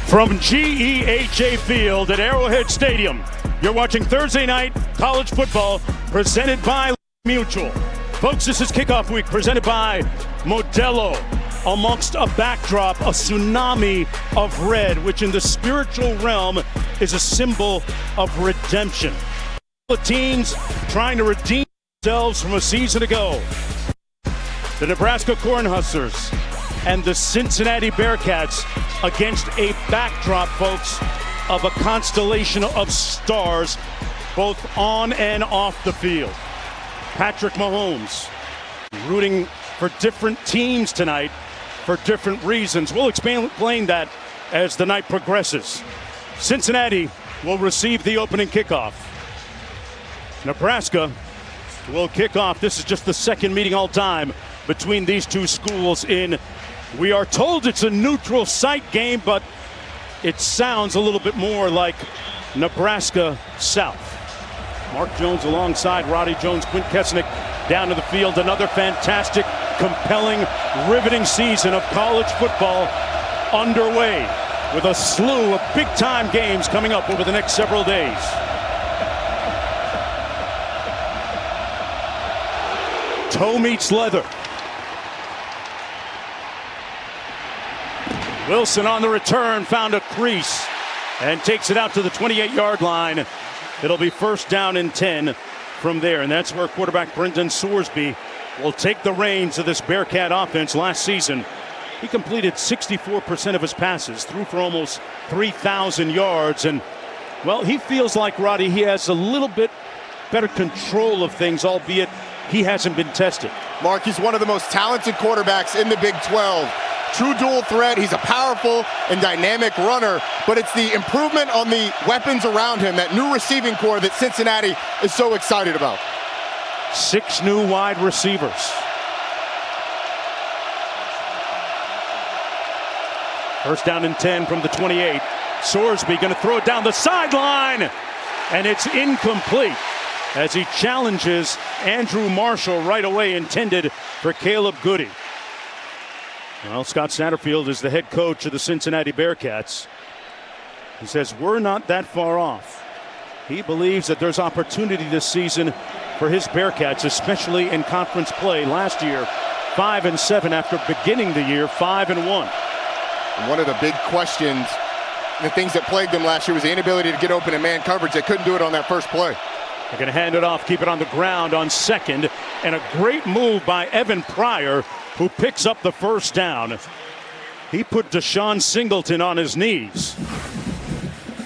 From GEHA Field at Arrowhead Stadium, you're watching Thursday night college football presented by Mutual. Folks, this is kickoff week presented by Modelo. Amongst a backdrop, a tsunami of red, which in the spiritual realm is a symbol of redemption. The teams trying to redeem themselves from a season ago. The Nebraska Cornhuskers and the Cincinnati Bearcats against a backdrop, folks, of a constellation of stars, both on and off the field. Patrick Mahomes rooting for different teams tonight for different reasons. We'll explain that as the night progresses. Cincinnati will receive the opening kickoff. Nebraska will kick off. This is just the second meeting all time between these two schools we are told it's a neutral site game, but it sounds a little bit more like Nebraska South. Mark Jones alongside Roddy Jones, Quint Kesnick down to the field. Another fantastic, compelling, riveting season of college football underway with a slew of big-time games coming up over the next several days. Toe meets leather. Wilson on the return found a crease and takes it out to the 28-yard line. It'll be first down and 10 from there, and that's where quarterback Brendan Sorsby will take the reins of this Bearcat offense. Last season, he completed 64% of his passes, threw for almost 3,000 yards, and, well, he feels like, Roddy, he has a little bit better control of things, albeit he hasn't been tested. Mark, he's one of the most talented quarterbacks in the Big 12. True dual threat. He's a powerful and dynamic runner, but it's the improvement on the weapons around him, that new receiving core that Cincinnati is so excited about. 6 new wide receivers. First down and 10 from the 28. Sorsby going to throw it down the sideline, and it's incomplete as he challenges Andrew Marshall right away, intended for Caleb Goody. Well, Scott Satterfield is the head coach of the Cincinnati Bearcats. He says we're not that far off. He believes that there's opportunity this season for his Bearcats, especially in conference play. Last year, 5-7 after beginning the year 5-1. One of the big questions, the things that plagued them last year, was the inability to get open in man coverage. They couldn't do it on that first play. They're going to hand it off, keep it on the ground on second, and a great move by Evan Pryor, who picks up the first down. He put Deshaun Singleton on his knees.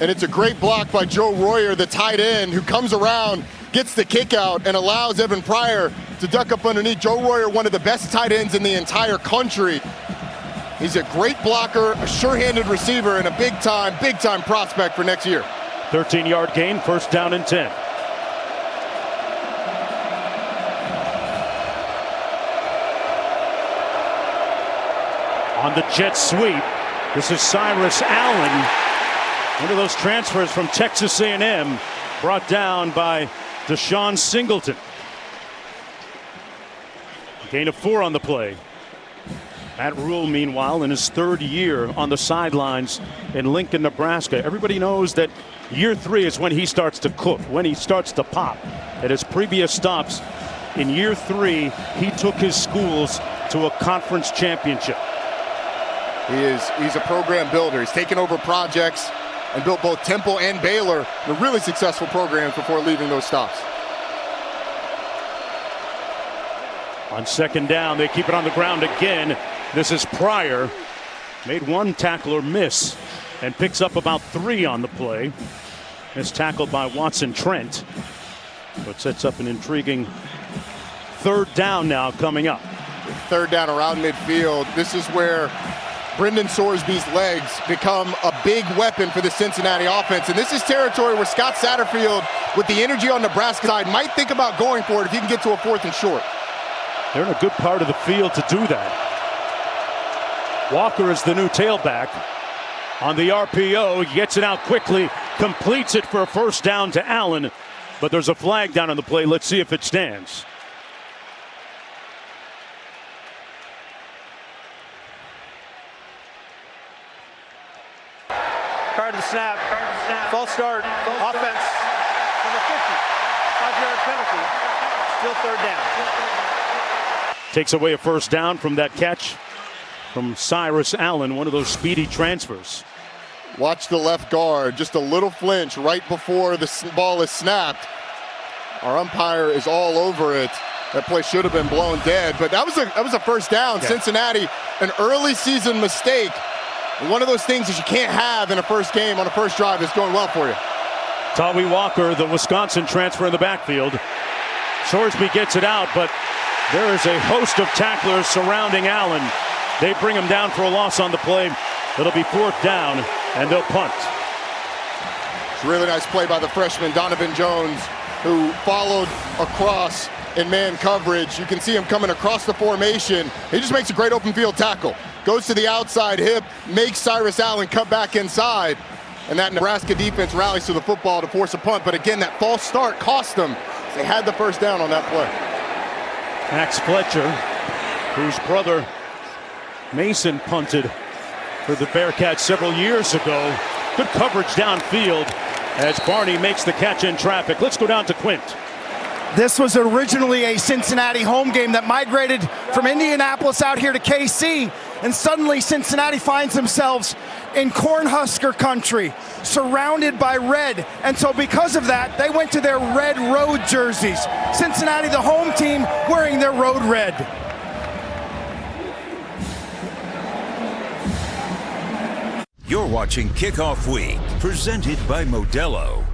And it's a great block by Joe Royer, the tight end, who comes around, gets the kick out, and allows Evan Pryor to duck up underneath. Joe Royer, one of the best tight ends in the entire country. He's a great blocker, a sure-handed receiver, and a big-time prospect for next year. 13-yard gain, first down and 10. On the jet sweep, this is Cyrus Allen, one of those transfers from Texas A&M, brought down by Deshaun Singleton. Gain of 4 on the play. Matt Rule, meanwhile, in his third year on the sidelines in Lincoln, Nebraska. Everybody knows that year 3 is when he starts to cook, when he starts to pop. At his previous stops in year 3, he took his schools to a conference championship. He's a program builder. He's taken over projects and built both Temple and Baylor, the really successful programs, before leaving those stops. On second down, they keep it on the ground again. This is Pryor. Made one tackler miss and picks up about 3 on the play. It's tackled by Watson Trent. So it sets up an intriguing third down now coming up. Third down around midfield. This is where Brendan Sorsby's legs become a big weapon for the Cincinnati offense. And this is territory where Scott Satterfield, with the energy on Nebraska side, might think about going for it if he can get to a 4th and short. They're in a good part of the field to do that. Walker is the new tailback. On the RPO, he gets it out quickly, completes it for a first down to Allen, but there's a flag down on the play. Let's see if it stands. Prior to the snap. False start. Offense. Number 50. 5-yard penalty. Still third down. Takes away a first down from that catch from Cyrus Allen, one of those speedy transfers. Watch the left guard, just a little flinch right before the ball is snapped. Our umpire is all over it. That play should have been blown dead, but that was a first down. Yeah. Cincinnati, an early season mistake. One of those things that you can't have in a first game on a first drive is going well for you. Tawi Walker, the Wisconsin transfer in the backfield. Sorsby gets it out, but there is a host of tacklers surrounding Allen. They bring him down for a loss on the play. It'll be fourth down, and they'll punt. It's a really nice play by the freshman, Donovan Jones, who followed across in man coverage. You can see him coming across the formation. He just makes a great open field tackle. Goes to the outside hip, makes Cyrus Allen cut back inside. And that Nebraska defense rallies to the football to force a punt. But again, that false start cost them. They had the first down on that play. Max Fletcher, whose brother Mason punted for the Bearcats several years ago. Good coverage downfield as Barney makes the catch in traffic. Let's go down to Quint. This was originally a Cincinnati home game that migrated from Indianapolis out here to KC, and suddenly Cincinnati finds themselves in Cornhusker country, surrounded by red, and so because of that, they went to their red road jerseys. Cincinnati, the home team, wearing their road red. You're watching Kickoff Week, presented by Modelo.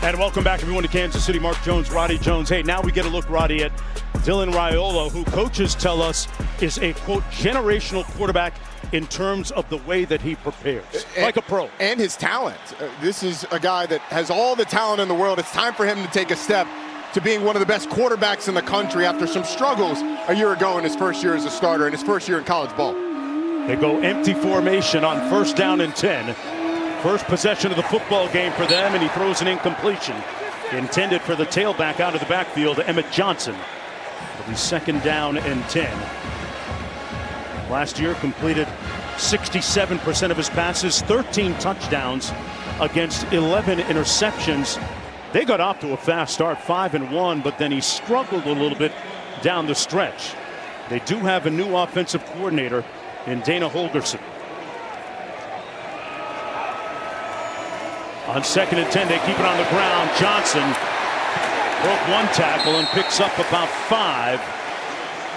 And welcome back, everyone, to Kansas City. Mark Jones, Roddy Jones. Hey, now we get a look, Roddy, at Dylan Raiola, who coaches tell us is a, quote, generational quarterback in terms of the way that he prepares, like a pro. And his talent. This is a guy that has all the talent in the world. It's time for him to take a step to being one of the best quarterbacks in the country after some struggles a year ago in his first year as a starter and his first year in college ball. They go empty formation on first down and 10. First possession of the football game for them, and he throws an incompletion intended for the tailback out of the backfield, Emmett Johnson. It'll be second down and 10. Last year completed 67% of his passes, 13 touchdowns against 11 interceptions. They got off to a fast start, 5-1, but then he struggled a little bit down the stretch. They do have a new offensive coordinator in Dana Holgerson. On second and 10, they keep it on the ground. Johnson broke one tackle and picks up about 5.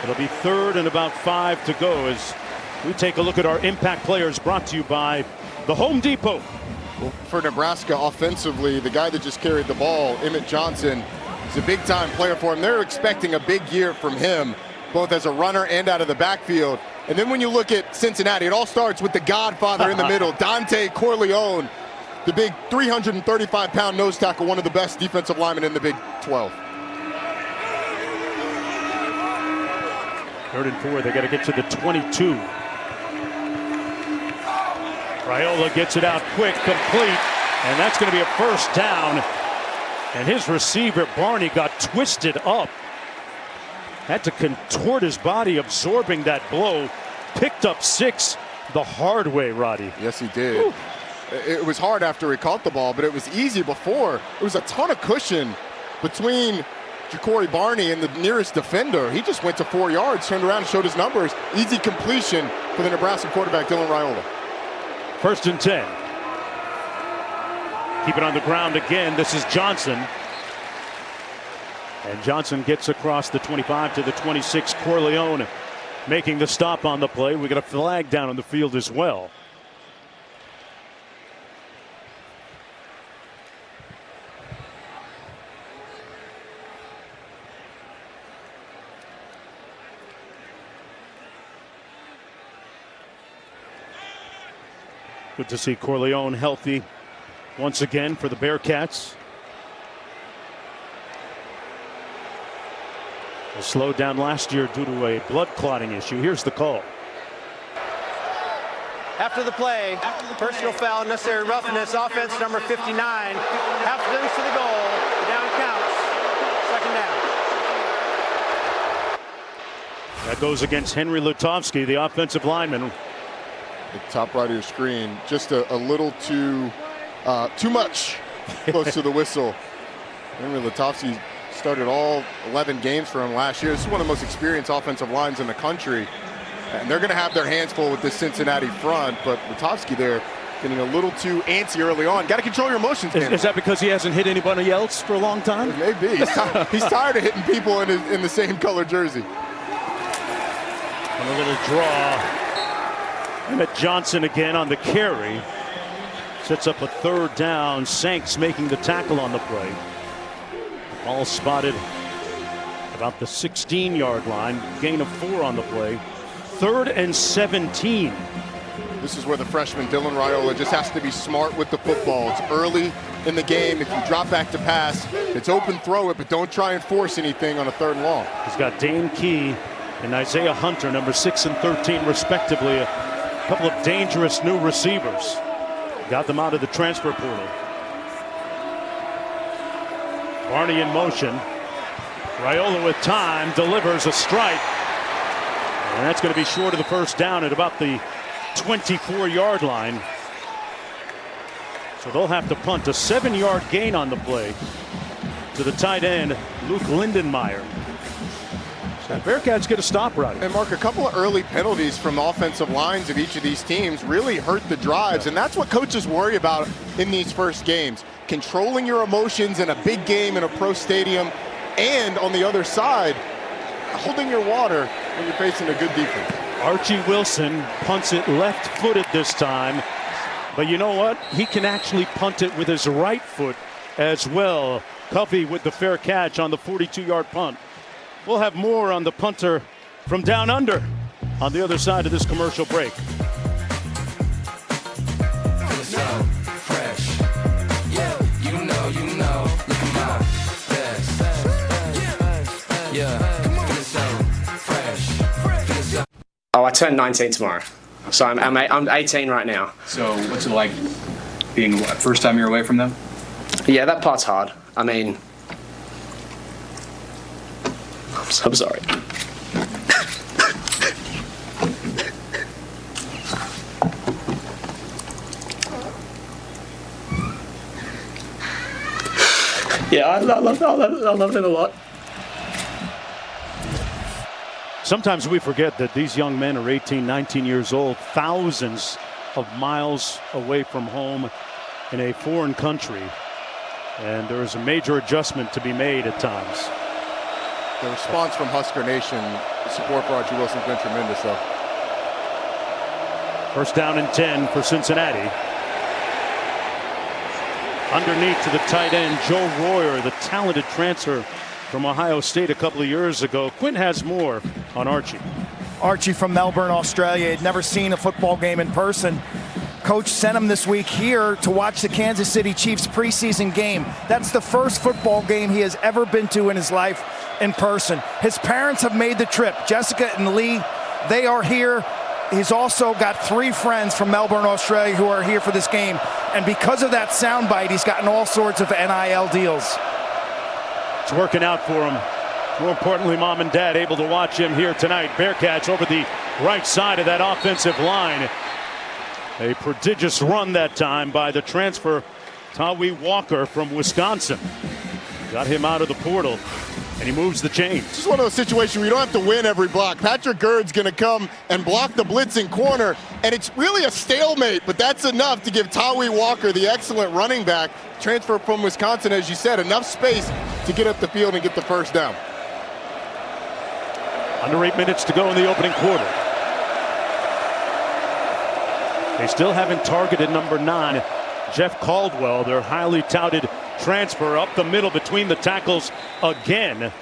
It'll be third and about 5 to go as we take a look at our impact players, brought to you by the Home Depot. Well, for Nebraska offensively, the guy that just carried the ball, Emmett Johnson, is a big-time player for him. They're expecting a big year from him, both as a runner and out of the backfield. And then when you look at Cincinnati, it all starts with the godfather in the middle, Dante Corleone, the big 335-pound nose tackle, one of the best defensive linemen in the Big 12. Third and 4, they got to get to the 22. Raiola gets it out quick, complete, and that's going to be a first down. And his receiver, Barney, got twisted up. Had to contort his body, absorbing that blow. Picked up 6 the hard way, Roddy. Yes, he did. Whew. It was hard after he caught the ball, but it was easy before. It was a ton of cushion between Ja'Cory Barney and the nearest defender. He just went to 4 yards, turned around and showed his numbers. Easy completion for the Nebraska quarterback, Dylan Raiola. First and 10. Keep it on the ground again. This is Johnson. And Johnson gets across the 25 to the 26. Corleone making the stop on the play. We got a flag down on the field as well. Good to see Corleone healthy once again for the Bearcats. Was slowed down last year due to a blood clotting issue. Here's the call. After the play, personal foul, necessary roughness, offense number 59. Half distance to the goal. The down counts. Second down. That goes against Henry Lutovsky, the offensive lineman. the top right of your screen, just a little too much close to the whistle. Remember, Litovsky started all 11 games for him last year. This is one of the most experienced offensive lines in the country. And they're going to have their hands full with this Cincinnati front, but Litovsky there getting a little too antsy early on. Got to control your emotions, man. Is that because he hasn't hit anybody else for a long time? Maybe. He's tired of hitting people in the same color jersey. And a little draw. Emmett Johnson again on the carry. Sets up a 3rd down. Sanks making the tackle on the play. Ball spotted about the 16-yard line. Gain of 4 on the play. 3rd and 17. This is where the freshman Dylan Raiola just has to be smart with the football. It's early in the game. If you drop back to pass, it's open, throw it, but don't try and force anything on a 3rd and long. He's got Dane Key and Isaiah Hunter, number 6 and 13 respectively. A couple of dangerous new receivers. Got them out of the transfer portal. Barney in motion. Raiola with time, delivers a strike. And that's going to be short of the 1st down at about the 24-yard line. So they'll have to punt. A 7-yard gain on the play to the tight end, Luke Lindenmeyer. So Bearcats get a stop right. And Mark, a couple of early penalties from the offensive lines of each of these teams really hurt the drives. And that's what coaches worry about in these first games. Controlling your emotions in a big game in a pro stadium. And on the other side, holding your water when you're facing a good defense. Archie Wilson punts it left-footed this time. But you know what? He can actually punt it with his right foot as well. Covey with the fair catch on the 42-yard punt. We'll have more on the punter from down under on the other side of this commercial break. Oh, I turn 19 tomorrow, so I'm 18 right now. So what's it like being first time you're away from them? Yeah, that part's hard. I mean, I'm so sorry. Yeah, I love it a lot. Sometimes we forget that these young men are 18, 19 years old, thousands of miles away from home in a foreign country. And there is a major adjustment to be made at times. The response from Husker Nation, the support for Archie Wilson's been tremendous, though. 1st down and 10 for Cincinnati. Underneath to the tight end, Joe Royer, the talented transfer from Ohio State a couple of years ago. Quinn has more on Archie. Archie from Melbourne, Australia, had never seen a football game in person. Coach sent him this week here to watch the Kansas City Chiefs preseason game. That's the first football game he has ever been to in his life in person. His parents have made the trip. Jessica and Lee, they are here. He's also got 3 friends from Melbourne, Australia who are here for this game. And because of that soundbite, he's gotten all sorts of NIL deals. It's working out for him. More importantly, mom and dad able to watch him here tonight. Bearcats over the right side of that offensive line. A prodigious run that time by the transfer, Tawee Walker from Wisconsin. Got him out of the portal, and he moves the chains. This is one of those situations where you don't have to win every block. Patrick Gird's going to come and block the blitzing corner, and it's really a stalemate, but that's enough to give Tawee Walker, the excellent running back, transfer from Wisconsin, as you said, enough space to get up the field and get the 1st down. Under 8 minutes to go in the opening quarter. They still haven't targeted number 9, Jeff Caldwell, their highly touted transfer up the middle between the tackles again.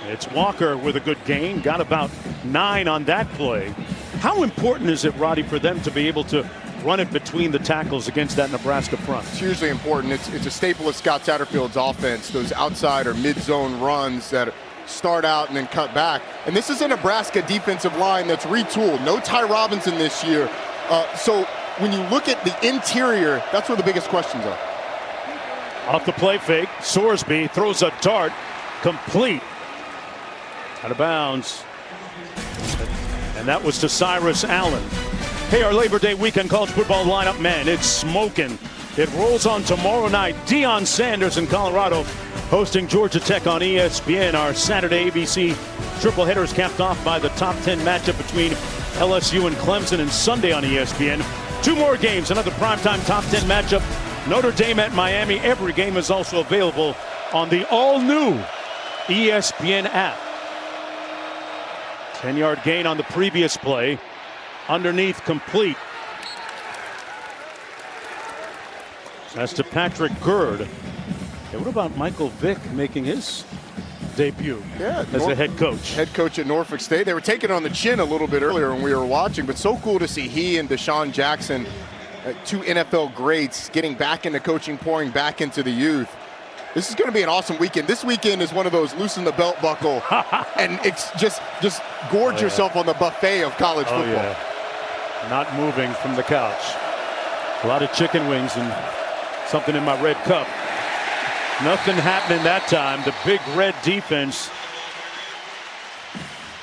It's Walker with a good gain, got about 9 on that play. How important is it, Roddy, for them to be able to run it between the tackles against that Nebraska front? It's hugely important. It's a staple of Scott Satterfield's offense, those outside or mid-zone runs that start out and then cut back. And this is a Nebraska defensive line that's retooled. No Ty Robinson this year. So when you look at the interior, that's where the biggest questions are. Off the play fake, Sorsby throws a dart, complete. Out of bounds. And that was to Cyrus Allen. Hey, our Labor Day weekend college football lineup, man, it's smoking. It rolls on tomorrow night. Deion Sanders in Colorado hosting Georgia Tech on ESPN. Our Saturday ABC triple header is capped off by the top 10 matchup between LSU and Clemson, and Sunday on ESPN. 2 more games, another primetime top 10 matchup. Notre Dame at Miami. Every game is also available on the all-new ESPN app. 10-yard gain on the previous play. Underneath, complete. That's to Patrick Gerd. Hey, what about Michael Vick making his debut as a head coach? Head coach at Norfolk State. They were taking it on the chin a little bit earlier when we were watching, but so cool to see he and Deshaun Jackson, 2 NFL greats, getting back into coaching, pouring back into the youth. This is going to be an awesome weekend. This weekend is one of those loosen the belt buckle and it's just gorge yourself on the buffet of college football. Yeah. Not moving from the couch. A lot of chicken wings and something in my red cup. Nothing happening that time. The big red defense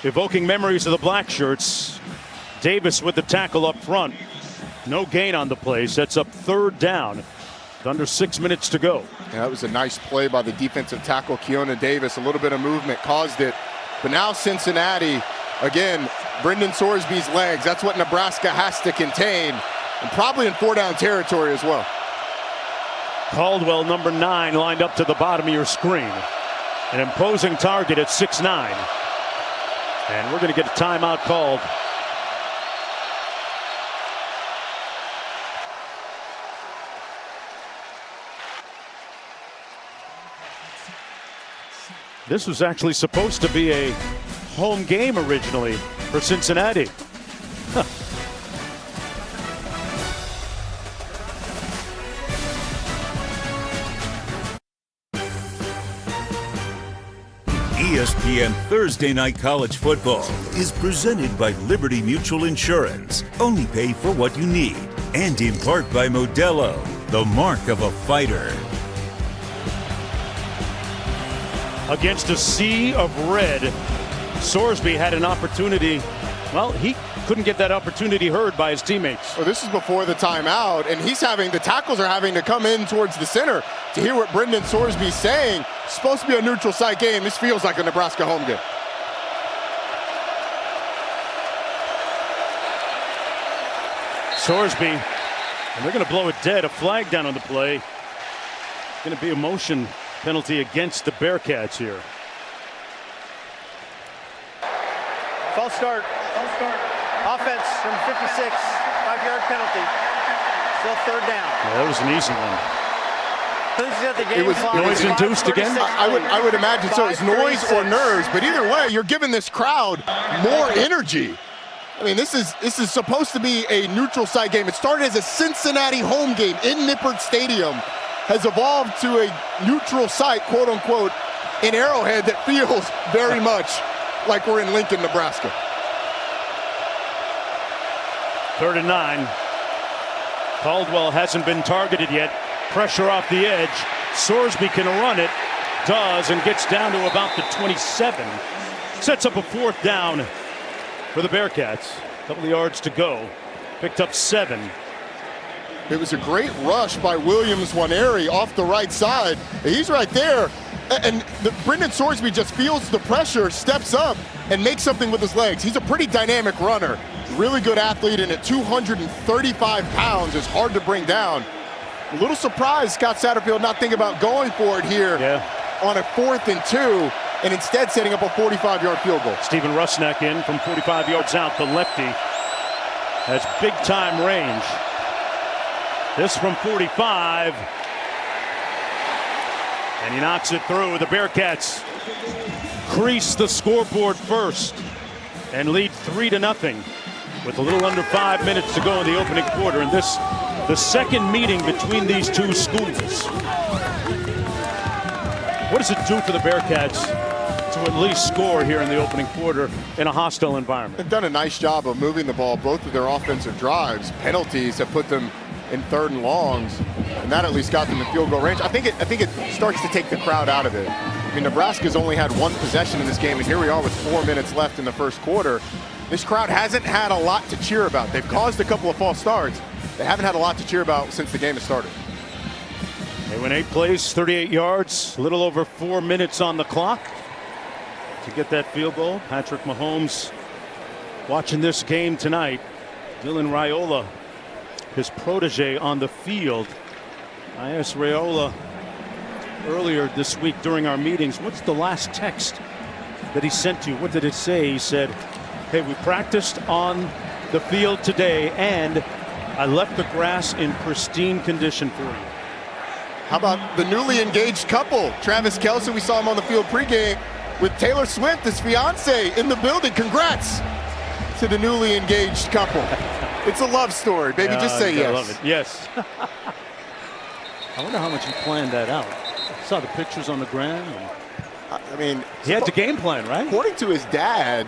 evoking memories of the black shirts. Davis with the tackle up front. No gain on the play. Sets up 3rd down. With under 6 minutes to go. Yeah, that was a nice play by the defensive tackle, Keona Davis. A little bit of movement caused it. But now Cincinnati, again, Brendan Sorsby's legs. That's what Nebraska has to contain. And probably in 4-down territory as well. Caldwell, number 9, lined up to the bottom of your screen. An imposing target at 6'9". And we're going to get a timeout called. This was actually supposed to be a home game originally for Cincinnati. ESPN Thursday Night College Football is presented by Liberty Mutual Insurance. Only pay for what you need. And in part by Modelo, the mark of a fighter. Against a sea of red, Sorsby had an opportunity. Well, he couldn't get that opportunity heard by his teammates. Well, this is before the timeout, and the tackles are having to come in towards the center to hear what Brendan Sorsby's saying. It's supposed to be a neutral site game. This feels like a Nebraska home game. Sorsby, and they're going to blow it dead. A flag down on the play. Going to be a motion penalty against the Bearcats here. False start. Offense, number 56, 5-yard penalty. Still 3rd down. Yeah, that was an easy one. It was noise induced again? I would imagine so. It's noise or nerves, but either way, you're giving this crowd more energy. I mean, this is supposed to be a neutral site game. It started as a Cincinnati home game in Nippert Stadium, has evolved to a neutral site, quote unquote, in Arrowhead that feels very much like we're in Lincoln, Nebraska. 3rd and 9. Caldwell hasn't been targeted yet. Pressure off the edge. Sorsby can run it. Does, and gets down to about the 27. Sets up a 4th down for the Bearcats. A couple of yards to go. Picked up 7. It was a great rush by Williams Nwaneri off the right side. He's right there. And Brendan Sorsby just feels the pressure, steps up, and makes something with his legs. He's a pretty dynamic runner. Really good athlete, and at 235 pounds is hard to bring down. A little surprised Scott Satterfield not thinking about going for it here on a 4th and 2, and instead setting up a 45-yard field goal. Steven Rusnak in from 45 yards out. The lefty has big-time range. This from 45. And he knocks it through. The Bearcats crease the scoreboard first and lead 3-0 with a little under 5 minutes to go in the opening quarter. And this, the second meeting between these two schools. What does it do for the Bearcats to at least score here in the opening quarter in a hostile environment? They've done a nice job of moving the ball. Both of their offensive drives, penalties have put them in 3rd and longs, and that at least got them in field goal range. I think it starts to take the crowd out of it. I mean, Nebraska's only had one possession in this game, and here we are with 4 minutes left in the first quarter. This crowd hasn't had a lot to cheer about. They've caused a couple of false starts. They haven't had a lot to cheer about since the game has started. They went 8 plays, 38 yards, a little over 4 minutes on the clock to get that field goal. Patrick Mahomes watching this game tonight. Dylan Raiola, his protege on the field. I asked Raiola earlier this week during our meetings, what's the last text that he sent you? What did it say? He said, hey, we practiced on the field today and I left the grass in pristine condition for you. How about the newly engaged couple? Travis Kelce, we saw him on the field pregame with Taylor Swift, his fiance, in the building. Congrats to the newly engaged couple. It's a love story, baby. Just say yes. I love it. Yes. I wonder how much he planned that out. I saw the pictures on the ground. I mean, he had the game plan, right? According to his dad,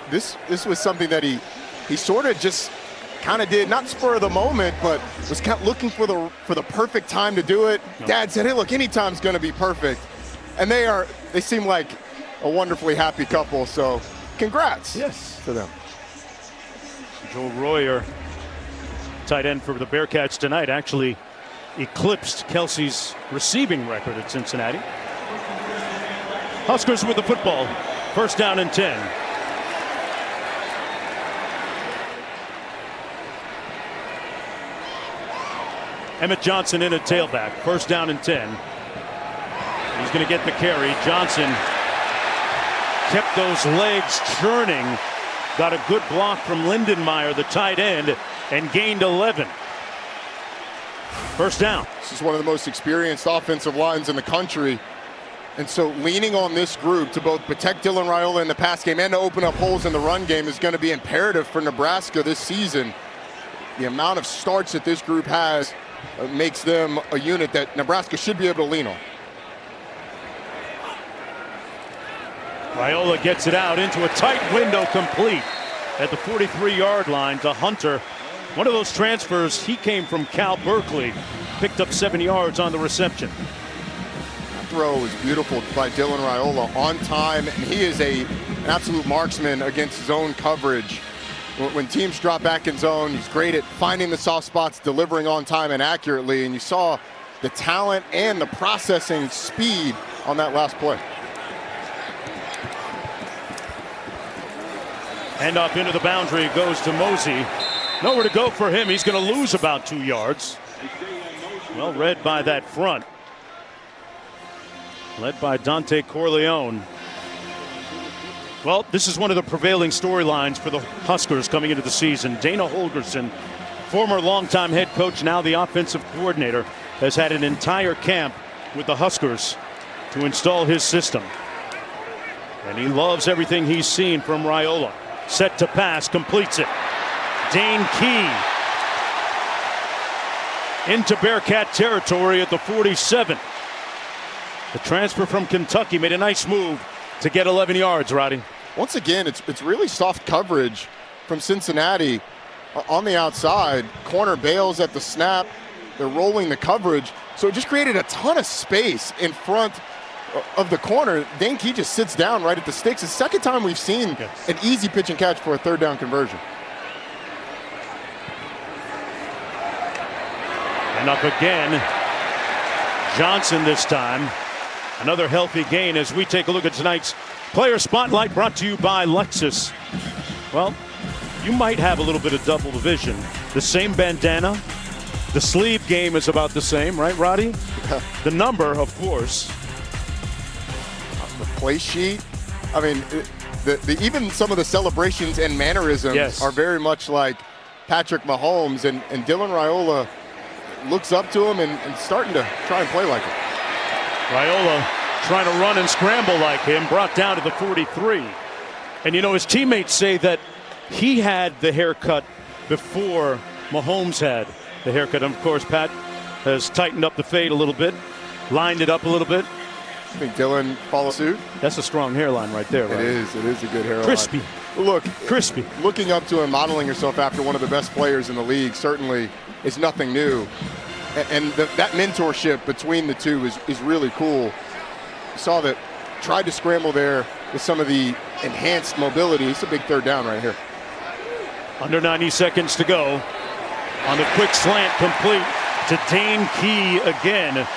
this was something that he sort of just kind of did, not spur of the moment, but was kind of looking for the perfect time to do it. No. Dad said, hey, look, any time's going to be perfect. And they seem like a wonderfully happy couple, so congrats. Yes. To them. Joe Royer, tight end for the Bearcats tonight, actually eclipsed Kelsey's receiving record at Cincinnati. Huskers with the football. First down and 10. Emmett Johnson in at tailback. First down and 10. He's going to get the carry. Johnson kept those legs churning. Got a good block from Lindenmeyer, the tight end, and gained 11. First down. This is one of the most experienced offensive lines in the country. And so leaning on this group to both protect Dylan Raiola in the pass game and to open up holes in the run game is going to be imperative for Nebraska this season. The amount of starts that this group has makes them a unit that Nebraska should be able to lean on. Raiola gets it out into a tight window, complete at the 43-yard line to Hunter. One of those transfers, he came from Cal Berkeley, picked up 7 yards on the reception. That throw was beautiful by Dylan Raiola, on time, and he is an absolute marksman against zone coverage. When teams drop back in zone, he's great at finding the soft spots, delivering on time and accurately, and you saw the talent and the processing speed on that last play. Hand off into the boundary goes to Mosey. Nowhere to go for him. He's going to lose about 2 yards. Well read by that front. Led by Dante Corleone. Well, this is one of the prevailing storylines for the Huskers coming into the season. Dana Holgorsen, former longtime head coach, now the offensive coordinator, has had an entire camp with the Huskers to install his system. And he loves everything he's seen from Raiola. Set to pass, completes it. Dane Key into Bearcat territory at the 47. The transfer from Kentucky made a nice move to get 11 yards, Roddy. Once again, it's really soft coverage from Cincinnati on the outside. Corner bails at the snap. They're rolling the coverage. So it just created a ton of space in front of the corner. Dane Key just sits down right at the sticks. It's the second time we've seen an easy pitch and catch for a third down conversion. And up again. Johnson this time. Another healthy gain as we take a look at tonight's Player Spotlight, brought to you by Lexus. Well, you might have a little bit of double vision. The same bandana. The sleeve game is about the same, right, Roddy? The number, of course. The play sheet. I mean, even some of the celebrations and mannerisms are very much like Patrick Mahomes, and Dylan Raiola looks up to him and starting to try and play like him. Raiola trying to run and scramble like him, brought down to the 43. And you know, his teammates say that he had the haircut before Mahomes had the haircut. And of course, Pat has tightened up the fade a little bit, lined it up a little bit. I think Dylan follows suit. That's a strong hairline right there, right? It is a good hairline. Crispy. Look, crispy. Looking up to him, modeling yourself after one of the best players in the league certainly is nothing new. And that mentorship between the two is really cool. saw that tried to scramble there with some of the enhanced mobility. It's a big third down right here. Under 90 seconds to go. On the quick slant, complete to Dane Key again.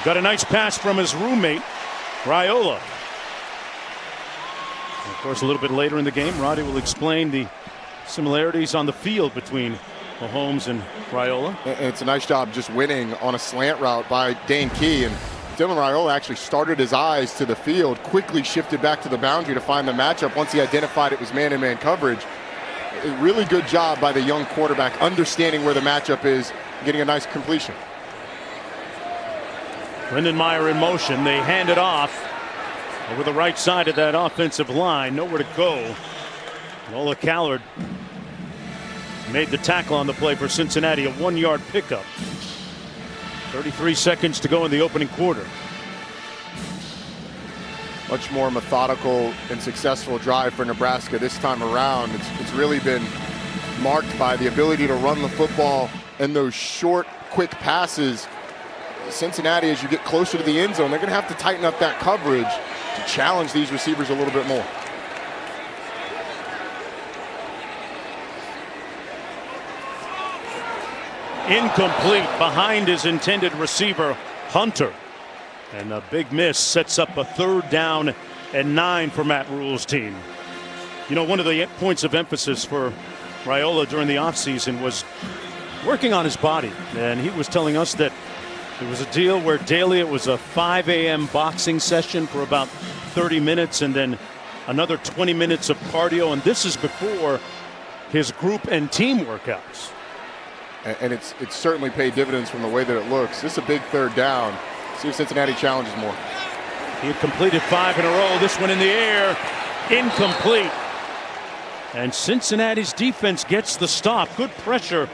Got a nice pass from his roommate, Raiola. And of course, a little bit later in the game, Roddy will explain the similarities on the field between Mahomes and Raiola. And it's a nice job just winning on a slant route by Dane Key. And Dylan Raiola actually started his eyes to the field, quickly shifted back to the boundary to find the matchup once he identified it was man-to-man coverage. A really good job by the young quarterback understanding where the matchup is, getting a nice completion. Lindenmeyer in motion. They hand it off over the right side of that offensive line. Nowhere to go. Lola Callard made the tackle on the play for Cincinnati. A 1-yard pickup. 33 seconds to go in the opening quarter. Much more methodical and successful drive for Nebraska this time around. It's really been marked by the ability to run the football and those short, quick passes. Cincinnati, as you get closer to the end zone, they're going to have to tighten up that coverage to challenge these receivers a little bit more. Incomplete behind his intended receiver, Hunter. And a big miss sets up a 3rd down and 9 for Matt Rule's team. You know, one of the points of emphasis for Raiola during the offseason was working on his body. And he was telling us that it was a deal where daily it was a 5 a.m. boxing session for about 30 minutes and then another 20 minutes of cardio. And this is before his group and team workouts. And it's certainly paid dividends from the way that it looks. This is a big 3rd down. See if Cincinnati challenges more. He had completed 5 in a row. This one in the air, incomplete. And Cincinnati's defense gets the stop. Good pressure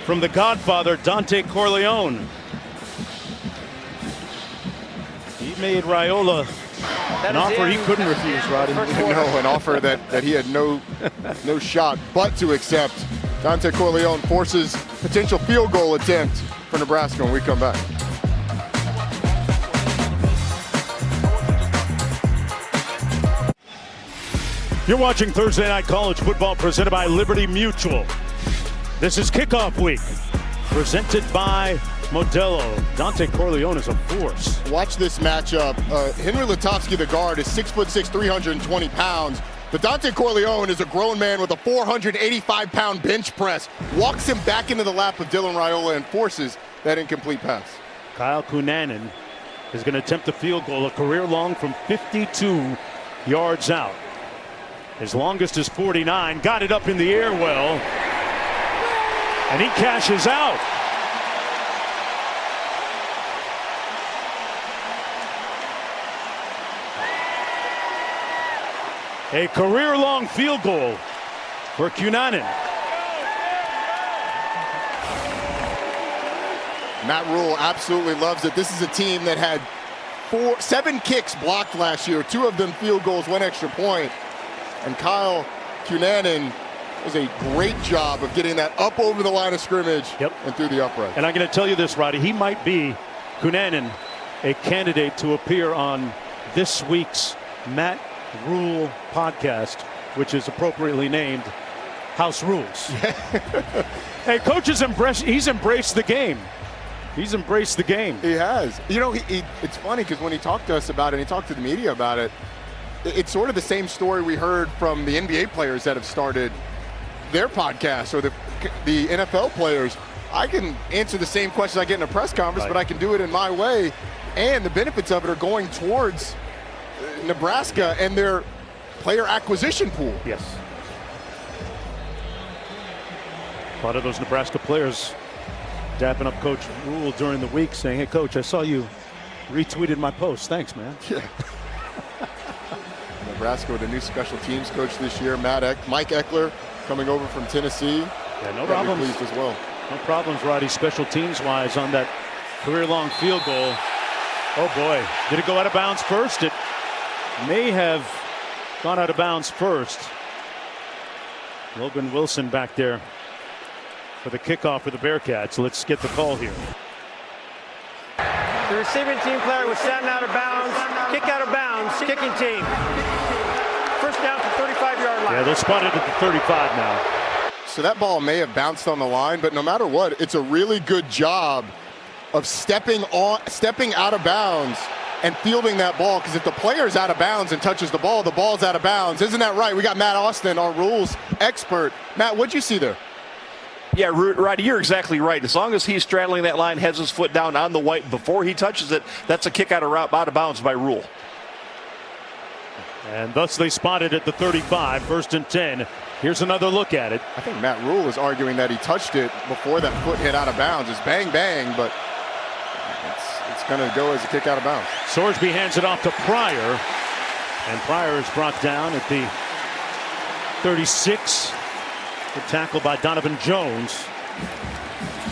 from the Godfather, Dante Corleone. He made Raiola an offer he couldn't refuse, Roddy. No, an offer that he had no shot but to accept. Dante Corleone forces potential field goal attempt for Nebraska when we come back. You're watching Thursday Night College Football presented by Liberty Mutual. This is kickoff week presented by Modelo. Dante Corleone is a force. Watch this matchup. Henry Lutovsky, the guard, is 6'6", 320 pounds. But Dante Corleone is a grown man with a 485-pound bench press. Walks him back into the lap of Dylan Raiola and forces that incomplete pass. Kyle Kunanen is going to attempt a field goal, a career long from 52 yards out. His longest is 49. Got it up in the air well. And he cashes out. A career-long field goal for Kunanen. Matt Rule absolutely loves it. This is a team that had 7 kicks blocked last year. 2 of them field goals, 1 extra point. And Kyle Kunanen does a great job of getting that up over the line of scrimmage and through the upright. And I'm going to tell you this, Roddy. He might be, Kunanen, a candidate to appear on this week's Matt Rule podcast, which is appropriately named House Rules. Hey, coach has embraced the game. He's embraced the game. He has. You know, it's funny because when he talked to us about it, and he talked to the media about it, it's sort of the same story we heard from the NBA players that have started their podcasts, or the NFL players. I can answer the same questions I get in a press conference, but I can do it in my way. And the benefits of it are going towards Nebraska and their player acquisition pool. Yes. A lot of those Nebraska players dapping up Coach Rule during the week saying, hey, Coach, I saw you retweeted my post. Thanks, man. Yeah. Nebraska with a new special teams coach this year, Mike Eckler, coming over from Tennessee. Yeah, no problems. Pleased as well. No problems, Roddy, special teams-wise on that career-long field goal. Oh, boy. Did it go out of bounds first? It may have gone out of bounds first. Logan Wilson back there for the kickoff for the Bearcats. Let's get the call here. The receiving team player was sent out of bounds. Kick out of bounds. Kicking team. First down to 35-yard line. Yeah, they're spotted at the 35 now. So that ball may have bounced on the line, but no matter what, it's a really good job of stepping out of bounds and fielding that ball, because if the player's out of bounds and touches the ball's out of bounds. Isn't that right? We got Matt Austin, our rules expert. Matt, what'd you see there? Yeah, Roddy, you're exactly right. As long as he's straddling that line, has his foot down on the white before he touches it, that's a kick out of bounds by rule. And thus they spotted at the 35, 1st and 10. Here's another look at it. I think Matt Rule is arguing that he touched it before that foot hit out of bounds. It's bang, bang, but it's going to go as a kick out of bounds. Sorsby hands it off to Pryor. And Pryor is brought down at the 36. Good tackle by Donovan Jones.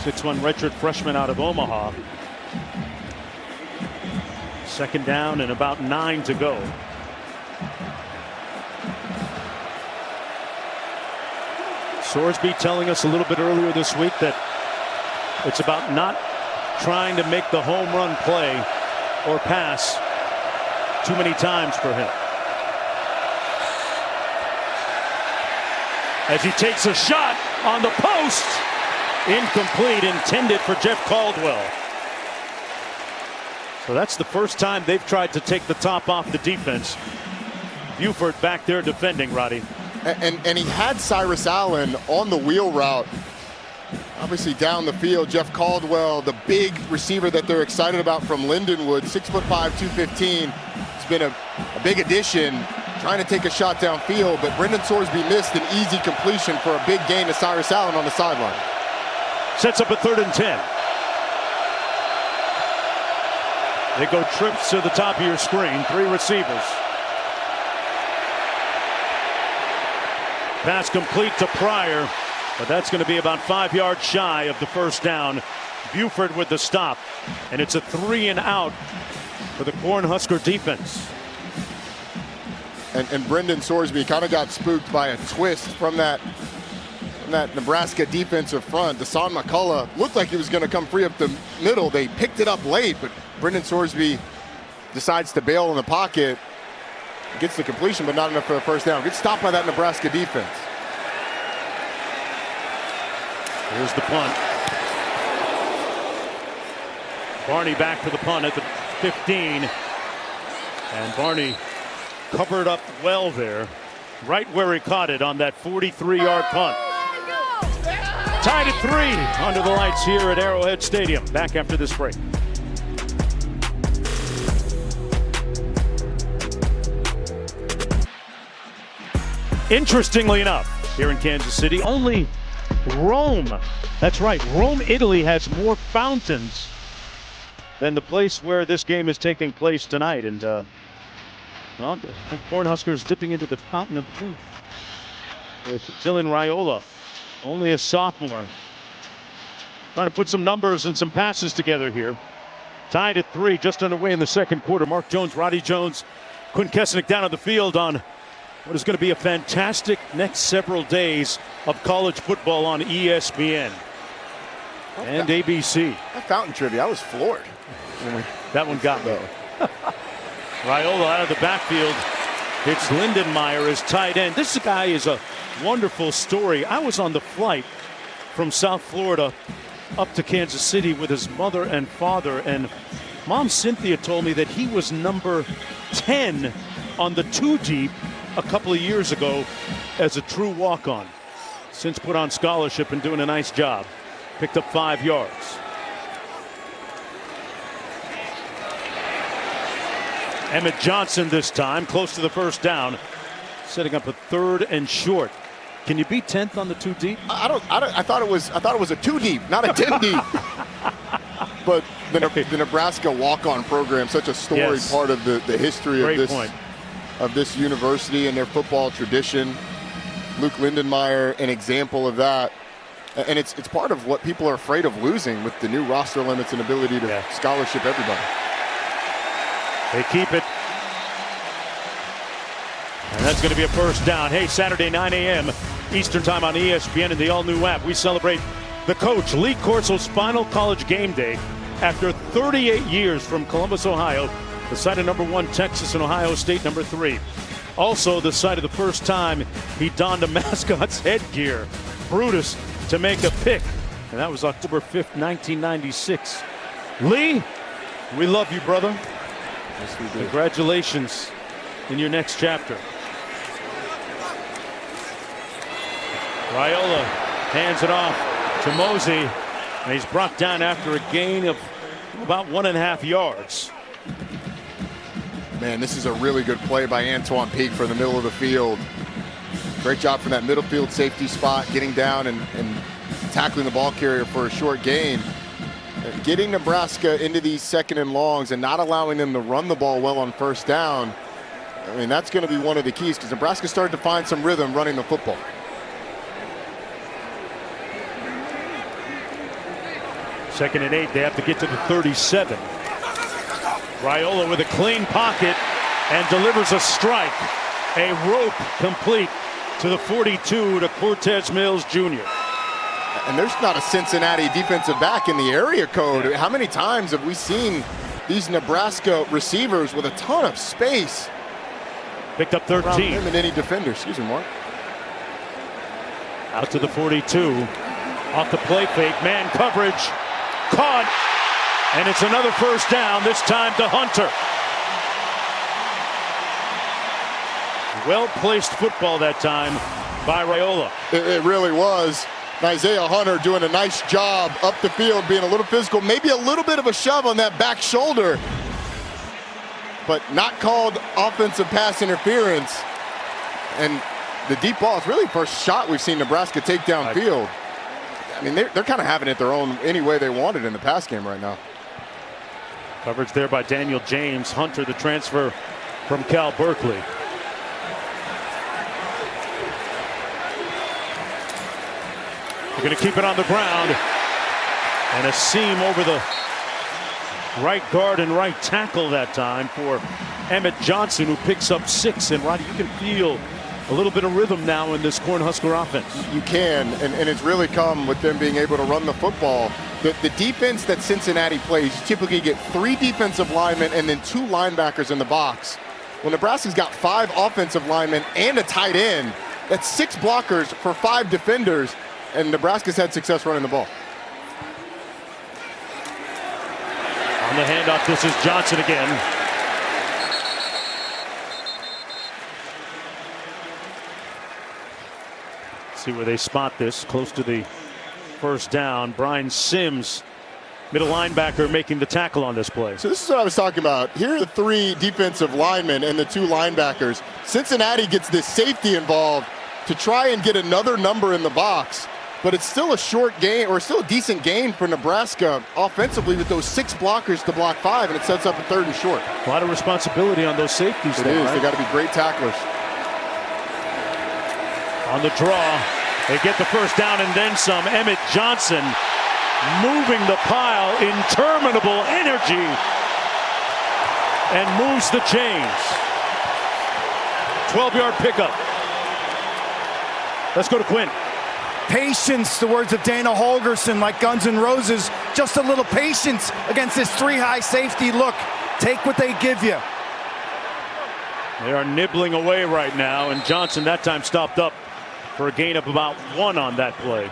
6'1" redshirt freshman out of Omaha. 2nd down and about 9 to go. Sorsby telling us a little bit earlier this week that it's about not trying to make the home run play or pass too many times for him. As he takes a shot on the post, incomplete, intended for Jeff Caldwell. So that's the first time they've tried to take the top off the defense. Buford back there defending, Roddy. And he had Cyrus Allen on the wheel route, obviously down the field. Jeff Caldwell, the big receiver that they're excited about from Lindenwood, 6'5", 215. It's been a big addition, trying to take a shot downfield, but Brendan Sorsby missed an easy completion for a big gain to Cyrus Allen on the sideline. Sets up a 3rd and 10. They go trips to the top of your screen, 3 receivers. Pass complete to Pryor, but that's going to be about 5 yards shy of the 1st down. Buford with the stop, and it's a 3 and out for the Cornhusker defense. And Brendan Sorsby kind of got spooked by a twist from that Nebraska defensive front. Deshaun McCullough looked like he was going to come free up the middle. They picked it up late, but Brendan Sorsby decides to bail in the pocket. Gets the completion, but not enough for the 1st down. Gets stopped by that Nebraska defense. Here's the punt. Barney back for the punt at the 15. And Barney covered up well there, right where he caught it on that 43-yard punt. Tied at 3 under the lights here at Arrowhead Stadium. Back after this break. Interestingly enough, here in Kansas City, only Rome, that's right, Rome, Italy has more fountains than the place where this game is taking place tonight. And, well, the Cornhuskers dipping into the fountain of youth with Dylan Raiola, only a sophomore. Trying to put some numbers and some passes together here. Tied at 3, just underway in the 2nd quarter. Mark Jones, Roddy Jones, Quinn Kesnick down on the field on what is going to be a fantastic next several days of college football on ESPN and ABC. That fountain trivia, I was floored. That one got me. Raiola out of the backfield. It's Lindenmeyer as tight end. This guy is a wonderful story. I was on the flight from South Florida up to Kansas City with his mother and father, and Mom Cynthia told me that he was number 10 on the 2 deep a couple of years ago as a true walk-on. Since put on scholarship and doing a nice job. Picked up 5 yards. Emmett Johnson this time, close to the 1st down, setting up a 3rd and short. Can you beat 10th on the 2 deep? I thought it was a 2 deep, not a 10 deep. But the Nebraska walk-on program, such a storied part of the history of this university and their football tradition. Luke Lindenmeyer, an example of that. And it's part of what people are afraid of losing with the new roster limits and ability to scholarship everybody. They keep it. And that's going to be a 1st down. Hey, Saturday, 9 a.m. Eastern time on ESPN and the all-new app. We celebrate the coach, Lee Corso's final college game day after 38 years from Columbus, Ohio, the site of #1 Texas and Ohio State #3. Also the site of the first time he donned a mascot's headgear, Brutus, to make a pick. And that was October 5th, 1996. Lee, we love you, brother. Yes, we do. Congratulations in your next chapter. Raiola hands it off to Mosey, and he's brought down after a gain of about 1.5 yards. Man, this is a really good play by Antoine Peak for the middle of the field. Great job from that middle field safety spot, getting down and tackling the ball carrier for a short gain. Getting Nebraska into these 2nd and longs and not allowing them to run the ball well on first down, I mean, that's going to be one of the keys, because Nebraska started to find some rhythm running the football. Second and 8, they have to get to the 37. Raiola with a clean pocket and delivers a strike. A rope complete to the 42 to Cortez Mills Jr. And there's not a Cincinnati defensive back in the area code. How many times have we seen these Nebraska receivers with a ton of space? Picked up 13. Around him and any defender. Excuse me, Mark. Out to the 42. Off the play fake. Man coverage. Caught. And it's another first down, this time to Hunter. Well-placed football that time by Raiola. It really was. Isaiah Hunter doing a nice job up the field, being a little physical, maybe a little bit of a shove on that back shoulder, but not called offensive pass interference. And the deep ball is really the first shot we've seen Nebraska take downfield. I mean, they're kind of having it their own any way they want it in the pass game right now. Coverage there by Daniel James. Hunter, the transfer from Cal Berkeley. They're going to keep it on the ground. And a seam over the right guard and right tackle that time for Emmett Johnson, who picks up 6. And Roddy, you can feel a little bit of rhythm now in this Cornhusker offense. You can, and it's really come with them being able to run the football. The defense that Cincinnati plays, you typically get 3 defensive linemen and then 2 linebackers in the box. Well, Nebraska's got 5 offensive linemen and a tight end. That's 6 blockers for 5 defenders, and Nebraska's had success running the ball. On the handoff, this is Johnson again. See where they spot this, close to the first down. Brian Sims, middle linebacker, making the tackle on this play. So this is what I was talking about. Here are the 3 defensive linemen and the 2 linebackers. Cincinnati gets this safety involved to try and get another number in the box, but it's still a short gain, or still a decent gain for Nebraska offensively with those 6 blockers to block 5, and it sets up a 3rd and short. A lot of responsibility on those safeties. It is. Right? They got to be great tacklers. On the draw, they get the first down and then some. Emmett Johnson moving the pile, interminable energy, and moves the chains. 12-yard pickup. Let's go to Quinn. Patience, the words of Dana Holgerson, like Guns N' Roses. Just a little patience against this 3-high safety look. Take what they give you. They are nibbling away right now, and Johnson that time stopped up for a gain of about 1 on that play.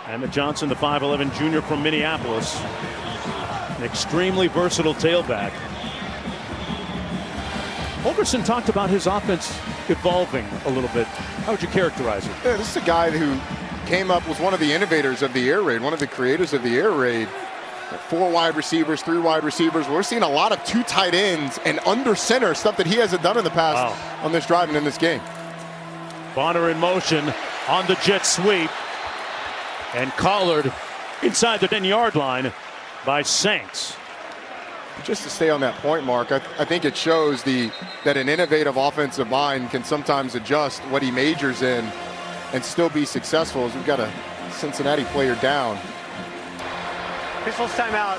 Emmett Johnson, the 5'11 junior from Minneapolis. An extremely versatile tailback. Holgerson talked about his offense evolving a little bit. How would you characterize it? Yeah, this is a guy who came up, was one of the innovators of the air raid, one of the creators of the air raid. 4 wide receivers, 3 wide receivers. We're seeing a lot of 2 tight ends and under center, stuff that he hasn't done in the past on this drive and in this game. Bonner in motion on the jet sweep, and collared inside the 10-yard line by Saints. Just to stay on that point, Mark, I think it shows that an innovative offensive mind can sometimes adjust what he majors in and still be successful, as we've got a Cincinnati player down. Officials timeout.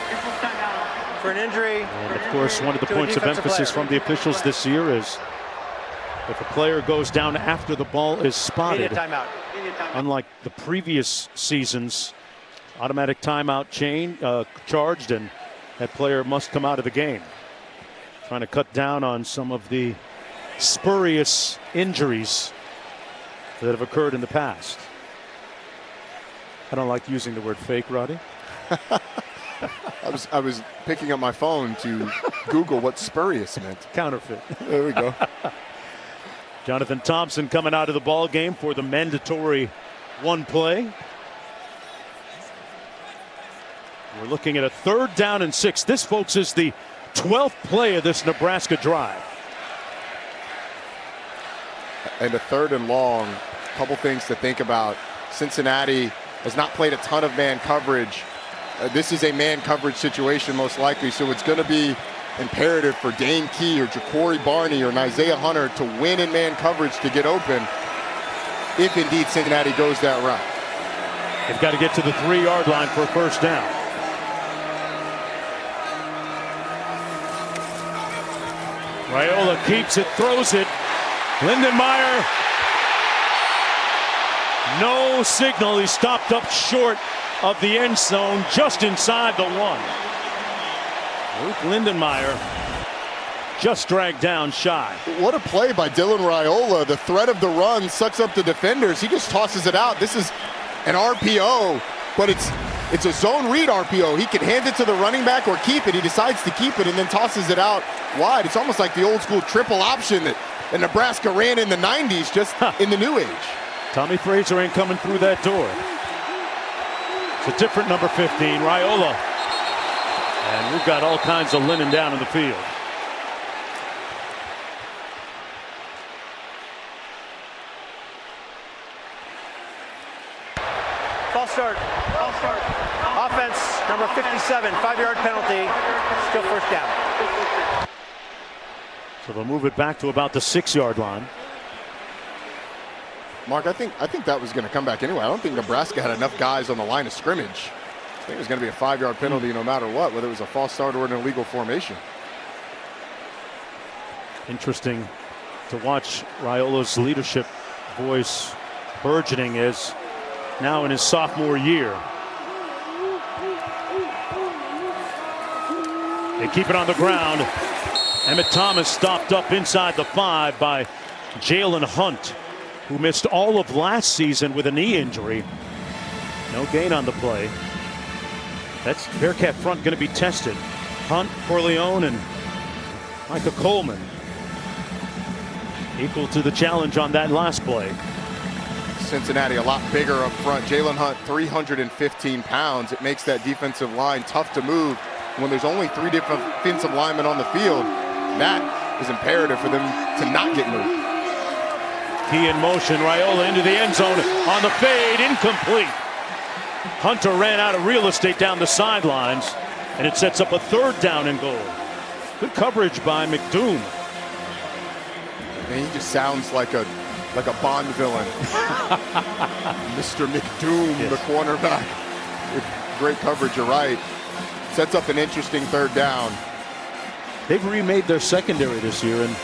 For an injury. And of course, one of the points of emphasis from the officials this year is if a player goes down after the ball is spotted, unlike the previous seasons, Automatic timeout charged, and that player must come out of the game. Trying to cut down on some of the spurious injuries that have occurred in the past. I don't like using the word fake, Roddy. I was picking up my phone to Google what spurious meant. Counterfeit. There we go. Jonathan Thompson coming out of the ball game for the mandatory one play. We're looking at a 3rd down and 6. This, folks, is the 12th play of this Nebraska drive. And a 3rd and long. Couple things to think about. Cincinnati has not played a ton of man coverage. This is a man coverage situation most likely, so it's going to be imperative for Dane Key or Ja'Cory Barney or Isaiah Hunter to win in man coverage to get open if indeed Cincinnati goes that route. They've got to get to the 3-yard line for a 1st down. Raiola keeps it, throws it. Lindenmeyer, no signal. He stopped up short of the end zone, just inside the 1. Luke Lindenmeyer just dragged down shy. What a play by Dylan Raiola. The threat of the run sucks up the defenders. He just tosses it out. This is an RPO, but it's a zone read RPO. He can hand it to the running back or keep it. He decides to keep it and then tosses it out wide. It's almost like the old school triple option that Nebraska ran in the 90s, just in the new age. Tommy Fraser ain't coming through that door. It's a different number 15, Raiola. And we've got all kinds of linen down in the field. False start. Offense, number 57, 5-yard penalty. Still 1st down. So they'll move it back to about the 6-yard line. Mark, I think that was going to come back anyway. I don't think Nebraska had enough guys on the line of scrimmage. I think it was going to be a 5-yard penalty no matter what, whether it was a false start or an illegal formation. Interesting to watch Raiola's leadership voice burgeoning as now in his sophomore year. They keep it on the ground. Emmett Thomas stopped up inside the 5 by Jalen Hunt, who missed all of last season with a knee injury. No gain on the play. That's Bearcat front going to be tested. Hunt, Corleone, and Micah Coleman equal to the challenge on that last play. Cincinnati a lot bigger up front. Jalen Hunt, 315 pounds. It makes that defensive line tough to move when there's only 3 different defensive linemen on the field. That is imperative for them to not get moved. Key in motion, Raiola into the end zone on the fade, incomplete. Hunter ran out of real estate down the sidelines, and it sets up a 3rd down and goal. Good coverage by McDoom. And he just sounds like a Bond villain. Mr. McDoom, yes. The cornerback. With great coverage, you're right. Sets up an interesting 3rd down. They've remade their secondary this year, and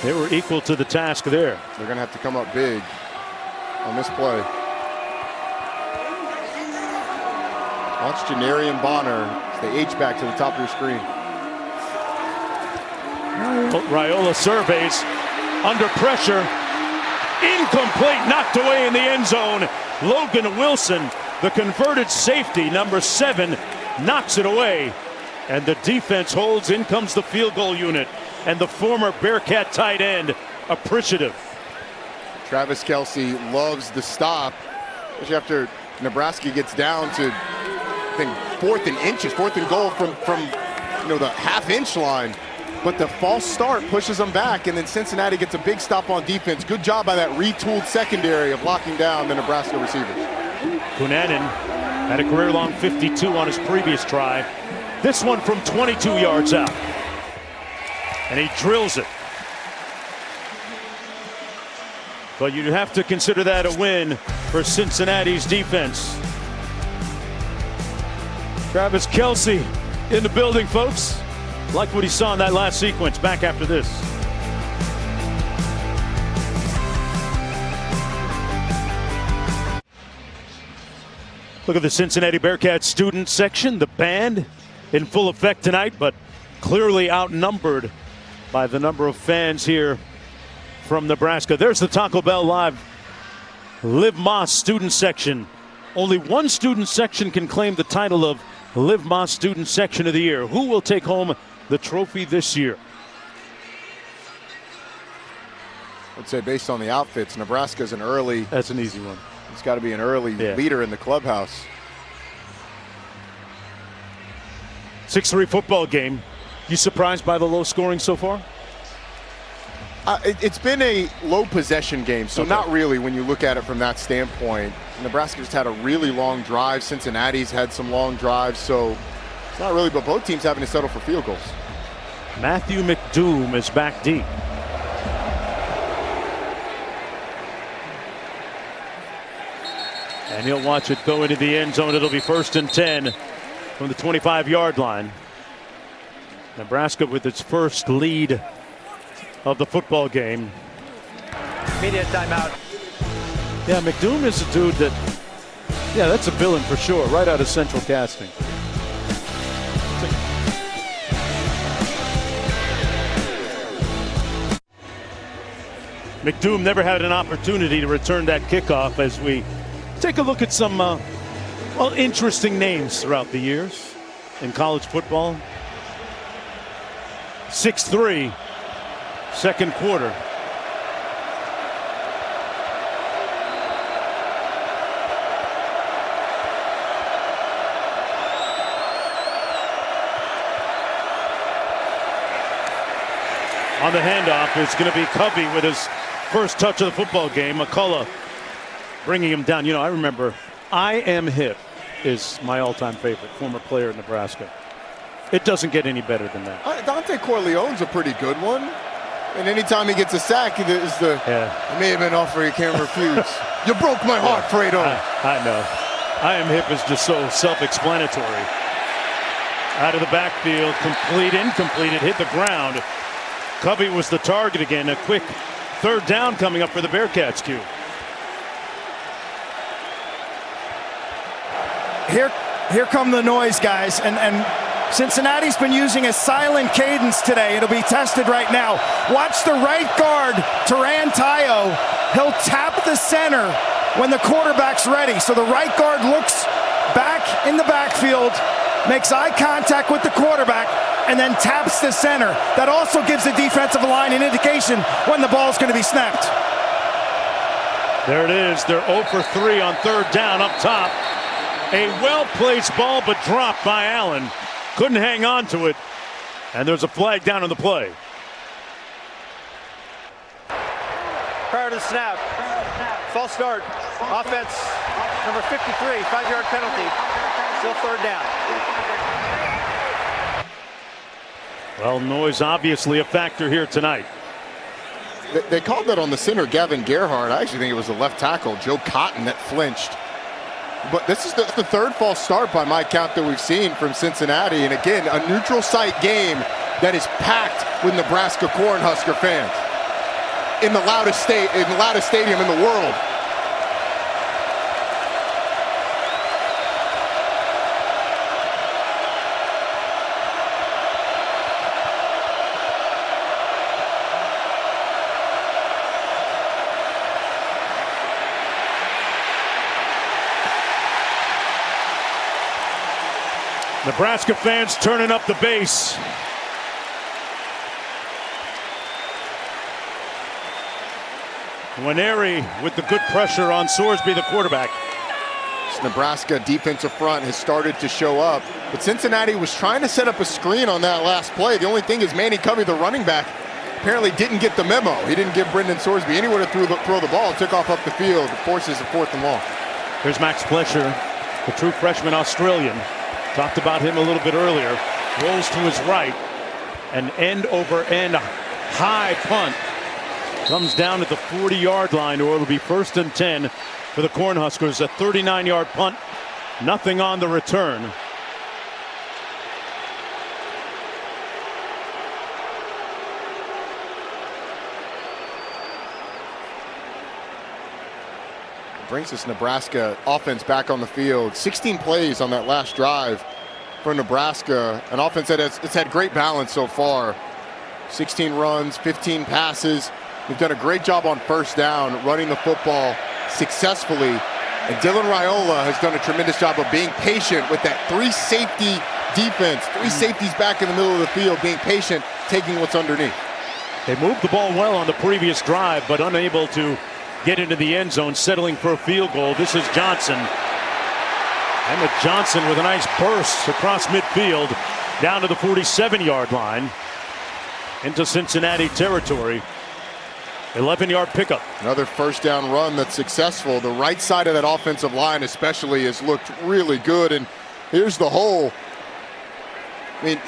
they were equal to the task there. They're going to have to come up big on this play. Watch Janarian Bonner as they H-back to the top of your screen. Raiola surveys, under pressure, incomplete, knocked away in the end zone. Logan Wilson, the converted safety, number 7, knocks it away. And the defense holds. In comes the field goal unit. And the former Bearcat tight end appreciative. Travis Kelce loves the stop, especially after Nebraska gets down to, I think, 4th and inches, 4th and goal from the half-inch line. But the false start pushes them back, and then Cincinnati gets a big stop on defense. Good job by that retooled secondary of locking down the Nebraska receivers. Kunanen had a career-long 52 on his previous try. This one from 22 yards out. And he drills it. But you'd have to consider that a win for Cincinnati's defense. Travis Kelce in the building, folks. Like what he saw in that last sequence. Back after this. Look at the Cincinnati Bearcats student section. The band in full effect tonight, but clearly outnumbered by the number of fans here from Nebraska. There's the Taco Bell Live Liv Moss student section. Only one student section can claim the title of Liv Moss Student Section of the Year. Who will take home the trophy this year? I'd say based on the outfits, Nebraska's an early. That's an easy one. He's got to be an early leader in the clubhouse. 6-3 football game. You surprised by the low scoring so far? It's been a low possession game, so not really when you look at it from that standpoint. Nebraska just had a really long drive. Cincinnati's had some long drives, so it's not really, but both teams having to settle for field goals. Matthew McDoom is back deep. And he'll watch it go into the end zone. It'll be 1st and 10 from the 25-yard line. Nebraska with its first lead of the football game. Media timeout. Yeah, McDoom is a dude that, yeah, that's a villain for sure, right out of Central Casting. McDoom never had an opportunity to return that kickoff as we take a look at some, well, interesting names throughout the years in college football. 6-3, second quarter. On the handoff is going to be Covey with his first touch of the football game. McCullough bringing him down. You know, I remember I Am Hip is my all-time favorite, former player in Nebraska. It doesn't get any better than that. Dante Corleone's a pretty good one. And anytime he gets a sack, there's the, I may have been offer you can't refuse. You broke my heart, Fredo. I know. I Am Hip is just so self-explanatory. Out of the backfield, complete, incomplete, it hit the ground. Covey was the target again. A quick third down coming up for the Bearcats, Q. Here come the noise, guys, and Cincinnati's been using a silent cadence today. It'll be tested right now. Watch the right guard, Turan Tayo. He'll tap the center when the quarterback's ready. So the right guard looks back in the backfield, makes eye contact with the quarterback, and then taps the center. That also gives the defensive line an indication when the ball's going to be snapped. There it is. They're 0 for 3 on third down up top. A well-placed ball, but dropped by Allen. Couldn't hang on to it. And there's a flag down on the play. Prior to the snap, false start, offense, number 53, 5-yard penalty, still third down. Well, noise obviously a factor here tonight. They called that on the center, Gavin Gerhardt. I actually think it was the left tackle, Joe Cotton, that flinched. But this is the third false start by my count that we've seen from Cincinnati. And again, a neutral site game that is packed with Nebraska Cornhusker fans in the loudest stadium in the world. Nebraska fans turning up the bass. Nwaneri with the good pressure on Sorsby, the quarterback. This Nebraska defensive front has started to show up, but Cincinnati was trying to set up a screen on that last play. The only thing is Manny Covey, the running back, apparently didn't get the memo. He didn't give Brendan Sorsby anywhere to throw the ball. Took off up the field, forces a 4th and long. Here's Max Fletcher, the true freshman Australian. Talked about him a little bit earlier. Rolls to his right. An end-over-end high punt. Comes down at the 40-yard line, or it'll be 1st and 10 for the Cornhuskers. A 39-yard punt. Nothing on the return. brings this Nebraska offense back on the field. 16 plays on that last drive for Nebraska. An offense that it's had great balance so far. 16 runs, 15 passes. They've done a great job on first down, running the football successfully. And Dylan Raiola has done a tremendous job of being patient with that three-safety defense. Three safeties back in the middle of the field, being patient, taking what's underneath. They moved the ball well on the previous drive, but unable to get into the end zone, settling for a field goal. This is Johnson. Emmett Johnson with a nice burst across midfield, down to the 47-yard line, into Cincinnati territory. 11-yard pickup. Another first down run that's successful. The right side of that offensive line especially has looked really good. And here's the hole. I mean,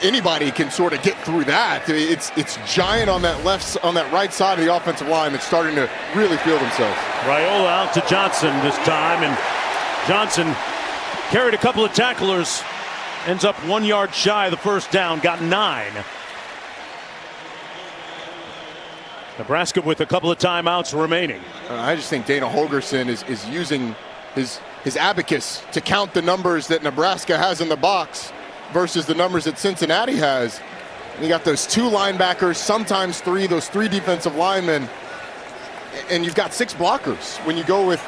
anybody can sort of get through that. It's giant on that right side of the offensive line that's starting to really feel themselves. Raiola out to Johnson this time, and Johnson carried a couple of tacklers, ends up 1 yard shy of the first down, got 9. Nebraska with a couple of timeouts remaining. I just think Dana Holgorsen is using his abacus to count the numbers that Nebraska has in the box versus the numbers that Cincinnati has. You got those 2 linebackers, sometimes 3, those 3 defensive linemen, and you've got 6 blockers. When you go with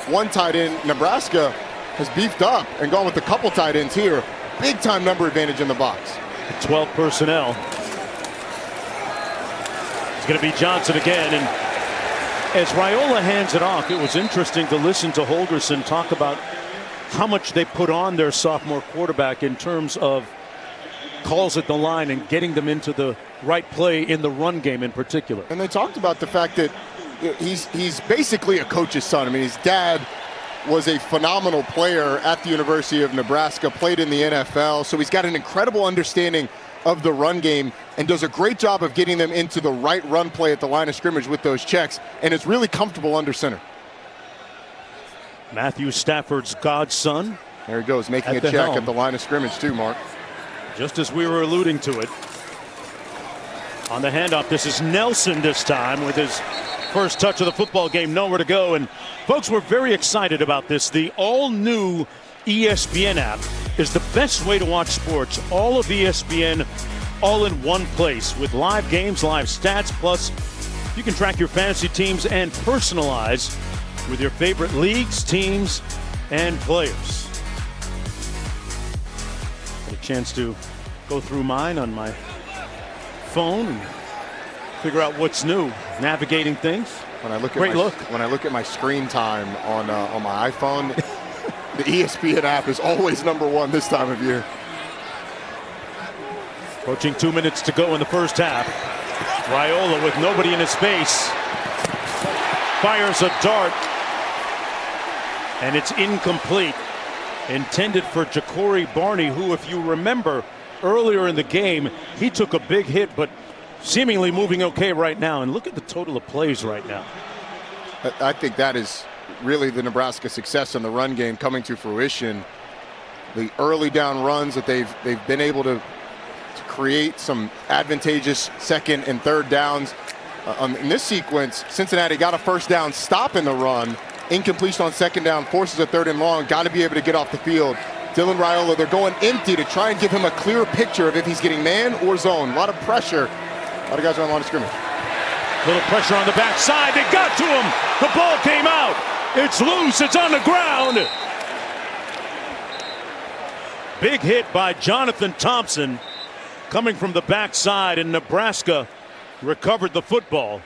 1 tight end, Nebraska has beefed up and gone with a couple tight ends here. Big time number advantage in the box. 12 personnel. It's going to be Johnson again, and as Raiola hands it off, it was interesting to listen to Holgorsen talk about how much they put on their sophomore quarterback in terms of calls at the line and getting them into the right play in the run game in particular. And they talked about the fact that he's basically a coach's son. I mean, his dad was a phenomenal player at the University of Nebraska, played in the NFL, so he's got an incredible understanding of the run game and does a great job of getting them into the right run play at the line of scrimmage with those checks, and is really comfortable under center. Matthew Stafford's godson. There he goes, making a check at the line of scrimmage too, Mark. Just as we were alluding to it. On the handoff, this is Nelson this time with his first touch of the football game, nowhere to go. And folks, we're very excited about this. The all-new ESPN app is the best way to watch sports. All of ESPN, all in one place with live games, live stats, plus you can track your fantasy teams and personalize with your favorite leagues, teams, and players. Got a chance to go through mine on my phone and figure out what's new, navigating things. When I look at my screen time on my iPhone, the ESPN app is always #1 this time of year. Approaching 2 minutes to go in the first half. Raiola with nobody in his face fires a dart, and it's incomplete. Intended for Ja'Cory Barney, who, if you remember earlier in the game, he took a big hit, but seemingly moving okay right now. And look at the total of plays right now. I think that is really the Nebraska success in the run game coming to fruition. The early down runs that they've been able to create some advantageous second and third downs. In this sequence, Cincinnati got a first down stop in the run. Incompletion on second down, forces a third and long. Got to be able to get off the field. Dylan Raiola, they're going empty to try and give him a clear picture of if he's getting man or zone. A lot of pressure. A lot of guys are on the line of scrimmage. Little pressure on the backside. They got to him. The ball came out. It's loose. It's on the ground. Big hit by Jonathan Thompson coming from the backside, and Nebraska recovered the football.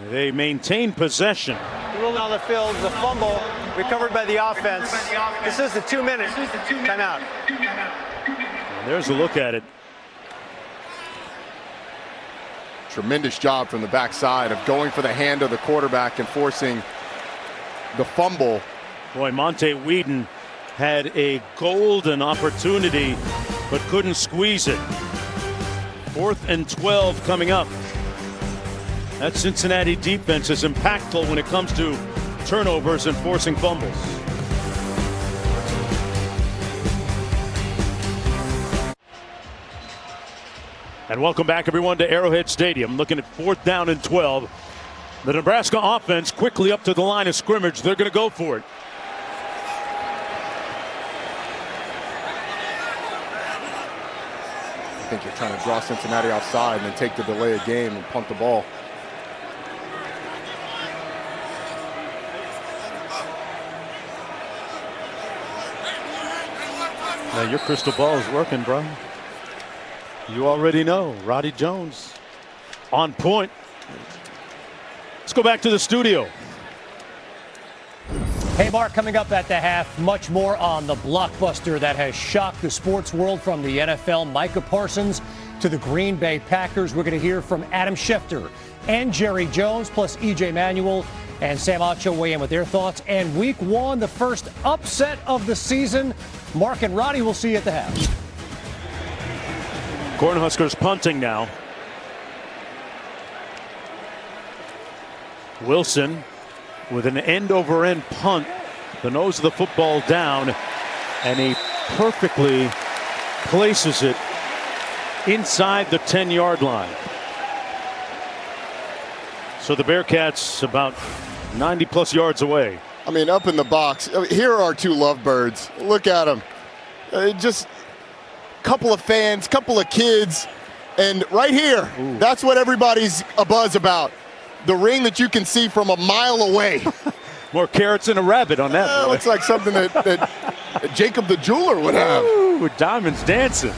They maintained possession. Ruled on the field, the fumble recovered by the offense. This is the 2-minute timeout. And there's a look at it. Tremendous job from the backside of going for the hand of the quarterback and forcing the fumble. Boy, Monte Whedon had a golden opportunity, but couldn't squeeze it. 4th and 12 coming up. That Cincinnati defense is impactful when it comes to turnovers and forcing fumbles. And welcome back, everyone, to Arrowhead Stadium. Looking at 4th down and 12. The Nebraska offense quickly up to the line of scrimmage. They're going to go for it. I think you're trying to draw Cincinnati offside and then take the delay of game and punt the ball. Now your crystal ball is working, bro. You already know. Roddy Jones on point. Let's go back to the studio. Hey, Mark, coming up at the half, much more on the blockbuster that has shocked the sports world, from the NFL, Micah Parsons, to the Green Bay Packers. We're going to hear from Adam Schefter and Jerry Jones, plus E.J. Manuel and Sam Acho weigh in with their thoughts. And week one, the first upset of the season. Mark and Roddy, will see you at the half. Cornhuskers punting now. Wilson with an end-over-end punt. The nose of the football down, and he perfectly places it inside the 10-yard line. So the Bearcats about 90-plus yards away. I mean, up in the box. Here are our two lovebirds. Look at them. Just a couple of fans, couple of kids, and right here, that's what everybody's abuzz about. The ring that you can see from a mile away. More carrots than a rabbit on that. Looks like something that Jacob the jeweler would have. Ooh, diamonds dancing.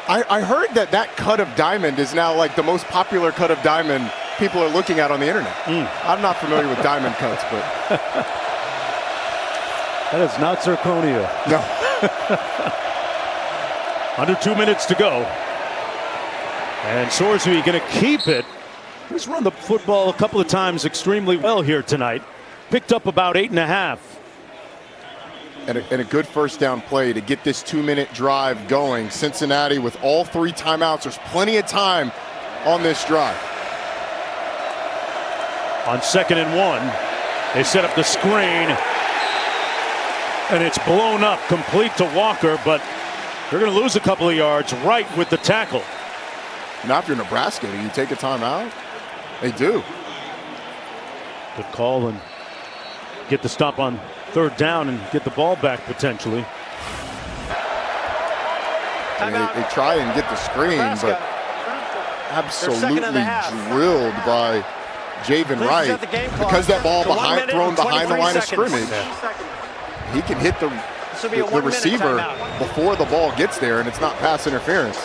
I heard that cut of diamond is now like the most popular cut of diamond people are looking at on the internet. I'm not familiar with diamond cuts, but that is not zirconia. No. Under 2 minutes to go. And Sorsby going to keep it. He's run the football a couple of times extremely well here tonight. Picked up about 8.5. And a good first down play to get this 2-minute drive going. Cincinnati with all 3 timeouts. There's plenty of time on this drive. On 2nd and 1, they set up the screen. And it's blown up complete to Walker, but they're going to lose a couple of yards right with the tackle. Now if you're Nebraska, do you take a timeout? They do. Good call and get the stop on 3rd down and get the ball back potentially. They try and get the screen, but absolutely drilled by Javen Wright. Because that ball thrown behind the line of scrimmage, he can hit the receiver before the ball gets there, and it's not pass interference.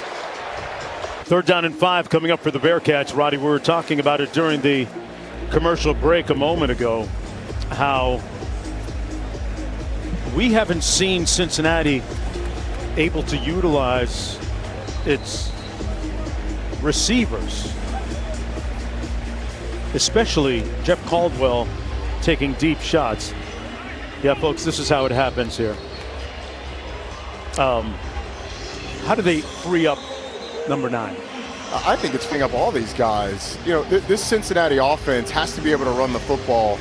3rd down and 5 coming up for the Bearcats. Roddy, we were talking about it during the commercial break a moment ago, how we haven't seen Cincinnati able to utilize its receivers, especially Jeff Caldwell taking deep shots. Yeah, folks, this is how it happens here. How do they free up number 9? I think it's freeing up all these guys. You know, this Cincinnati offense has to be able to run the football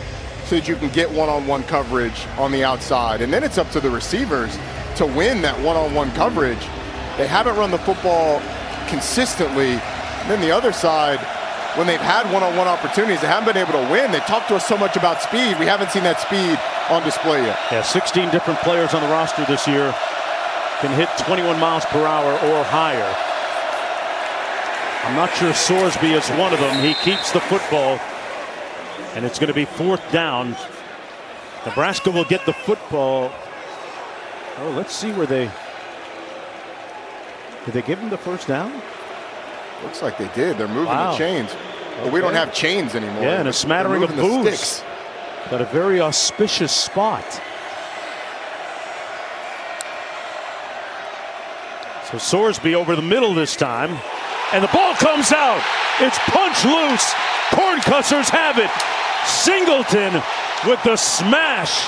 so that you can get one-on-one coverage on the outside. And then it's up to the receivers to win that one-on-one coverage. They haven't run the football consistently. And then the other side, when they've had one-on-one opportunities, they haven't been able to win. They talk to us so much about speed. We haven't seen that speed on display yet. Yeah, 16 different players on the roster this year can hit 21 miles per hour or higher. I'm not sure Sorsby is one of them. He keeps the football, and it's going to be 4th down. Nebraska will get the football. Oh, let's see where did they give him the first down? Looks like they did. They're moving the chains. But we don't have chains anymore. Yeah, and a smattering of booze. Sticks. Got a very auspicious spot. So Sorsby over the middle this time. And the ball comes out. It's punch loose. Cornhuskers have it. Singleton with the smash.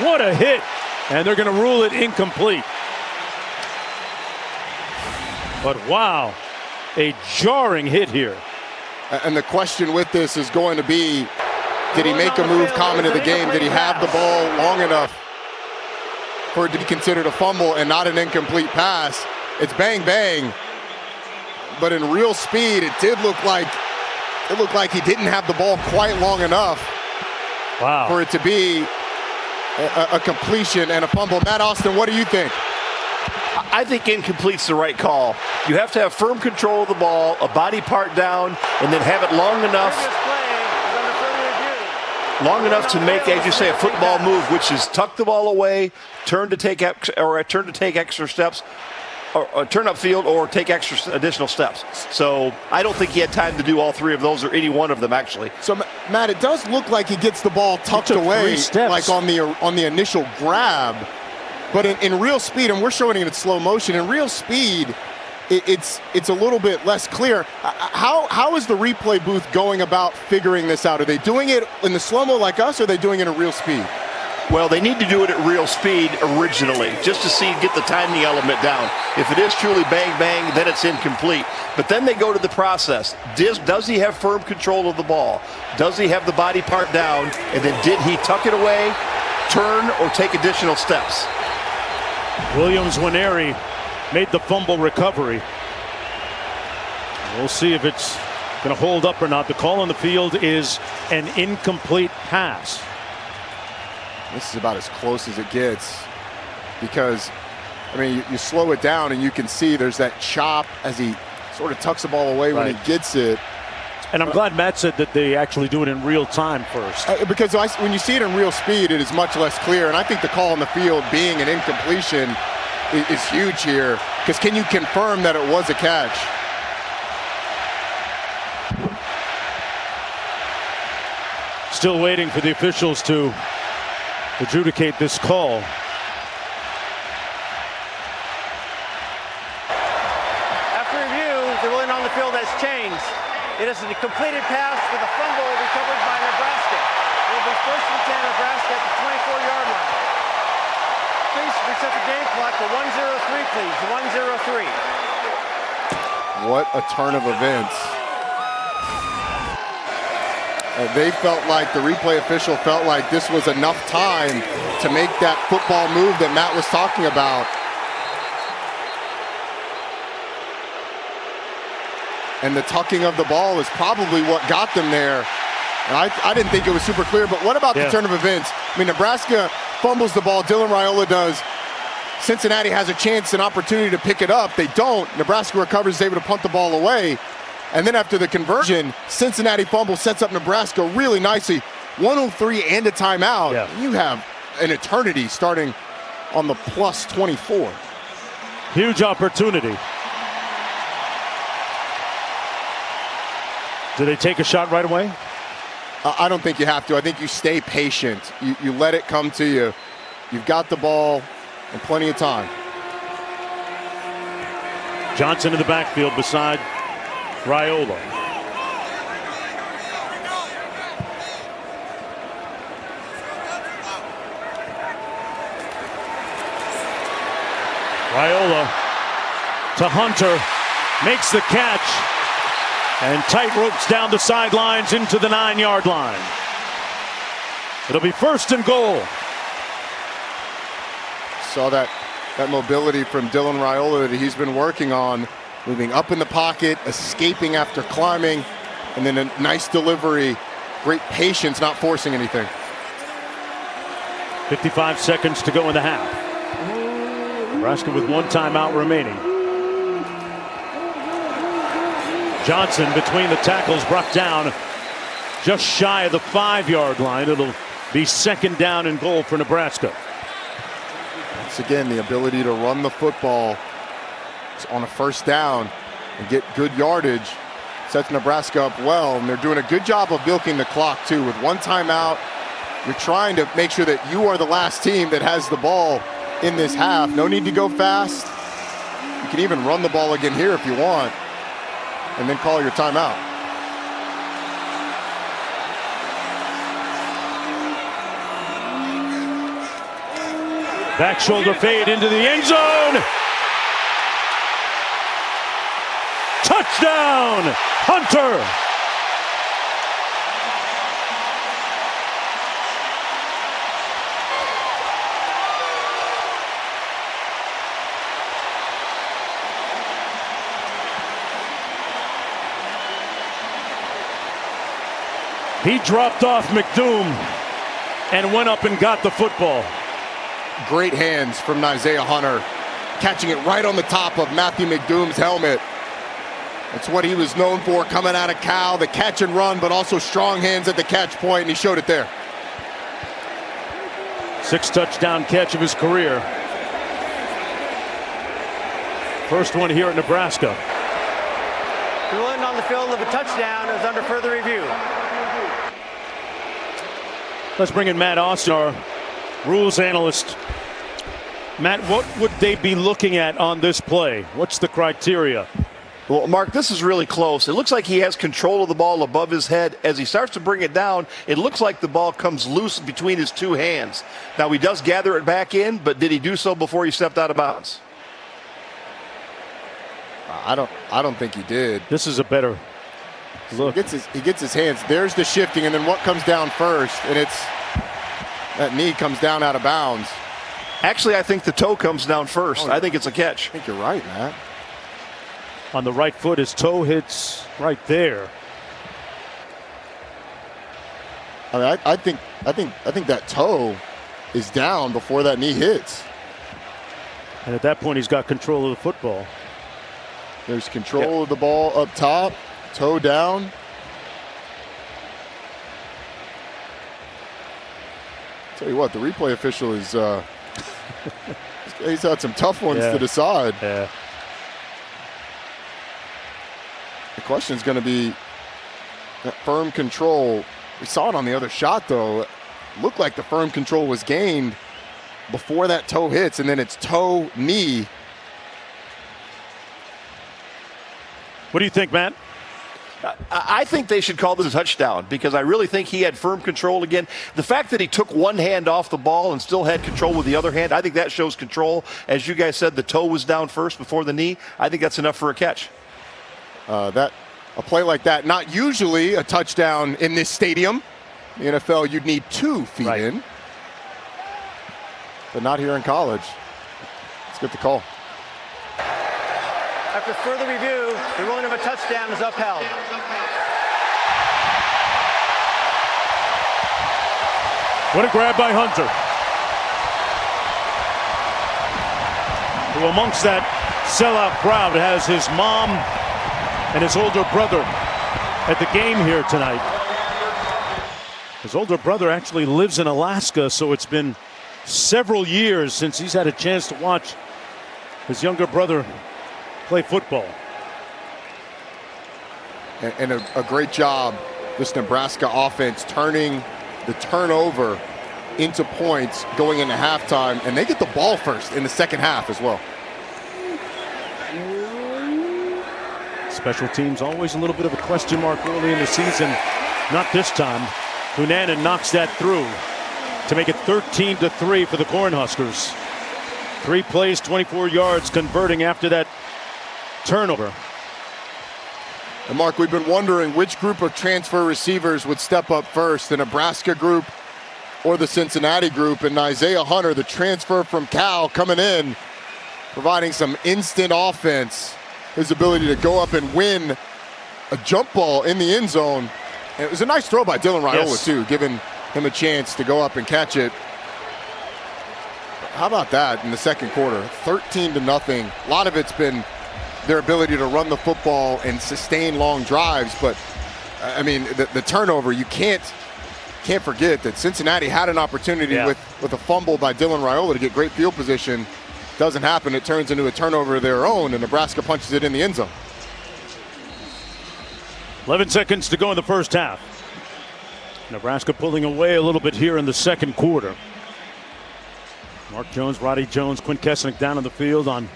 What a hit. And they're going to rule it incomplete. But wow, a jarring hit here. And the question with this is going to be, did he make a move common in the game? Did he have the ball long enough for it to be considered a fumble and not an incomplete pass? It's bang, bang. But in real speed, it did look like it looked like he didn't have the ball quite long enough for it to be a completion and a fumble. Matt Austin, what do you think? I think incomplete's the right call. You have to have firm control of the ball, a body part down, and then have it long enough to make, as you say, a football move, which is tuck the ball away, turn to take extra steps, or turn upfield, or take additional steps. So I don't think he had time to do all three of those, or any one of them actually. So Matt, it does look like he gets the ball tucked away, like on the initial grab. But in real speed, and we're showing it in slow motion, in real speed, it's a little bit less clear. How is the replay booth going about figuring this out? Are they doing it in the slow-mo like us, or are they doing it at real speed? Well, they need to do it at real speed originally, just to get the timing element down. If it is truly bang, bang, then it's incomplete. But then they go to the process. Does he have firm control of the ball? Does he have the body part down? And then did he tuck it away, turn, or take additional steps? Williams-Nwaneri made the fumble recovery. We'll see if it's going to hold up or not. The call on the field is an incomplete pass. This is about as close as it gets, because, I mean, you slow it down and you can see there's that chop as he sort of tucks the ball away when he gets it. And I'm glad Matt said that they actually do it in real time first. Because when you see it in real speed, it is much less clear. And I think the call on the field being an incompletion is huge here. Because can you confirm that it was a catch? Still waiting for the officials to adjudicate this call. After review, the ruling on the field has changed. It is a completed pass with a fumble recovered by Nebraska. It will be first and 10 Nebraska at the 24-yard line. Please reset the game clock to 1:03, please. 1:03. What a turn of events. They felt like, the replay official felt like this was enough time to make that football move that Matt was talking about. And the tucking of the ball is probably what got them there. And I didn't think it was super clear, but what about the turn of events? I mean, Nebraska fumbles the ball, Dylan Raiola does. Cincinnati has a chance, an opportunity to pick it up. They don't. Nebraska recovers, is able to punt the ball away. And then after the conversion, Cincinnati fumble sets up Nebraska really nicely. 1:03 and a timeout. Yeah. You have an eternity starting on the plus 24. Huge opportunity. Do they take a shot right away? I don't think you have to. I think you stay patient. You let it come to you. You've got the ball and plenty of time. Johnson in the backfield beside Raiola. Raiola to Hunter, makes the catch, and tight ropes down the sidelines into the 9-yard line. It'll be first and goal. Saw that mobility from Dylan Raiola that he's been working on, moving up in the pocket, escaping after climbing, and then a nice delivery. Great patience, not forcing anything. 55 seconds to go in the half. Nebraska with one timeout remaining. Johnson between the tackles, brought down just shy of the 5-yard line. It'll be second down and goal for Nebraska. Once again, the ability to run the football on a first down and get good yardage sets Nebraska up well, and they're doing a good job of milking the clock too. With one timeout, you're trying to make sure that you are the last team that has the ball in this half. No need to go fast. You can even run the ball again here if you want, and then call your timeout. Back shoulder fade into the end zone. Touchdown, Hunter. He dropped off McDoom and went up and got the football. Great hands from Isaiah Hunter, catching it right on the top of Matthew McDoom's helmet. That's what he was known for coming out of Cal, the catch and run, but also strong hands at the catch point, and he showed it there. 6th touchdown catch of his career. First one here at Nebraska. The ruling on the field of a touchdown is under further review. Let's bring in Matt Austin, our rules analyst. Matt, what would they be looking at on this play? What's the criteria? Well, Mark, this is really close. It looks like he has control of the ball above his head. As he starts to bring it down, it looks like the ball comes loose between his two hands. Now, he does gather it back in, but did he do so before he stepped out of bounds? I don't think he did. This is a better look. He gets his hands. There's the shifting, and then what comes down first? And it's that knee comes down out of bounds. Actually, I think the toe comes down first. I think it's a catch. I think you're right, Matt. On the right foot, his toe hits right there. I mean, I think that toe is down before that knee hits. And at that point, he's got control of the football. There's control of the ball up top, toe down. Tell you what, the replay official is he's had some tough ones to decide. Yeah. The question is going to be that firm control. We saw it on the other shot, though. It looked like the firm control was gained before that toe hits, and then it's toe, knee. What do you think, Matt? I think they should call this a touchdown because I really think he had firm control again. The fact that he took one hand off the ball and still had control with the other hand, I think that shows control. As you guys said, the toe was down first before the knee. I think that's enough for a catch. A play like that, not usually a touchdown in this stadium. The NFL, you'd need 2 feet in, but not here in college. Let's get the call. After further review, the ruling of a touchdown is upheld. What a grab by Hunter. Who amongst that sellout crowd has his mom and his older brother at the game here tonight. His older brother actually lives in Alaska, so it's been several years since he's had a chance to watch his younger brother play football. And a great job, this Nebraska offense, turning the turnover into points going into halftime, and they get the ball first in the second half as well. Special teams always a little bit of a question mark early in the season. Not this time. Hunanan knocks that through to make it 13-3 for the Cornhuskers. 3 plays, 24 yards, converting after that turnover. And Mark, we've been wondering which group of transfer receivers would step up first, the Nebraska group or the Cincinnati group. And Isaiah Hunter, the transfer from Cal, coming in, providing some instant offense. His ability to go up and win a jump ball in the end zone. And it was a nice throw by Dylan Raiola, too, giving him a chance to go up and catch it. How about that in the second quarter? 13-0. A lot of it's been their ability to run the football and sustain long drives. But, I mean, the turnover, you can't forget that Cincinnati had an opportunity with a fumble by Dylan Raiola to get great field position. Doesn't happen. It turns into a turnover of their own, and Nebraska punches it in the end zone. 11 seconds to go in the first half. Nebraska pulling away a little bit here in the second quarter. Mark Jones, Roddy Jones, Quinn Kesnick down on the field on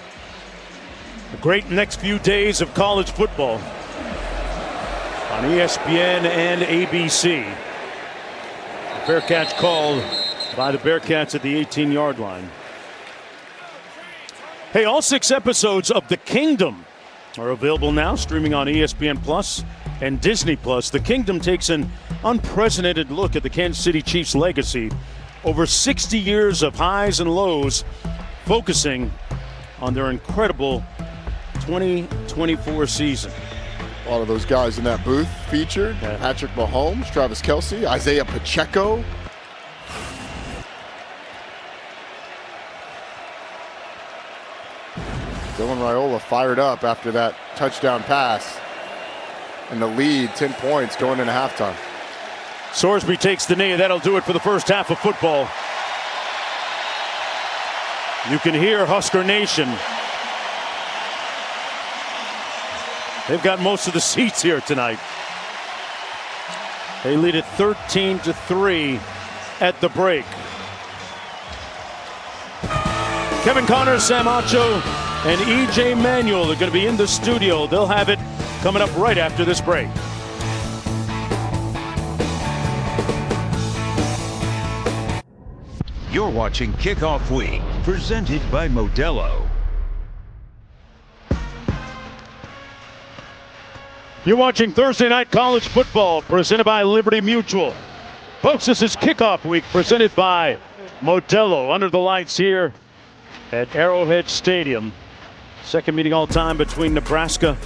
the great next few days of college football on ESPN and ABC. A fair catch called by the Bearcats at the 18-yard line. Hey, all 6 episodes of The Kingdom are available now, streaming on ESPN Plus and Disney Plus. The Kingdom takes an unprecedented look at the Kansas City Chiefs' legacy over 60 years of highs and lows, focusing on their incredible 2024 season. A lot of those guys in that booth featured. Yeah. Patrick Mahomes, Travis Kelce, Isaiah Pacheco. Dylan Raiola fired up after that touchdown pass. And the lead, 10 points going into halftime. Sorsby takes the knee, and that'll do it for the first half of football. You can hear Husker Nation. They've got most of the seats here tonight. They lead it 13-3 at the break. Kevin Connors, Sam Acho, and E.J. Manuel are going to be in the studio. They'll have it coming up right after this break. You're watching Kickoff Week, presented by Modelo. You're watching Thursday Night College Football, presented by Liberty Mutual. Folks, this is Kickoff Week, presented by Modelo. Under the lights here at Arrowhead Stadium. Second meeting all time between Nebraska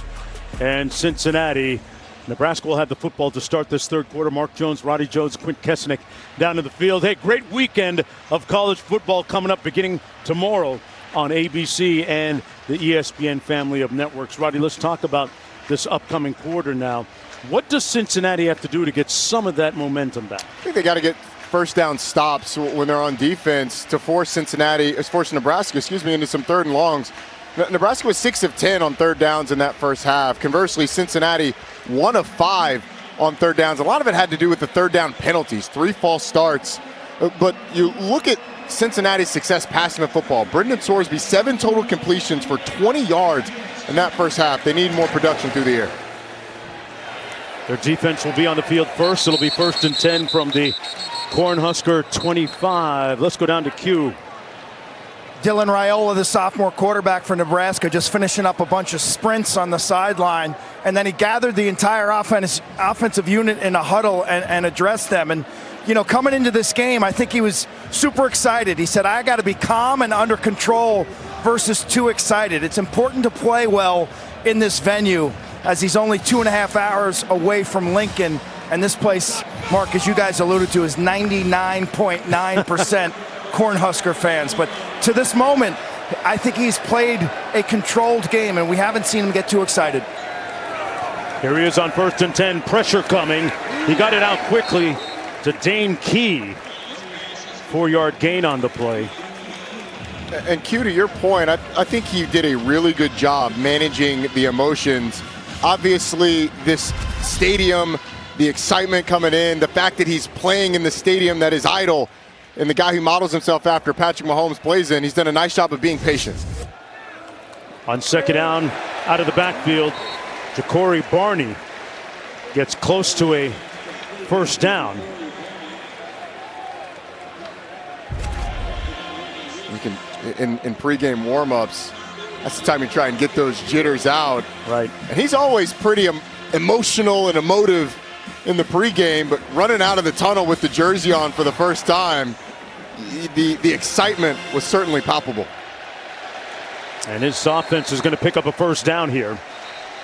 and Cincinnati. Nebraska will have the football to start this third quarter. Mark Jones, Roddy Jones, Quint Kesnick down to the field. Hey, great weekend of college football coming up beginning tomorrow on ABC and the ESPN family of networks. Roddy, let's talk about this upcoming quarter now. What does Cincinnati have to do to get some of that momentum back? I think they got to get first down stops when they're on defense to force Nebraska, into some third and longs. Nebraska was 6 of 10 on third downs in that first half. Conversely, Cincinnati 1 of 5 on third downs. A lot of it had to do with the third down penalties, 3 false starts. But you look at Cincinnati's success passing the football. Brendan Sorsby, 7 total completions for 20 yards in that first half. They need more production through the air. Their defense will be on the field first. It'll be 1st and 10 from the Cornhusker 25. Let's go down to Q. Dylan Raiola, the sophomore quarterback for Nebraska, just finishing up a bunch of sprints on the sideline, and then he gathered the entire offensive unit in a huddle and addressed them. And, you know, coming into this game, I think he was super excited. He said, I got to be calm and under control versus too excited. It's important to play well in this venue, as he's only 2.5 hours away from Lincoln. And this place, Mark, as you guys alluded to, is 99.9% Cornhusker fans. But to this moment, I think he's played a controlled game, and we haven't seen him get too excited. Here he is on 1st and 10. Pressure coming. He got it out quickly to Dane Key. 4-yard gain on the play. And Q, to your point, I think he did a really good job managing the emotions. Obviously, this stadium, the excitement coming in, the fact that he's playing in the stadium that is idle, and the guy who models himself after Patrick Mahomes plays in, he's done a nice job of being patient. On 2nd down, out of the backfield, Ja'Cory Barney gets close to a 1st down. You can, in pregame warm-ups, that's the time you try and get those jitters out. Right. And he's always pretty emotional and emotive in the pregame, but running out of the tunnel with the jersey on for the first time, the excitement was certainly palpable. And his offense is going to pick up a 1st down here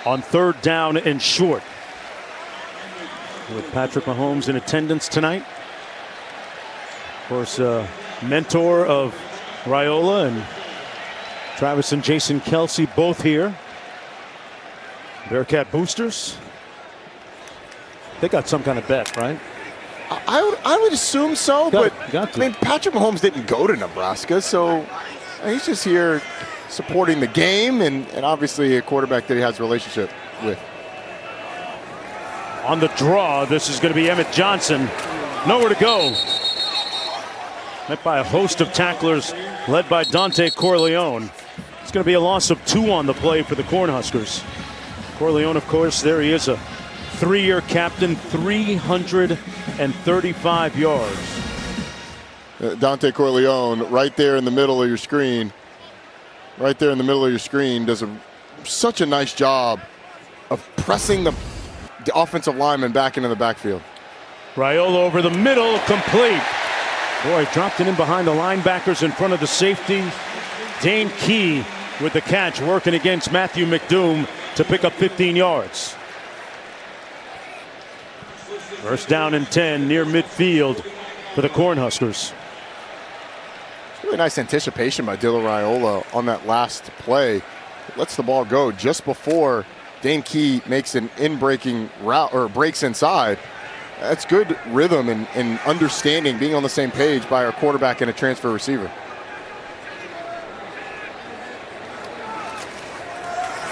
on 3rd down and short. With Patrick Mahomes in attendance tonight. Of course, mentor of Raiola, and Travis and Jason Kelce both here. Bearcat boosters. They got some kind of bet, right? I would assume so, Got but to. I mean, Patrick Mahomes didn't go to Nebraska, so he's just here supporting the game and obviously a quarterback that he has a relationship with. On the draw, this is going to be Emmett Johnson. Nowhere to go. Met by a host of tacklers led by Dante Corleone. It's going to be a loss of 2 on the play for the Cornhuskers. Corleone, of course, there he is, a 3-year captain, 335 yards. Dante Corleone, right there in the middle of your screen. Right there in the middle of your screen, does such a nice job of pressing the offensive lineman back into the backfield. Raiola over the middle, complete. Boy, dropped it in behind the linebackers in front of the safety. Dane Key with the catch, working against Matthew McDoom to pick up 15 yards. First down and 10 near midfield for the Cornhuskers. Really nice anticipation by Dylan Raiola on that last play. Lets the ball go just before Dane Key makes an in-breaking route or breaks inside. That's good rhythm and understanding, being on the same page by our quarterback and a transfer receiver.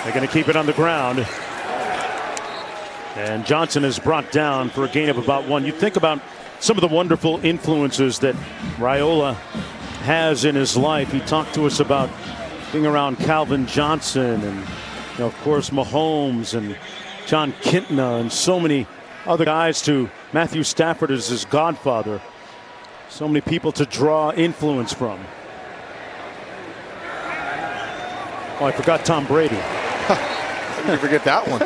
They're going to keep it on the ground. And Johnson is brought down for a gain of about 1. You think about some of the wonderful influences that Raiola has in his life. He talked to us about being around Calvin Johnson and, of course, Mahomes and John Kintna and so many other guys. To Matthew Stafford as his godfather. So many people to draw influence from. Oh, I forgot Tom Brady. You forget that one.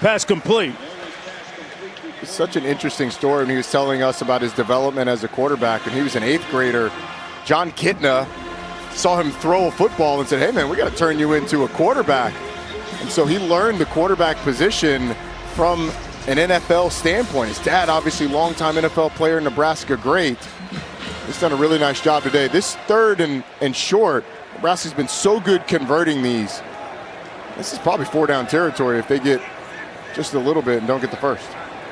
Pass complete. It's such an interesting story. And he was telling us about his development as a quarterback. And he was an 8th grader. John Kintna saw him throw a football and said, hey, man, we got to turn you into a quarterback. And so he learned the quarterback position from an NFL standpoint. His dad, obviously, longtime NFL player, Nebraska great. He's done a really nice job today. This 3rd and short, Nebraska's been so good converting these. This is probably 4-down territory if they get just a little bit and don't get the first.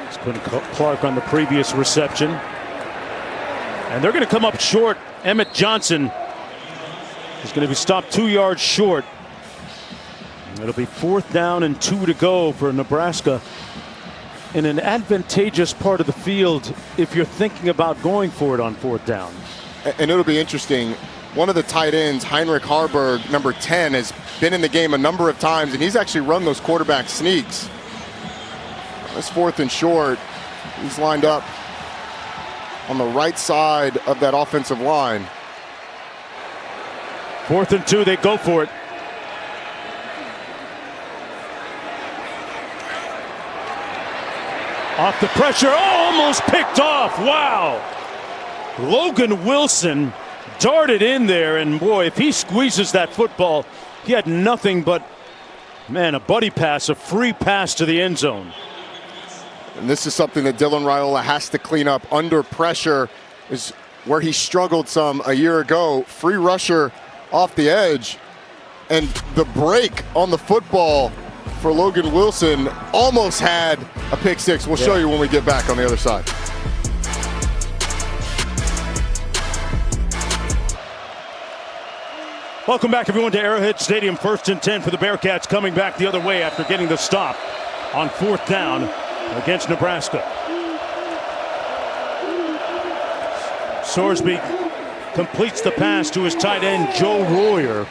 It's Quinn Clark on the previous reception. And they're going to come up short. Emmett Johnson is going to be stopped 2 yards short. It'll be 4th down and 2 to go for Nebraska in an advantageous part of the field if you're thinking about going for it on 4th down. And it'll be interesting. One of the tight ends, Heinrich Harburg, number 10, has been in the game a number of times, and he's actually run those quarterback sneaks. This 4th and short, he's lined up on the right side of that offensive line. 4th and 2, they go for it. Off the pressure, almost picked off. Wow. Logan Wilson darted in there, and boy, if he squeezes that football, he had nothing but, man, a buddy pass, a free pass to the end zone. And this is something that Dylan Raiola has to clean up. Under pressure is where he struggled some a year ago. Free rusher off the edge, and the break on the football for Logan Wilson almost had a pick six. We'll show you when we get back on the other side. Welcome back, everyone, to Arrowhead Stadium. 1st and 10 for the Bearcats, coming back the other way after getting the stop on 4th down against Nebraska. Sorsby completes the pass to his tight end, Joe Royer.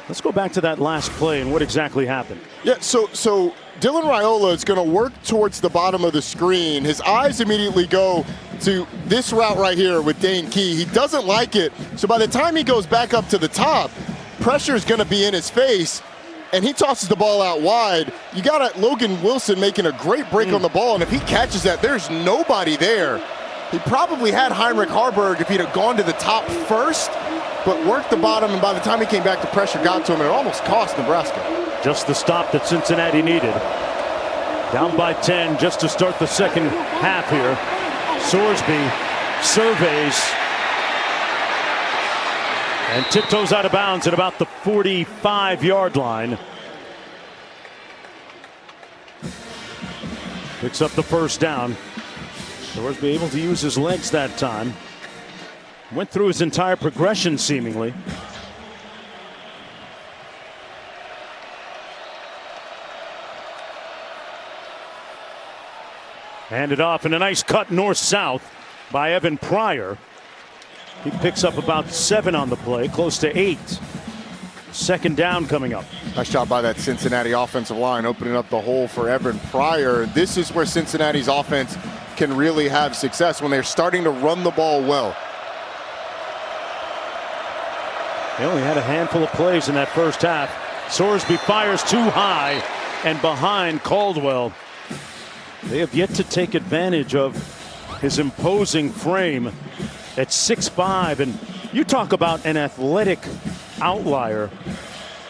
Let's go back to that last play and what exactly happened. Yeah, so Dylan Raiola is going to work towards the bottom of the screen. His eyes immediately go to this route right here with Dane Key. He doesn't like it, so by the time he goes back up to the top, pressure is going to be in his face, and he tosses the ball out wide. You got Logan Wilson making a great break on the ball, and if he catches that, there's nobody there. He probably had Heinrich Harburg if he'd have gone to the top first, but worked the bottom, and by the time he came back, the pressure got to him, and it almost cost Nebraska. Just the stop that Cincinnati needed. Down by 10 just to start the second half here. Sorsby surveys and tiptoes out of bounds at about the 45-yard line. Picks up the first down. Sorsby able to use his legs that time. Went through his entire progression seemingly. Handed off, and a nice cut north-south by Evan Pryor. He picks up about 7 on the play, close to 8. 2nd down coming up. Nice job by that Cincinnati offensive line, opening up the hole for Evan Pryor. This is where Cincinnati's offense can really have success, when they're starting to run the ball well. They only had a handful of plays in that first half. Sorsby fires too high and behind Caldwell. They have yet to take advantage of his imposing frame at 6'5", and you talk about an athletic outlier.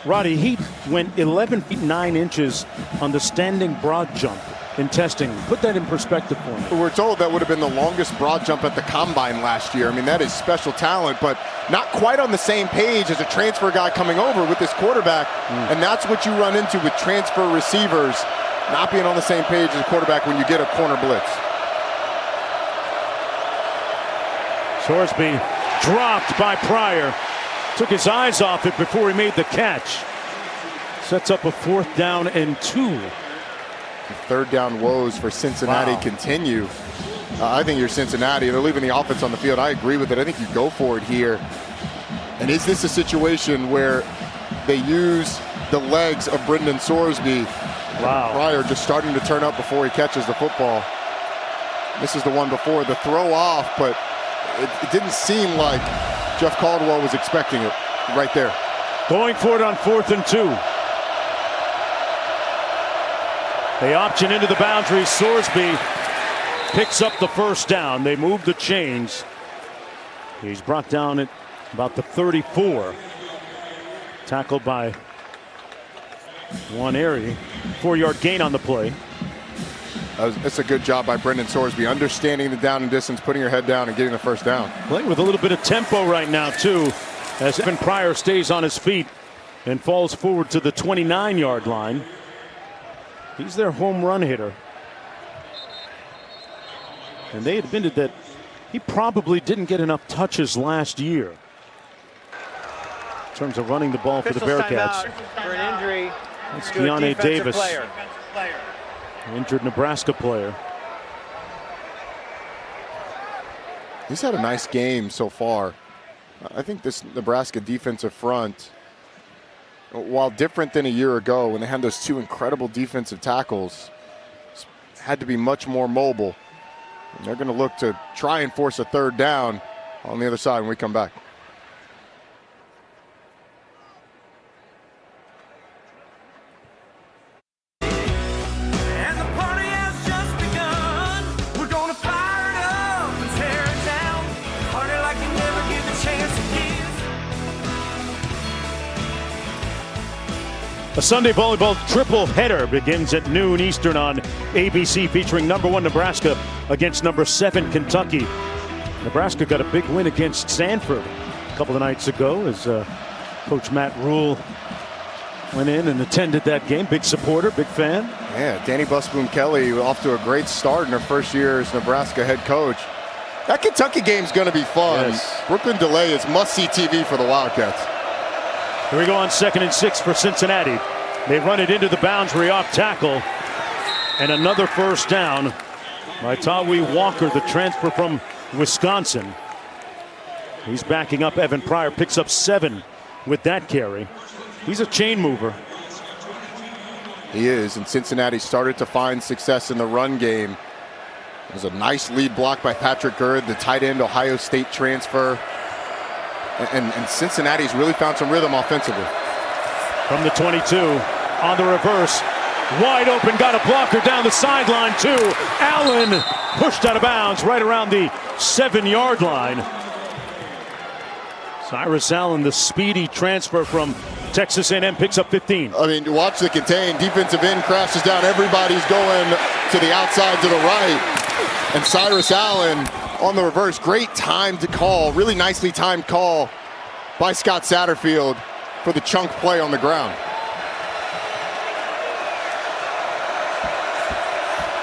Roddy, he went 11 feet 9 inches on the standing broad jump in testing. Put that in perspective for me. We're told that would have been the longest broad jump at the combine last year. I mean, that is special talent, but not quite on the same page as a transfer guy coming over with this quarterback. And that's what you run into with transfer receivers, not being on the same page as a quarterback when you get a corner blitz. Sorsby dropped by Pryor. Took his eyes off it before he made the catch. Sets up a 4th down and 2. The 3rd down woes for Cincinnati continue. I think you're Cincinnati. They're leaving the offense on the field. I agree with it. I think you go for it here. And is this a situation where they use the legs of Brendan Sorsby? Pryor just starting to turn up before he catches the football. This is the one before the throw off, but it didn't seem like Jeff Caldwell was expecting it right there. Going for it on 4th and 2. They option into the boundary. Sorsby picks up the 1st down. They move the chains. He's brought down at about the 34. Tackled by one area. 4-yard gain on the play. It's a good job by Brendan Sorsby, understanding the down and distance, putting your head down and getting the 1st down. Playing with a little bit of tempo right now, too, as Evan Pryor stays on his feet and falls forward to the 29-yard line. He's their home run hitter. And they admitted that he probably didn't get enough touches last year in terms of running the ball for the Bearcats. For an injury. It's Keanu Davis, injured Nebraska player. He's had a nice game so far. I think this Nebraska defensive front, while different than a year ago when they had those 2 incredible defensive tackles, had to be much more mobile. And they're going to look to try and force a 3rd down on the other side when we come back. A Sunday volleyball triple header begins at noon Eastern on ABC, featuring #1 Nebraska against #7 Kentucky. Nebraska got a big win against Sanford a couple of nights ago as Coach Matt Rule went in and attended that game. Big supporter, big fan. Yeah, Danny Busboom Kelly off to a great start in her first year as Nebraska head coach. That Kentucky game's going to be fun. Yes. Brooklyn delay is must-see TV for the Wildcats. Here we go on 2nd and 6 for Cincinnati. They run it into the boundary off tackle. And another 1st down by Tawi Walker, the transfer from Wisconsin. He's backing up Evan Pryor, picks up 7 with that carry. He's a chain mover. He is, and Cincinnati started to find success in the run game. It was a nice lead block by Patrick Gerd, the tight end Ohio State transfer. And Cincinnati's really found some rhythm offensively. From the 22, on the reverse, wide open, got a blocker down the sideline too. Allen pushed out of bounds right around the 7-yard line. Cyrus Allen, the speedy transfer from Texas A&M, picks up 15. I mean, watch the contain. Defensive end crashes down. Everybody's going to the outside to the right. And Cyrus Allen on the reverse. Great time to call. Really nicely timed call by Scott Satterfield for the chunk play on the ground.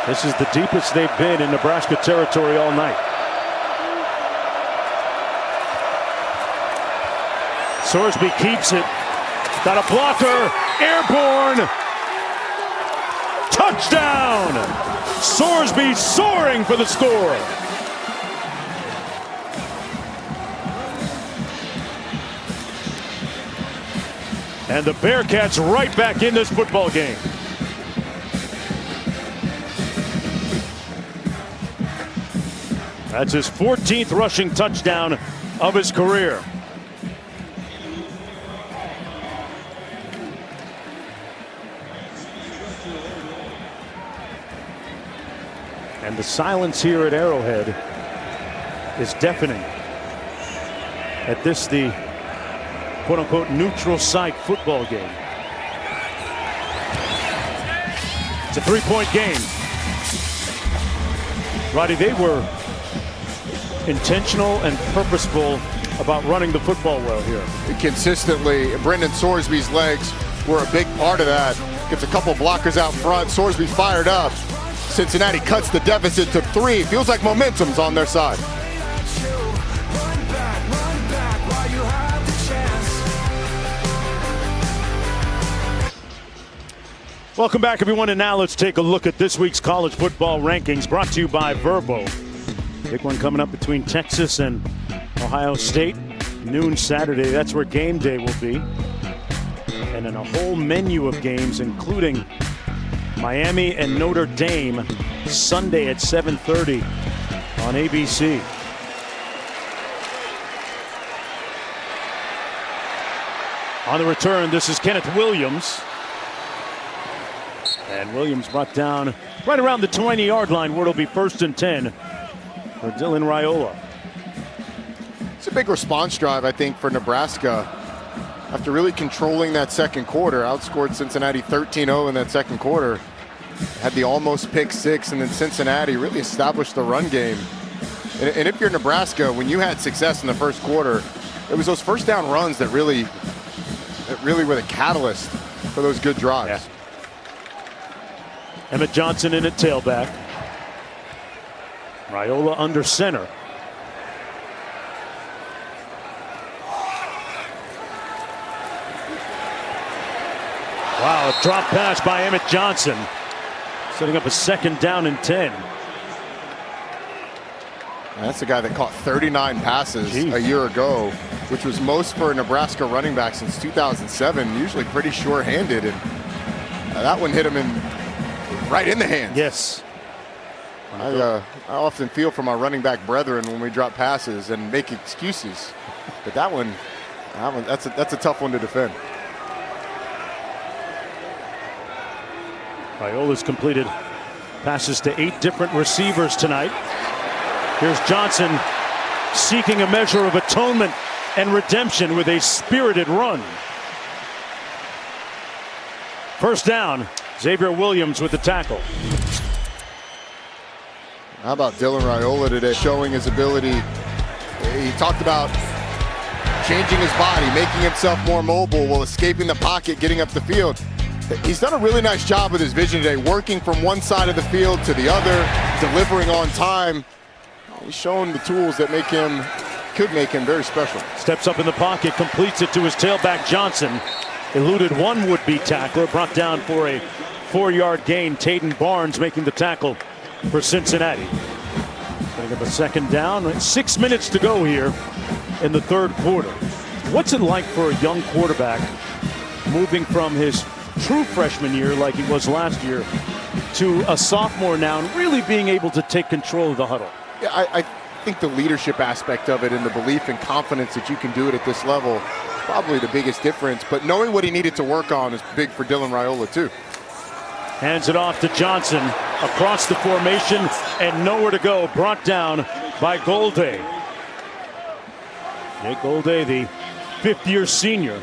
This is the deepest they've been in Nebraska territory all night. Sorsby keeps it. Got a blocker. Airborne. Touchdown! Sorsby soaring for the score. And the Bearcats right back in this football game. That's his 14th rushing touchdown of his career. And the silence here at Arrowhead is deafening. At this, the quote-unquote neutral site football game. It's a 3-point game. Roddy, they were intentional and purposeful about running the football well here. Consistently, Brendan Sorsby's legs were a big part of that. Gets a couple blockers out front. Sorsby fired up. Cincinnati cuts the deficit to 3. Feels like momentum's on their side. Welcome back, everyone, and now let's take a look at this week's college football rankings brought to you by Verbo. Big one coming up between Texas and Ohio State, noon Saturday. That's where game day will be. And then a whole menu of games, including Miami and Notre Dame, Sunday at 7:30 on ABC. On the return, this is Kenneth Williams. And Williams brought down right around the 20-yard line, where it'll be 1st and 10 for Dylan Raiola. It's a big response drive, I think, for Nebraska. After really controlling that second quarter, outscored Cincinnati 13-0 in that second quarter. Had the almost pick 6, and then Cincinnati really established the run game. And if you're Nebraska, when you had success in the first quarter, it was those first down runs that really were the catalyst for those good drives. Yeah. Emmett Johnson in at tailback. Raiola under center. Wow, a drop pass by Emmett Johnson, setting up a 2nd down and 10. That's the guy that caught 39 passes a year ago, which was most for a Nebraska running back since 2007. Usually pretty sure-handed, and that one hit him right in the hands. Yes. I often feel for my running back brethren when we drop passes and make excuses, but that one that's a tough one to defend. Raiola's completed passes to 8 different receivers tonight. Here's Johnson seeking a measure of atonement and redemption with a spirited run. 1st down, Xavier Williams with the tackle. How about Dylan Raiola today, showing his ability? He talked about changing his body, making himself more mobile while escaping the pocket, getting up the field. He's done a really nice job with his vision today, working from one side of the field to the other, delivering on time. He's shown the tools that could make him very special. Steps up in the pocket, completes it to his tailback Johnson. Eluded one would-be tackler, brought down for a 4-yard gain. Taden Barnes making the tackle for Cincinnati. Setting up a 2nd down. 6 minutes to go here in the 3rd quarter. What's it like for a young quarterback moving from his true freshman year, like he was last year, to a sophomore now, and really being able to take control of the huddle? Yeah, I think the leadership aspect of it and the belief and confidence that you can do it at this level is probably the biggest difference. But knowing what he needed to work on is big for Dylan Raiola, too. Hands it off to Johnson across the formation and nowhere to go. Brought down by Golday. Jake Golday, the 5th-year senior.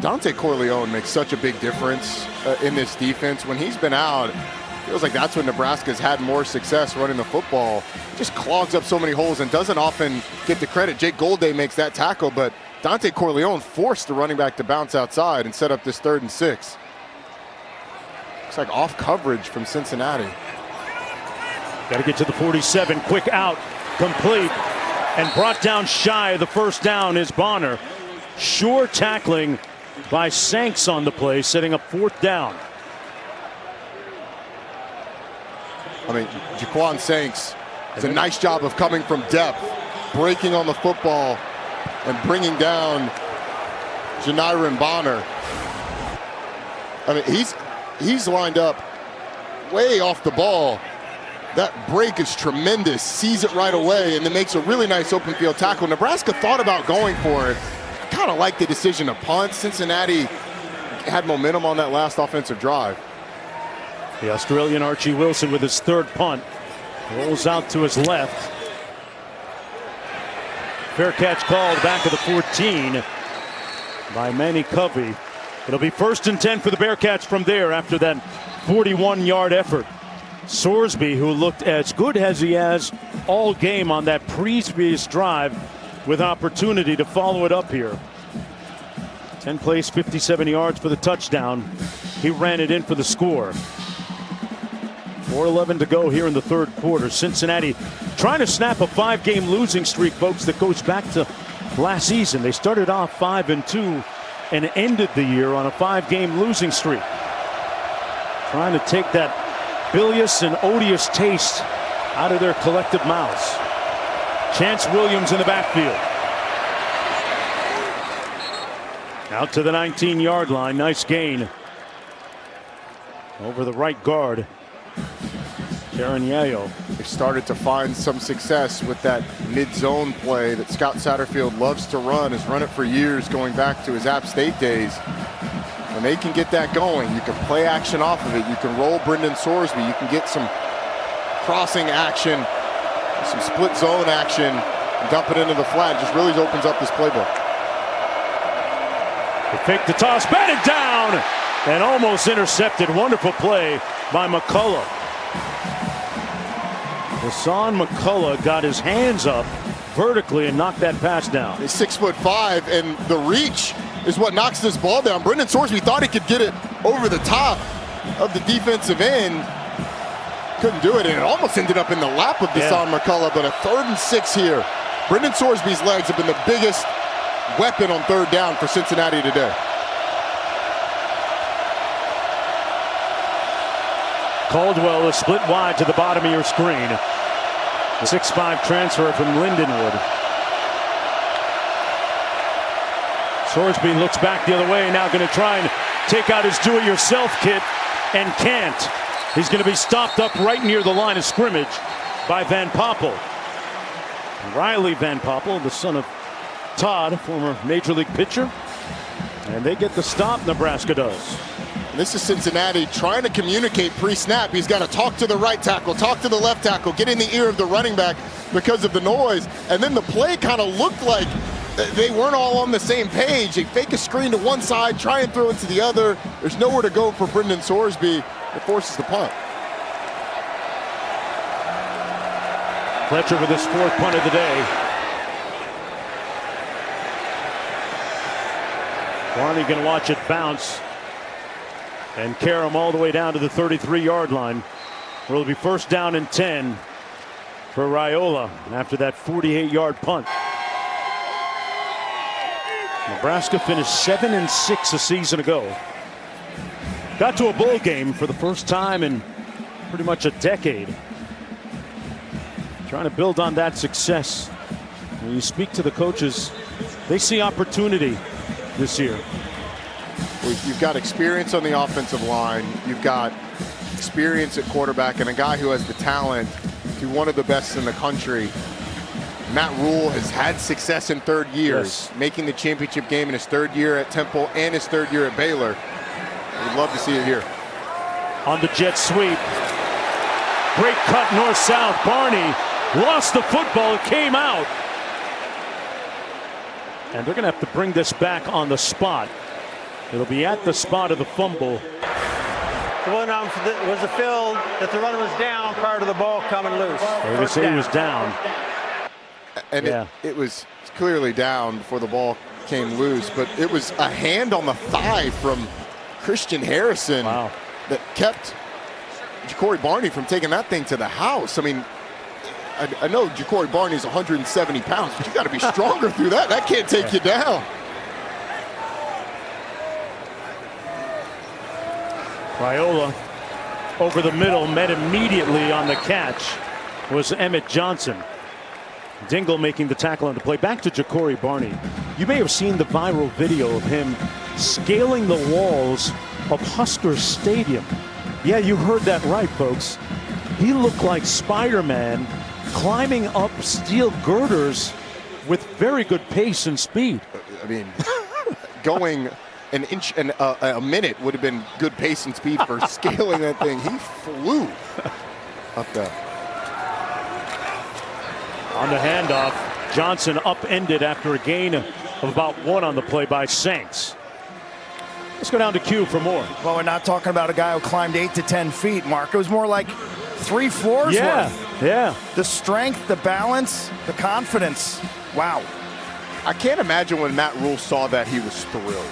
Dante Corleone makes such a big difference in this defense. When he's been out, feels like that's when Nebraska's had more success running the football. Just clogs up so many holes and doesn't often get the credit. Jake Golday makes that tackle, but Dante Corleone forced the running back to bounce outside and set up this 3rd and 6. Looks like off coverage from Cincinnati. Got to get to the 47. Quick out, complete, and brought down shy of the 1st down is Bonner. Sure tackling by Sanks on the play, setting up 4th down. I mean, Jaquan Sanks does a nice job of coming from depth, breaking on the football, and bringing down Janiron Bonner. I mean, he's lined up way off the ball. That break is tremendous, sees it right away, and then makes a really nice open field tackle. Nebraska thought about going for it. I kind of like the decision to punt. Cincinnati had momentum on that last offensive drive. The Australian Archie Wilson with his 3rd punt. Rolls out to his left. Fair catch called back of the 14 by Manny Covey. It'll be 1st and 10 for the Bearcats from there after that 41-yard effort. Sorsby, who looked as good as he has all game on that previous drive, with opportunity to follow it up here. 10 plays, 57 yards for the touchdown. He ran it in for the score. 4:11 to go here in the third quarter. Cincinnati trying to snap a 5-game losing streak, folks, that goes back to last season. They started off 5-2 and ended the year on a 5-game losing streak. Trying to take that bilious and odious taste out of their collective mouths. Chance Williams in the backfield. Out to the 19-yard line. Nice gain over the right guard, Darren Yayo. They started to find some success with that mid-zone play that Scott Satterfield loves to run, has run it for years going back to his App State days. When they can get that going, you can play action off of it. You can roll Brendan Sorsby. You can get some crossing action, some split zone action, and dump it into the flat. It just really opens up this playbook. They fake the toss, batted down, and almost intercepted. Wonderful play by McCullough. Hassan McCullough got his hands up vertically and knocked that pass down. He's 6'5", and the reach is what knocks this ball down. Brendan Sorsby thought he could get it over the top of the defensive end. Couldn't do it, and it almost ended up in the lap of Hassan McCullough, but a 3rd and 6 here. Brendan Sorsby's legs have been the biggest weapon on 3rd down for Cincinnati today. Caldwell is split wide to the bottom of your screen. The 6'5" transfer from Lindenwood. Sorsby looks back the other way, now going to try and take out his do-it-yourself kit, and can't. He's going to be stopped up right near the line of scrimmage by Van Poppel. Riley Van Poppel, the son of Todd, former Major League pitcher. And they get the stop, Nebraska does. This is Cincinnati trying to communicate pre-snap. He's got to talk to the right tackle, talk to the left tackle, get in the ear of the running back because of the noise. And then the play kind of looked like they weren't all on the same page. They fake a screen to one side, try and throw it to the other. There's nowhere to go for Brendan Sorsby. It forces the punt. Fletcher with his 4th punt of the day. Barney going to watch it bounce and carry him all the way down to the 33-yard line, where it'll be 1st down and 10 for Raiola after that 48-yard punt. Nebraska finished 7-6 a season ago. Got to a bowl game for the first time in pretty much a decade. Trying to build on that success. When you speak to the coaches, they see opportunity this year. You've got experience on the offensive line. You've got experience at quarterback and a guy who has the talent to be one of the best in the country. Matt Rule has had success in 3rd years, making the championship game in his 3rd year at Temple and his 3rd year at Baylor. We'd love to see it here. On the jet sweep. Great cut north-south. Barney lost the football. It came out. And they're going to have to bring this back on the spot. It'll be at the spot of the fumble. The one was the feel that the runner was down prior to the ball coming loose. They would say he was down. And it was clearly down before the ball came loose, but it was a hand on the thigh from Christian Harrison that kept Ja'Cory Barney from taking that thing to the house. I mean, I know Ja'Cory Barney's 170 pounds, but you got to be stronger through that. That can't take you down. Raiola over the middle, met immediately on the catch was Emmett Johnson. Dingle making the tackle on the play. Back to Ja'Cory Barney. You may have seen the viral video of him scaling the walls of Husker Stadium. Yeah, you heard that right, folks. He looked like Spider-Man climbing up steel girders with very good pace and speed. I mean, going an inch and a minute would have been good pace and speed for scaling that thing. He flew up there. On the handoff, Johnson upended after a gain of about 1 on the play by Saints. Let's go down to Q for more. Well, we're not talking about a guy who climbed 8 to 10 feet, Mark. It was more like 3 floors worth. Yeah. The strength, the balance, the confidence. Wow. I can't imagine when Matt Rule saw that he was thrilled.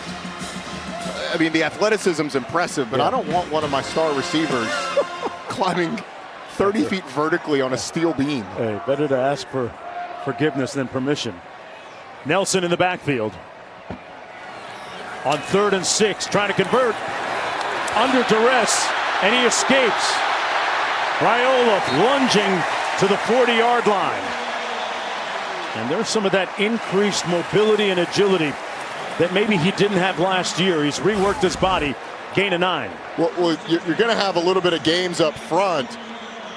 I mean, the athleticism's impressive, but I don't want one of my star receivers climbing 30 feet vertically on a steel beam. Hey, better to ask for forgiveness than permission. Nelson in the backfield. On 3rd and 6, trying to convert. Under duress, and he escapes. Raiola lunging to the 40-yard line. And there's some of that increased mobility and agility that maybe he didn't have last year. He's reworked his body, gain of 9. Well, you're going to have a little bit of games up front.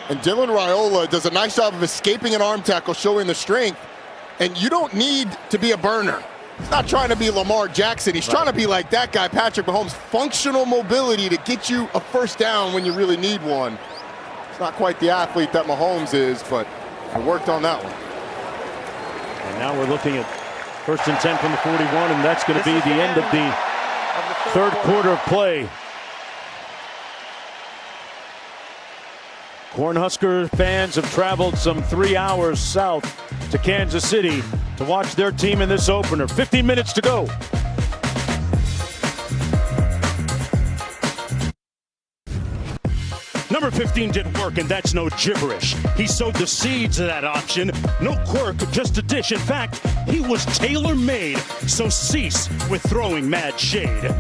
And Dylan Raiola does a nice job of escaping an arm tackle, showing the strength. And you don't need to be a burner. He's not trying to be Lamar Jackson. He's trying to be like that guy, Patrick Mahomes. Functional mobility to get you a first down when you really need one. It's not quite the athlete that Mahomes is, but I worked on that one. And now we're looking at 1st and 10 from the 41, and that's going to be the end of the third quarter of play. Cornhusker fans have traveled some 3 hours south to Kansas City to watch their team in this opener. 15 minutes to go. Number 15 did work, and that's no gibberish. He sowed the seeds of that option. No quirk, just a dish. In fact, he was tailor-made, so cease with throwing mad shade.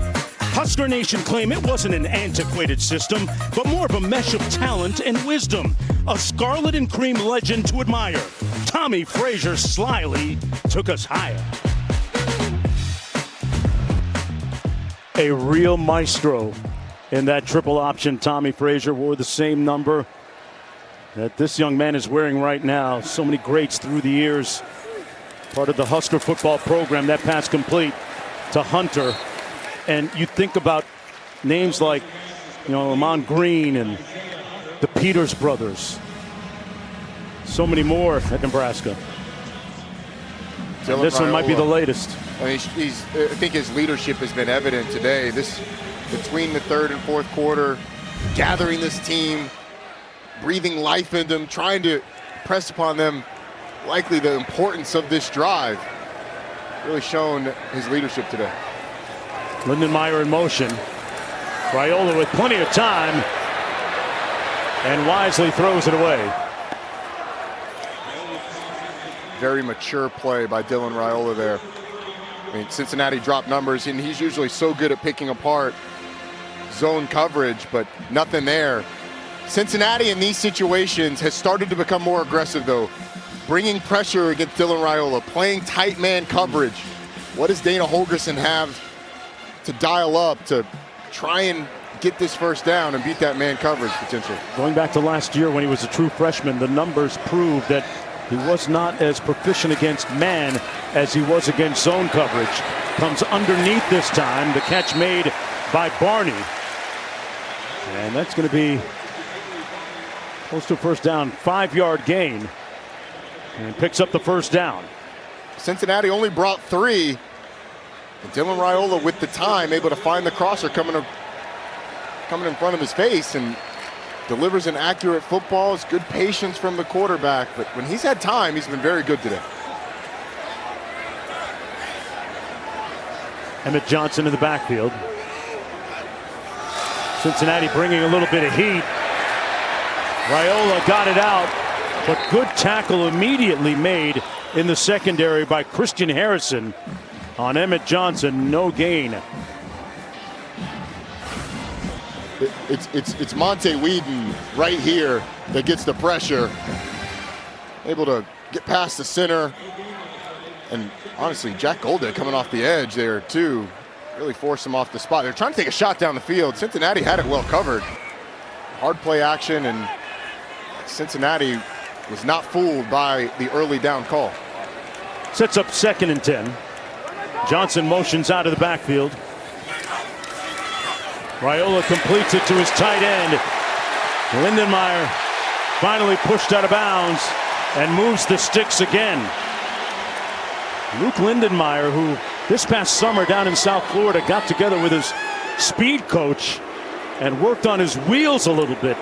Husker Nation claim it wasn't an antiquated system, but more of a mesh of talent and wisdom. A scarlet and cream legend to admire. Tommy Frazier slyly took us higher. A real maestro in that triple option. Tommy Frazier wore the same number that this young man is wearing right now. So many greats through the years. Part of the Husker football program. That pass complete to Hunter. And you think about names like, Lamont Green and the Peters brothers. So many more at Nebraska. And this one might be the latest. I think his leadership has been evident today. This between the 3rd and 4th quarter, gathering this team, breathing life into them, trying to press upon them likely the importance of this drive. Really shown his leadership today. Lindenmeyer in motion. Raiola with plenty of time and wisely throws it away. Very mature play by Dylan Raiola there. I mean, Cincinnati dropped numbers, and he's usually so good at picking apart zone coverage, but nothing there. Cincinnati in these situations has started to become more aggressive, though. Bringing pressure against Dylan Raiola, playing tight man coverage. What does Dana Holgorsen have to dial up to try and get this first down and beat that man coverage potentially? Going back to last year when he was a true freshman, the numbers prove that he was not as proficient against man as he was against zone coverage. Comes underneath this time. The catch made by Barney. And that's going to be close to a first down, 5-yard gain. And picks up the first down. Cincinnati only brought 3. And Dylan Raiola with the time, able to find the crosser coming in front of his face and delivers an accurate football. It's good patience from the quarterback, but when he's had time, he's been very good today. Emmett Johnson in the backfield. Cincinnati bringing a little bit of heat. Raiola got it out, but good tackle immediately made in the secondary by Christian Harrison on Emmett Johnson. No gain. It's Monte Whedon right here that gets the pressure. Able to get past the center. And honestly, Jack Golda coming off the edge there too. Really forced him off the spot. They're trying to take a shot down the field. Cincinnati had it well covered. Hard play action, and Cincinnati was not fooled by the early down call. Sets up 2nd and 10. Johnson motions out of the backfield. Raiola completes it to his tight end. Lindenmeyer finally pushed out of bounds and moves the sticks again. Luke Lindenmeyer, who this past summer down in South Florida got together with his speed coach and worked on his wheels a little bit.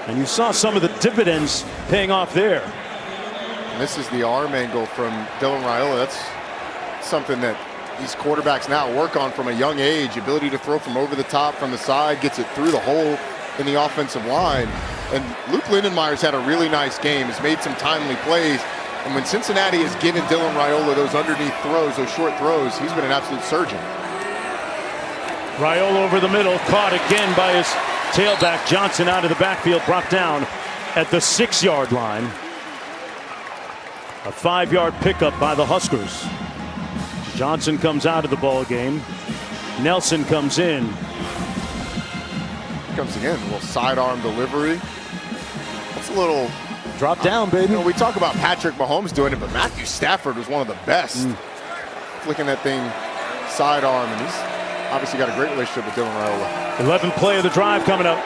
And you saw some of the dividends paying off there. And this is the arm angle from Dylan Raiola. That's something that these quarterbacks now work on from a young age. Ability to throw from over the top, from the side, gets it through the hole in the offensive line. And Luke Lindenmeyer's had a really nice game, has made some timely plays. And when Cincinnati has given Dylan Raiola those underneath throws, those short throws, he's been an absolute surgeon. Raiola over the middle, caught again by his tailback. Johnson out of the backfield, brought down at the 6-yard line. A 5-yard pickup by the Huskers. Johnson comes out of the ball game. Nelson comes in. Comes again, a little sidearm delivery. That's a little drop down, baby. You know, we talk about Patrick Mahomes doing it, but Matthew Stafford was one of the best. Flicking that thing sidearm, and he's obviously got a great relationship with Dylan Raiola. 11th play of the drive coming up.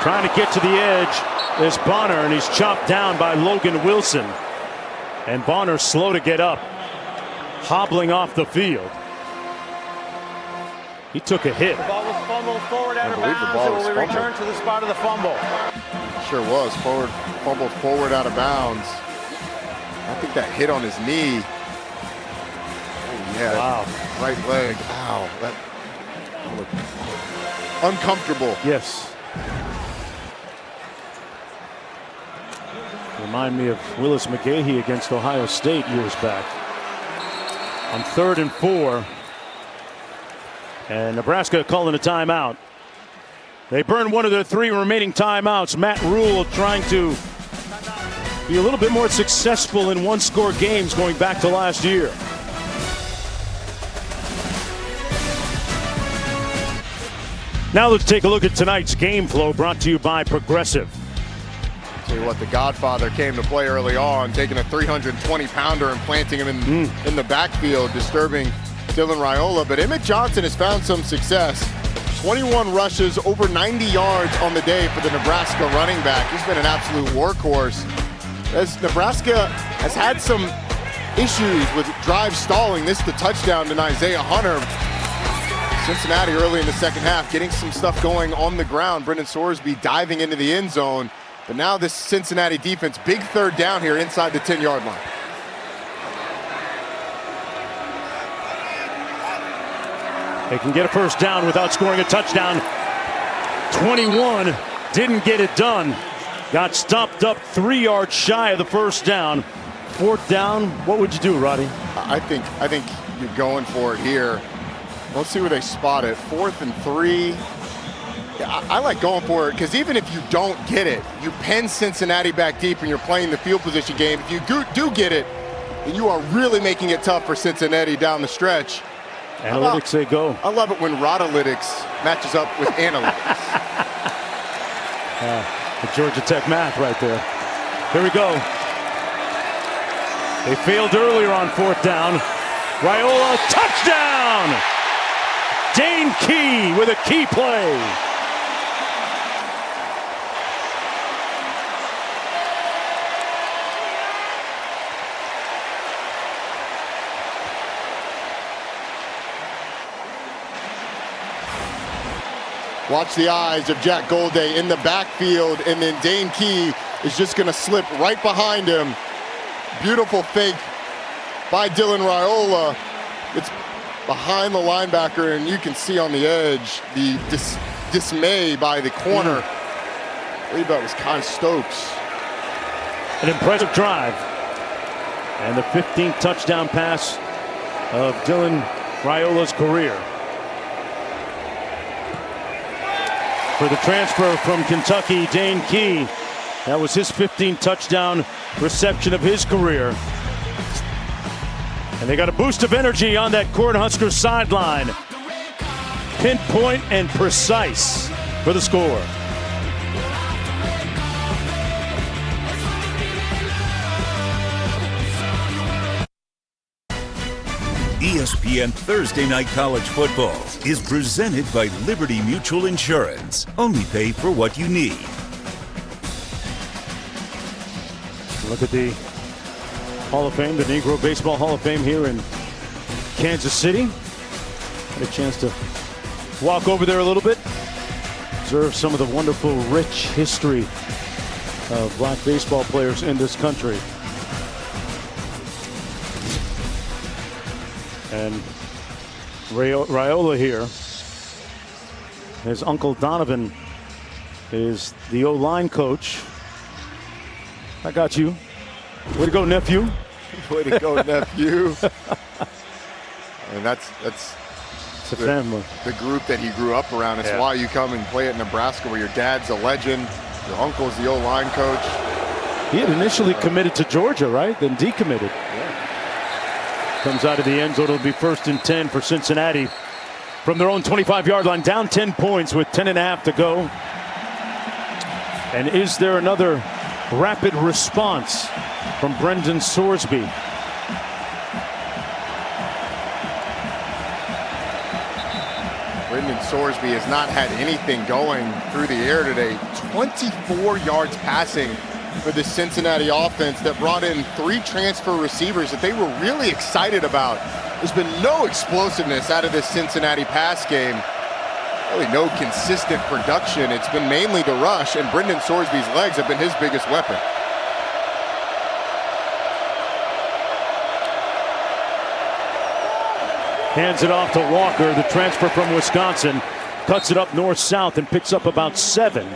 Trying to get to the edge is Bonner, and he's chopped down by Logan Wilson. And Bonner slow to get up, hobbling off the field. He took a hit. The ball was fumbled forward out of bounds. It will be returned to the spot of the fumble. Sure was. Fumbled forward out of bounds. I think that hit on his knee. Oh, yeah. Wow. Right leg. Ow. That looked uncomfortable. Yes. Remind me of Willis McGahee against Ohio State years back. On 3rd and 4. And Nebraska calling a timeout. They burn one of their 3 remaining timeouts. Matt Rule trying to be a little bit more successful in one-score games going back to last year. Now let's take a look at tonight's game flow, brought to you by Progressive. Tell you what, the Godfather came to play early on, taking a 320-pounder and planting him in the backfield, disturbing Dylan Raiola. But Emmett Johnson has found some success. 21 rushes, over 90 yards on the day for the Nebraska running back. He's been an absolute workhorse. As Nebraska has had some issues with drive stalling, this is the touchdown to Isaiah Hunter. Cincinnati early in the second half getting some stuff going on the ground. Brendan Sorsby diving into the end zone. But now this Cincinnati defense, big 3rd down here inside the 10-yard line. They can get a first down without scoring a touchdown. 21 didn't get it done. Got stopped up 3 yards shy of the first down. 4th down, what would you do, Roddy? I think you're going for it here. Let's see where they spot it. 4th and 3. Yeah, I like going for it because even if you don't get it, you pen Cincinnati back deep and you're playing the field position game. If you do get it, then you are really making it tough for Cincinnati down the stretch. Analytics say go. I love it when Rodalytics matches up with analytics. The Georgia Tech math right there. Here we go. They failed earlier on 4th down. Raiola, touchdown! Dane Key with a key play. Watch the eyes of Jack Golday in the backfield, and then Dane Key is just going to slip right behind him. Beautiful fake by Dylan Raiola. It's behind the linebacker, and you can see on the edge the dismay by the corner. I believe that was Kai Stokes. An impressive drive. And the 15th touchdown pass of Dylan Raiola's career. For the transfer from Kentucky, Dane Key, that was his 15th touchdown reception of his career. And they got a boost of energy on that Cornhusker sideline. Pinpoint and precise for the score. ESPN Thursday Night College Football is presented by Liberty Mutual Insurance. Only pay for what you need. Look at the Hall of Fame, the Negro Baseball Hall of Fame here in Kansas City. Had a chance to walk over there a little bit, observe some of the wonderful, rich history of black baseball players in this country. And Raiola here. His uncle Donovan is the O-line coach. I got you. Way to go, nephew. Way to go, nephew. And that's the family. The group that he grew up around. It's why you come and play at Nebraska, where your dad's a legend, your uncle's the O-line coach. He had initially committed to Georgia, right? Then decommitted. Comes out of the end zone. It'll be 1st and 10 for Cincinnati from their own 25-yard line, down 10 points with 10.5 to go. And is there another rapid response from Brendan Sorsby? Brendan Sorsby has not had anything going through the air today. 24 yards passing for the Cincinnati offense that brought in 3 transfer receivers that they were really excited about. There's been no explosiveness out of this Cincinnati pass game. Really no consistent production. It's been mainly the rush, and Brendan Sorsby's legs have been his biggest weapon. Hands it off to Walker, the transfer from Wisconsin. Cuts it up north-south and picks up about 7.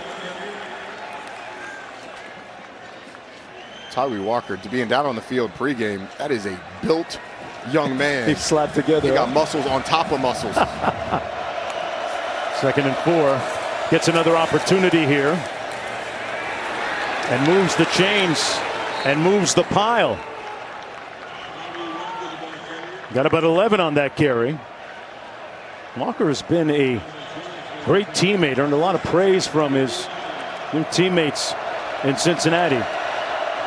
Tyree Walker, to being down on the field pregame, that is a built young man. He slapped together. He got muscles on top of muscles. 2nd and 4. Gets another opportunity here. And moves the chains and moves the pile. Got about 11 on that carry. Walker has been a great teammate, earned a lot of praise from his new teammates in Cincinnati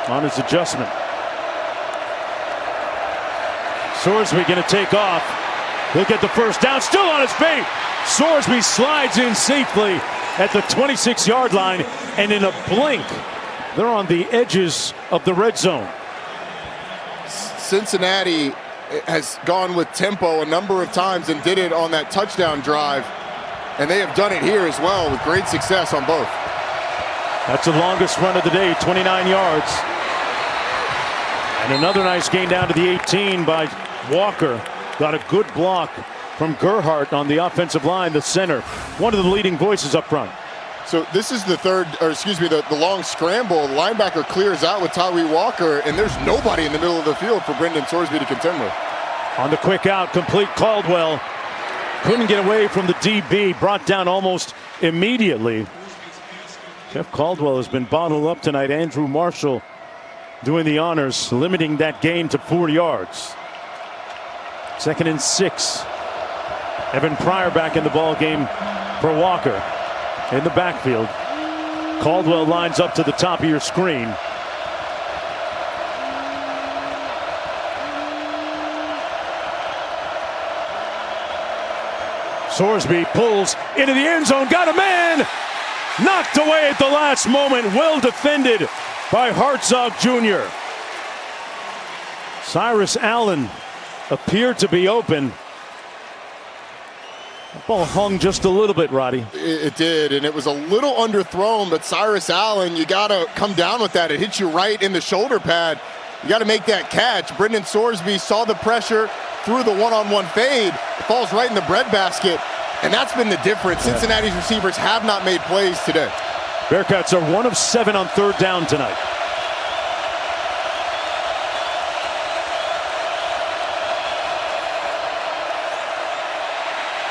on his adjustment. Sorsby going to take off. He'll get the first down, still on his feet. Sorsby slides in safely at the 26-yard line, and in a blink, they're on the edges of the red zone. Cincinnati has gone with tempo a number of times and did it on that touchdown drive, and they have done it here as well with great success on both. That's the longest run of the day, 29 yards. And another nice gain down to the 18 by Walker. Got a good block from Gerhardt on the offensive line, the center. One of the leading voices up front. So this is the the long scramble. The linebacker clears out with Tyree Walker, and there's nobody in the middle of the field for Brendan Sorsby to contend with. On the quick out, complete. Caldwell couldn't get away from the DB, brought down almost immediately. Jeff Caldwell has been bottled up tonight. Andrew Marshall doing the honors, limiting that gain to 4 yards. 2nd and 6. Evan Pryor back in the ball game for Walker. In the backfield. Caldwell lines up to the top of your screen. Sorsby pulls into the end zone, got a man! Knocked away at the last moment, well defended by Hartzog Jr. Cyrus Allen appeared to be open. The ball hung just a little bit, Roddy. It did, and it was a little underthrown, but Cyrus Allen, you got to come down with that. It hits you right in the shoulder pad. You got to make that catch. Brendan Sorsby saw the pressure, threw the one-on-one fade, falls right in the breadbasket, and that's been the difference. Cincinnati's receivers have not made plays today. Bearcats are 1 of 7 on 3rd down tonight.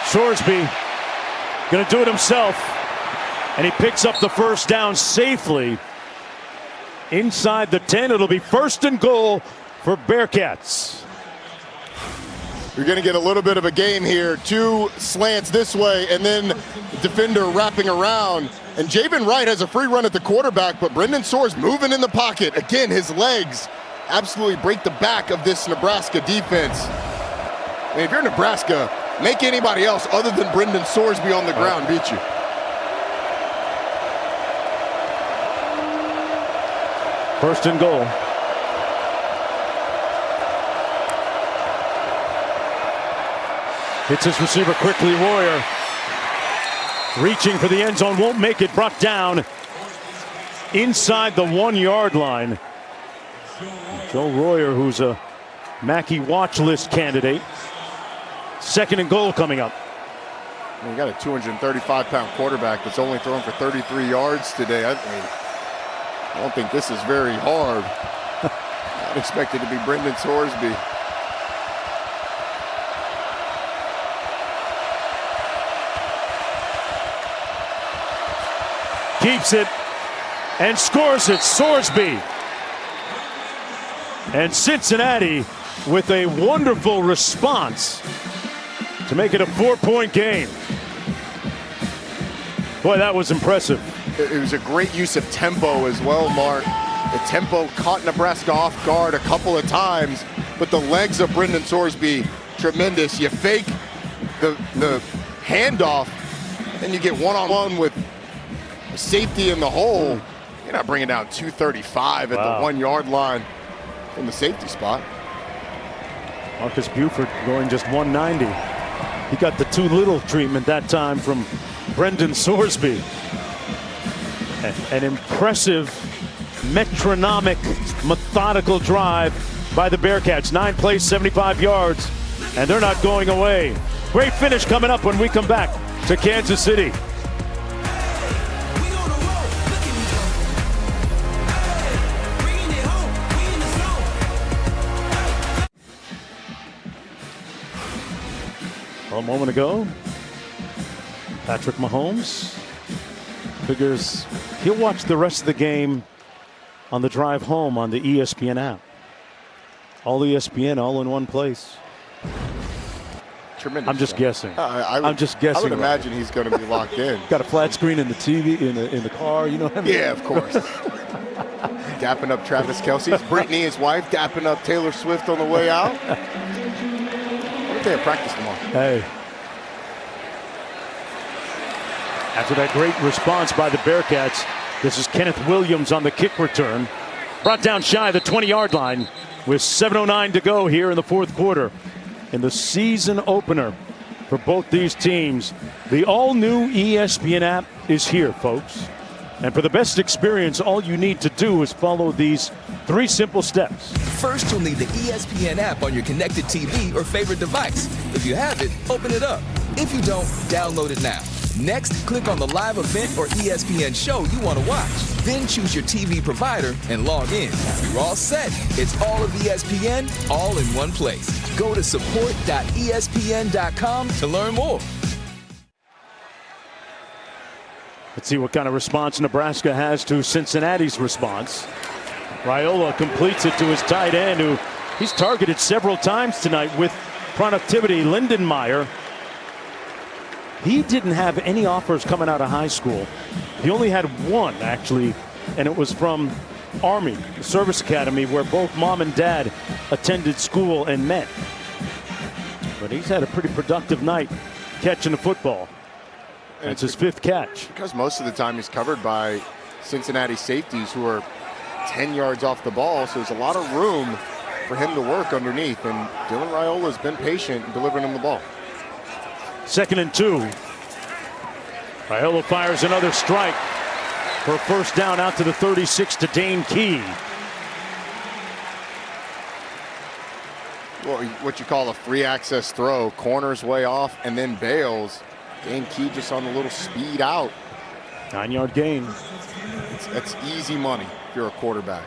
Sorsby going to do it himself, and he picks up the first down safely inside the 10. It'll be 1st and goal for Bearcats. You're going to get a little bit of a game here. 2 slants this way, and then the defender wrapping around. And Javen Wright has a free run at the quarterback, but Brendan Sorsby moving in the pocket. Again, his legs absolutely break the back of this Nebraska defense. And if you're Nebraska, make anybody else other than Brendan Sorsby on the ground beat you. First and goal. Hits his receiver quickly, Royer. reaching for the end zone, won't make it, brought down inside the 1-yard line. Joe Royer, who's a Mackey watch list candidate. 2nd and goal coming up. You got a 235-pound quarterback that's only thrown for 33 yards today. I don't think this is very hard. Not expected to be Brendan Sorsby. Keeps it and scores it. Sorsby. And Cincinnati with a wonderful response to make it a 4-point game. Boy, that was impressive. It was a great use of tempo as well, Mark. The tempo caught Nebraska off guard a couple of times, but the legs of Brendan Sorsby, tremendous. You fake the handoff, and you get one-on-one with safety in the hole. You're not bringing down 235 at the 1-yard line from the safety spot. Marcus Buford going just 190. He got the too little treatment that time from Brendan Sorsby. An impressive, metronomic, methodical drive by the Bearcats. 9 plays, 75 yards, and they're not going away. Great finish coming up when we come back to Kansas City. A moment ago, Patrick Mahomes figures he'll watch the rest of the game on the drive home on the ESPN app. All ESPN, all in one place. Tremendous. I'm just guessing. I'm just guessing. I would imagine he's going to be locked in. Got a flat screen in the TV in the car. You know what I mean? Yeah, of course. Dapping up Travis Kelce. Brittany, his wife, dapping up Taylor Swift on the way out. What if they have practice tomorrow? Hey. After that great response by the Bearcats, this is Kenneth Williams on the kick return. Brought down shy of the 20-yard line with 7:09 to go here in the 4th quarter. In the season opener for both these teams, the all-new ESPN app is here, folks. And for the best experience, all you need to do is follow these 3 simple steps. First, you'll need the ESPN app on your connected TV or favorite device. If you have it, open it up. If you don't, download it now. Next, click on the live event or ESPN show you want to watch. Then choose your TV provider and log in. You're all set. It's all of ESPN, all in one place. Go to support.espn.com to learn more. Let's see what kind of response Nebraska has to Cincinnati's response. Raiola completes it to his tight end, who he's targeted several times tonight with productivity. Lindenmeyer. He didn't have any offers coming out of high school. He only had one, actually, and it was from Army, the service academy, where both mom and dad attended school and met. But he's had a pretty productive night catching the football. And it's his 5th catch. Because most of the time he's covered by Cincinnati safeties who are 10 yards off the ball, so there's a lot of room for him to work underneath, and Dylan Raiola has been patient in delivering him the ball. 2nd and 2. Raiola fires another strike for a 1st down out to the 36 to Dane Key. Well, what you call a free access throw, corners way off and then bails. Dane Key just on a little speed out. 9-yard gain. That's easy money if you're a quarterback.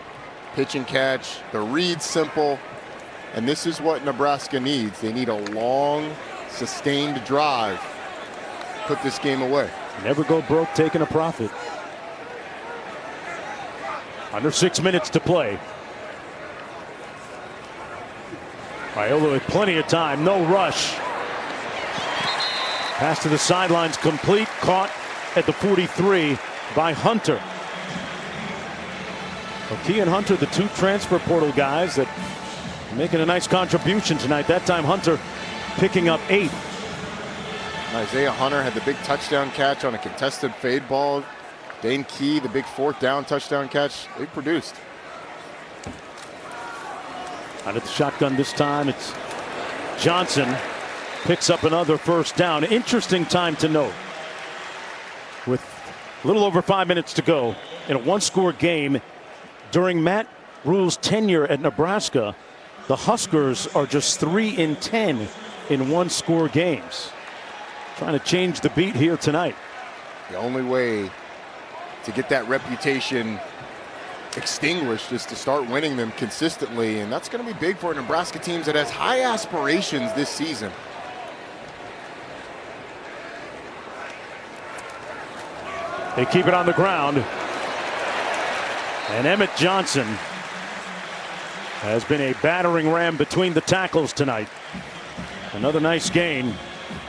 Pitch and catch, the read's simple, and this is what Nebraska needs. They need a long, sustained drive. Put this game away. Never go broke taking a profit. Under 6 minutes to play. Raiola with plenty of time, no rush. Pass to the sidelines complete, caught at the 43 by Hunter. Well, Key and Hunter, the 2 transfer portal guys that are making a nice contribution tonight. That time Hunter picking up 8. Isaiah Hunter had the big touchdown catch on a contested fade ball. Dane Key, the big 4th down touchdown catch. They produced. Out of the shotgun this time, it's Johnson. Picks up another 1st down. Interesting time to note. with a little over 5 minutes to go in a one-score game. During Matt Rhule's tenure at Nebraska, the Huskers are just 3-10 in one-score games. Trying to change the beat here tonight. The only way to get that reputation extinguished is to start winning them consistently, and that's going to be big for a Nebraska team that has high aspirations this season. They keep it on the ground, and Emmett Johnson has been a battering ram between the tackles tonight. Another nice gain,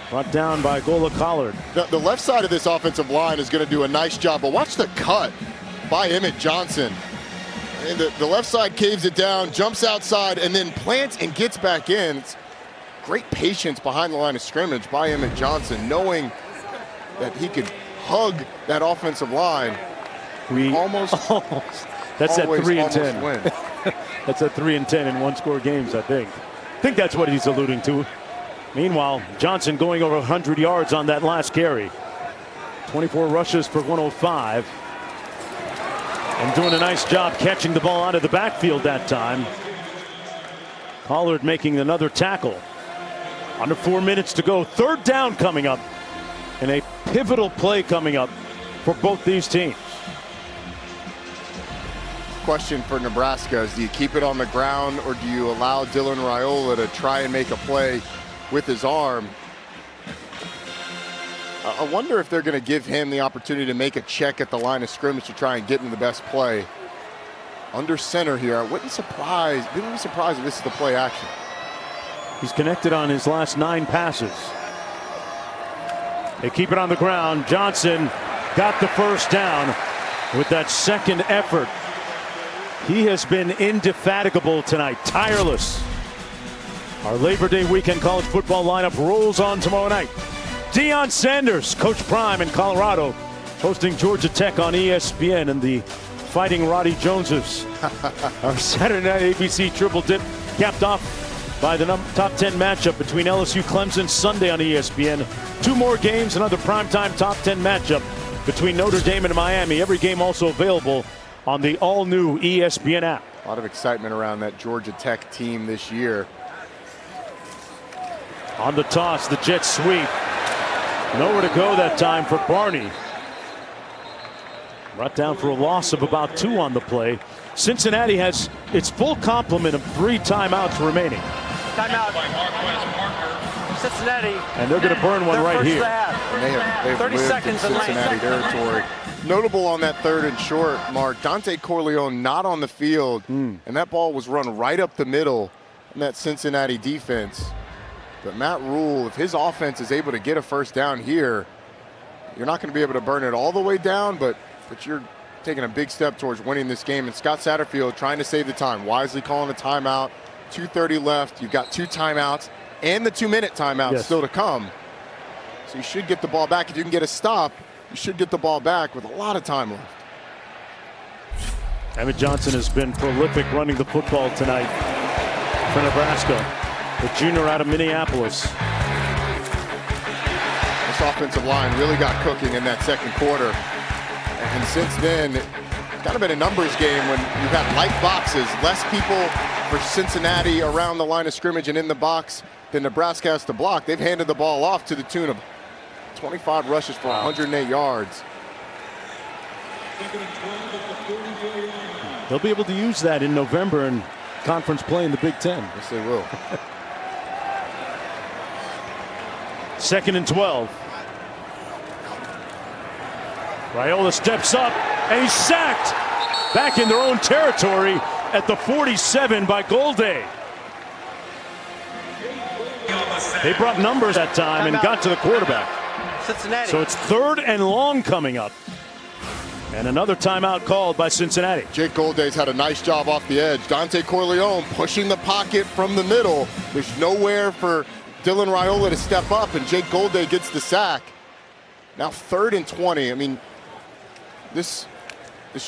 brought down by Gola Collard. The left side of this offensive line is going to do a nice job, but watch the cut by Emmett Johnson. And the left side caves it down, jumps outside, and then plants and gets back in. It's great patience behind the line of scrimmage by Emmett Johnson, knowing that he could hug that offensive line. We almost that's at 3-10. win. That's at 3-10 in one-score games, I think. I think that's what he's alluding to. Meanwhile, Johnson going over 100 yards on that last carry. 24 rushes for 105. And doing a nice job catching the ball out of the backfield that time. Collard making another tackle. Under 4 minutes to go. Third down coming up. And a pivotal play coming up for both these teams. Question for Nebraska is, do you keep it on the ground or do you allow Dylan Raiola to try and make a play with his arm? I wonder if they're going to give him the opportunity to make a check at the line of scrimmage to try and get him the best play. Under center here, I wouldn't be surprised if this is the play action. He's connected on his last 9 passes. They keep it on the ground. Johnson got the first down with that second effort. He has been indefatigable tonight, tireless. Our Labor Day weekend college football lineup rolls on tomorrow night. Deion Sanders, Coach Prime in Colorado, hosting Georgia Tech on ESPN, and the Fighting Roddy Joneses. Our Saturday night ABC triple dip capped off by the top 10 matchup between LSU Clemson Sunday on ESPN. 2 more games, another primetime top 10 matchup between Notre Dame and Miami. Every game also available on the all-new ESPN app. A lot of excitement around that Georgia Tech team this year. On the toss, the jet sweep. Nowhere to go that time for Barney. Brought down for a loss of about 2 on the play. Cincinnati has its full complement of 3 timeouts remaining. Timeout. Cincinnati. And they're going to burn one right here. And they've 30 lived seconds in and Cincinnati territory. Notable on that 3rd and short, Mark, Dante Corleone not on the field, and that ball was run right up the middle in that Cincinnati defense. But Matt Rhule, if his offense is able to get a first down here, you're not going to be able to burn it all the way down, but you're taking a big step towards winning this game. And Scott Satterfield trying to save the time, wisely calling a timeout. 2:30 left. You've got 2 timeouts and the 2-minute timeout still to come. So you should get the ball back. If you can get a stop, you should get the ball back with a lot of time left. Emmett Johnson has been prolific running the football tonight for Nebraska. The junior out of Minneapolis. This offensive line really got cooking in that second quarter. And since then, it's kind of been a numbers game when you've had light boxes, less people for Cincinnati around the line of scrimmage and in the box than Nebraska has to block. They've handed the ball off to the tune of 25 rushes for 108 yards. They'll be able to use that in November in conference play in the Big Ten. Yes, they will. 2nd and 12. Raiola steps up and he's sacked back in their own territory at the 47 by Golday. They brought numbers that time and got to the quarterback. Cincinnati. So it's 3rd and long coming up. And another timeout called by Cincinnati. Jake Golday's had a nice job off the edge. Dante Corleone pushing the pocket from the middle. There's nowhere for Dylan Raiola to step up, and Jake Golday gets the sack. Now 3rd and 20. I mean, this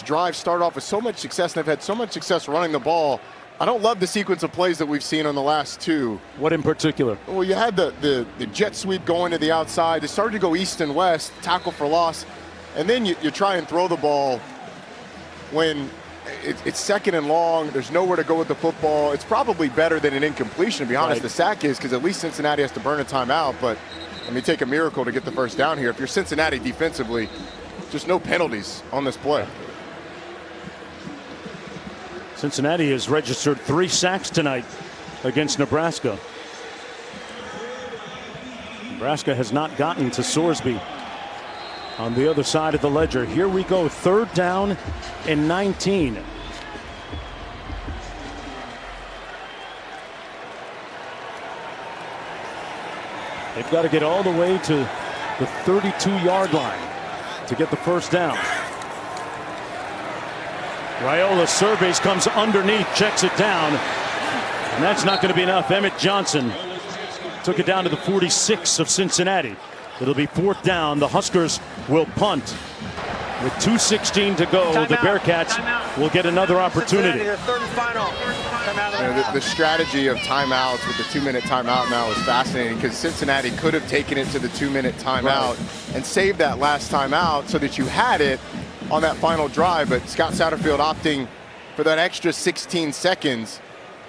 drive started off with so much success, and they've had so much success running the ball. I don't love the sequence of plays that we've seen on the last 2. What in particular? Well, you had the jet sweep going to the outside. They started to go east and west, tackle for loss. And then you try and throw the ball when it's second and long. There's nowhere to go with the football. It's probably better than an incompletion, to be honest. Right. The sack is, because at least Cincinnati has to burn a timeout. But I mean, take a miracle to get the first down here. If you're Cincinnati defensively, just no penalties on this play. Cincinnati has registered 3 sacks tonight against Nebraska. Nebraska has not gotten to Sorsby on the other side of the ledger. Here we go, 3rd down and 19. They've got to get all the way to the 32-yard line to get the first down. Raiola surveys, comes underneath, checks it down, and that's not going to be enough. Emmett Johnson took it down to the 46 of Cincinnati. It'll be 4th down. The Huskers will punt. With 2:16 to go, the Bearcats will get another opportunity. Cincinnati, their 3rd and final. The strategy of timeouts with the 2-minute timeout now is fascinating, because Cincinnati could have taken it to the 2-minute timeout and saved that last timeout so that you had it on that final drive. But Scott Satterfield opting for that extra 16 seconds.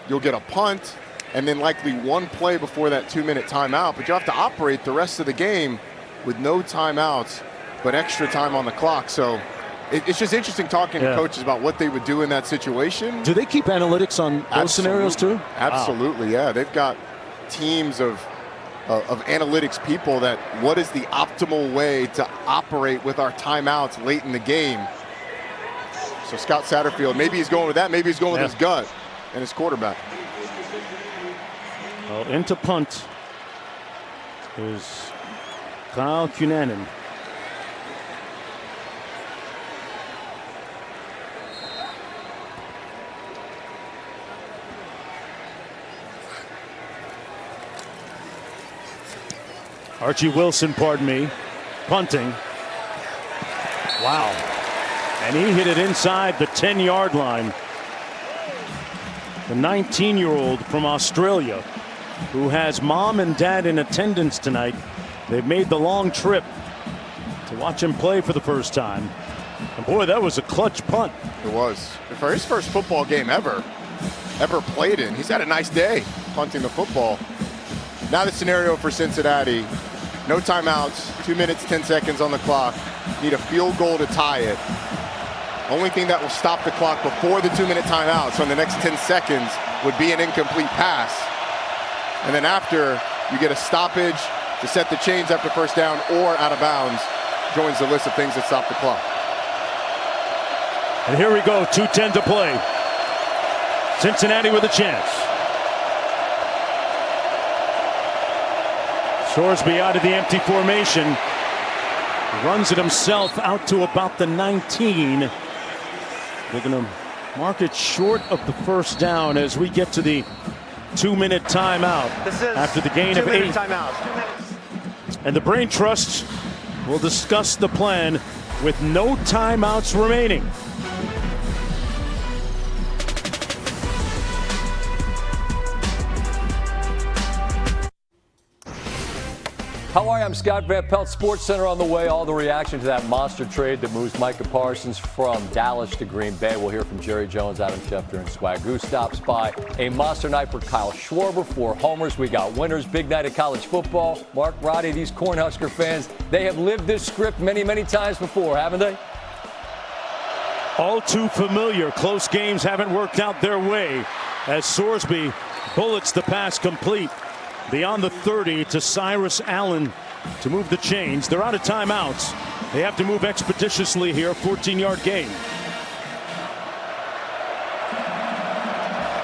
You'll get a punt and then likely one play before that 2-minute timeout, but you have to operate the rest of the game with no timeouts but extra time on the clock. So it's just interesting talking to coaches about what they would do in that situation. Do they keep analytics on those scenarios too? Absolutely, yeah. They've got teams of analytics people that what is the optimal way to operate with our timeouts late in the game. So Scott Satterfield, maybe he's going with that, maybe he's going with his gut and his quarterback. Well, into punt is Kyle Cunanan. Archie Wilson, pardon me, punting. Wow. And he hit it inside the 10-yard line. The 19-year-old from Australia, who has mom and dad in attendance tonight. They've made the long trip to watch him play for the first time. And boy, that was a clutch punt. It was. For his first football game ever played in. He's had a nice day punting the football. Now the scenario for Cincinnati. No timeouts, 2 minutes, 10 seconds on the clock. Need a field goal to tie it. Only thing that will stop the clock before the 2-minute timeout, so in the next 10 seconds, would be an incomplete pass. And then after, you get a stoppage to set the chains after first down or out of bounds. Joins the list of things that stop the clock. And here we go, 2:10 to play. Cincinnati with a chance. Sorsby out of the empty formation. Runs it himself out to about the 19. They're going to mark it short of the first down as we get to the 2-minute timeout. After the gain of 8. And the Brain Trust will discuss the plan with no timeouts remaining. How are you? I'm Scott Van Pelt, Sports Center on the way. All the reaction to that monster trade that moves Micah Parsons from Dallas to Green Bay. We'll hear from Jerry Jones, Adam Schefter, and Swagoo stops by. A monster night for Kyle Schwarber, 4 homers. We got winners. Big night of college football. Mark, Roddy, these Cornhusker fans, they have lived this script many, many times before, haven't they? All too familiar. Close games haven't worked out their way as Sorsby bullets the pass complete beyond the 30 to Cyrus Allen to move the chains. They're out of timeouts. They have to move expeditiously here. 14-yard gain.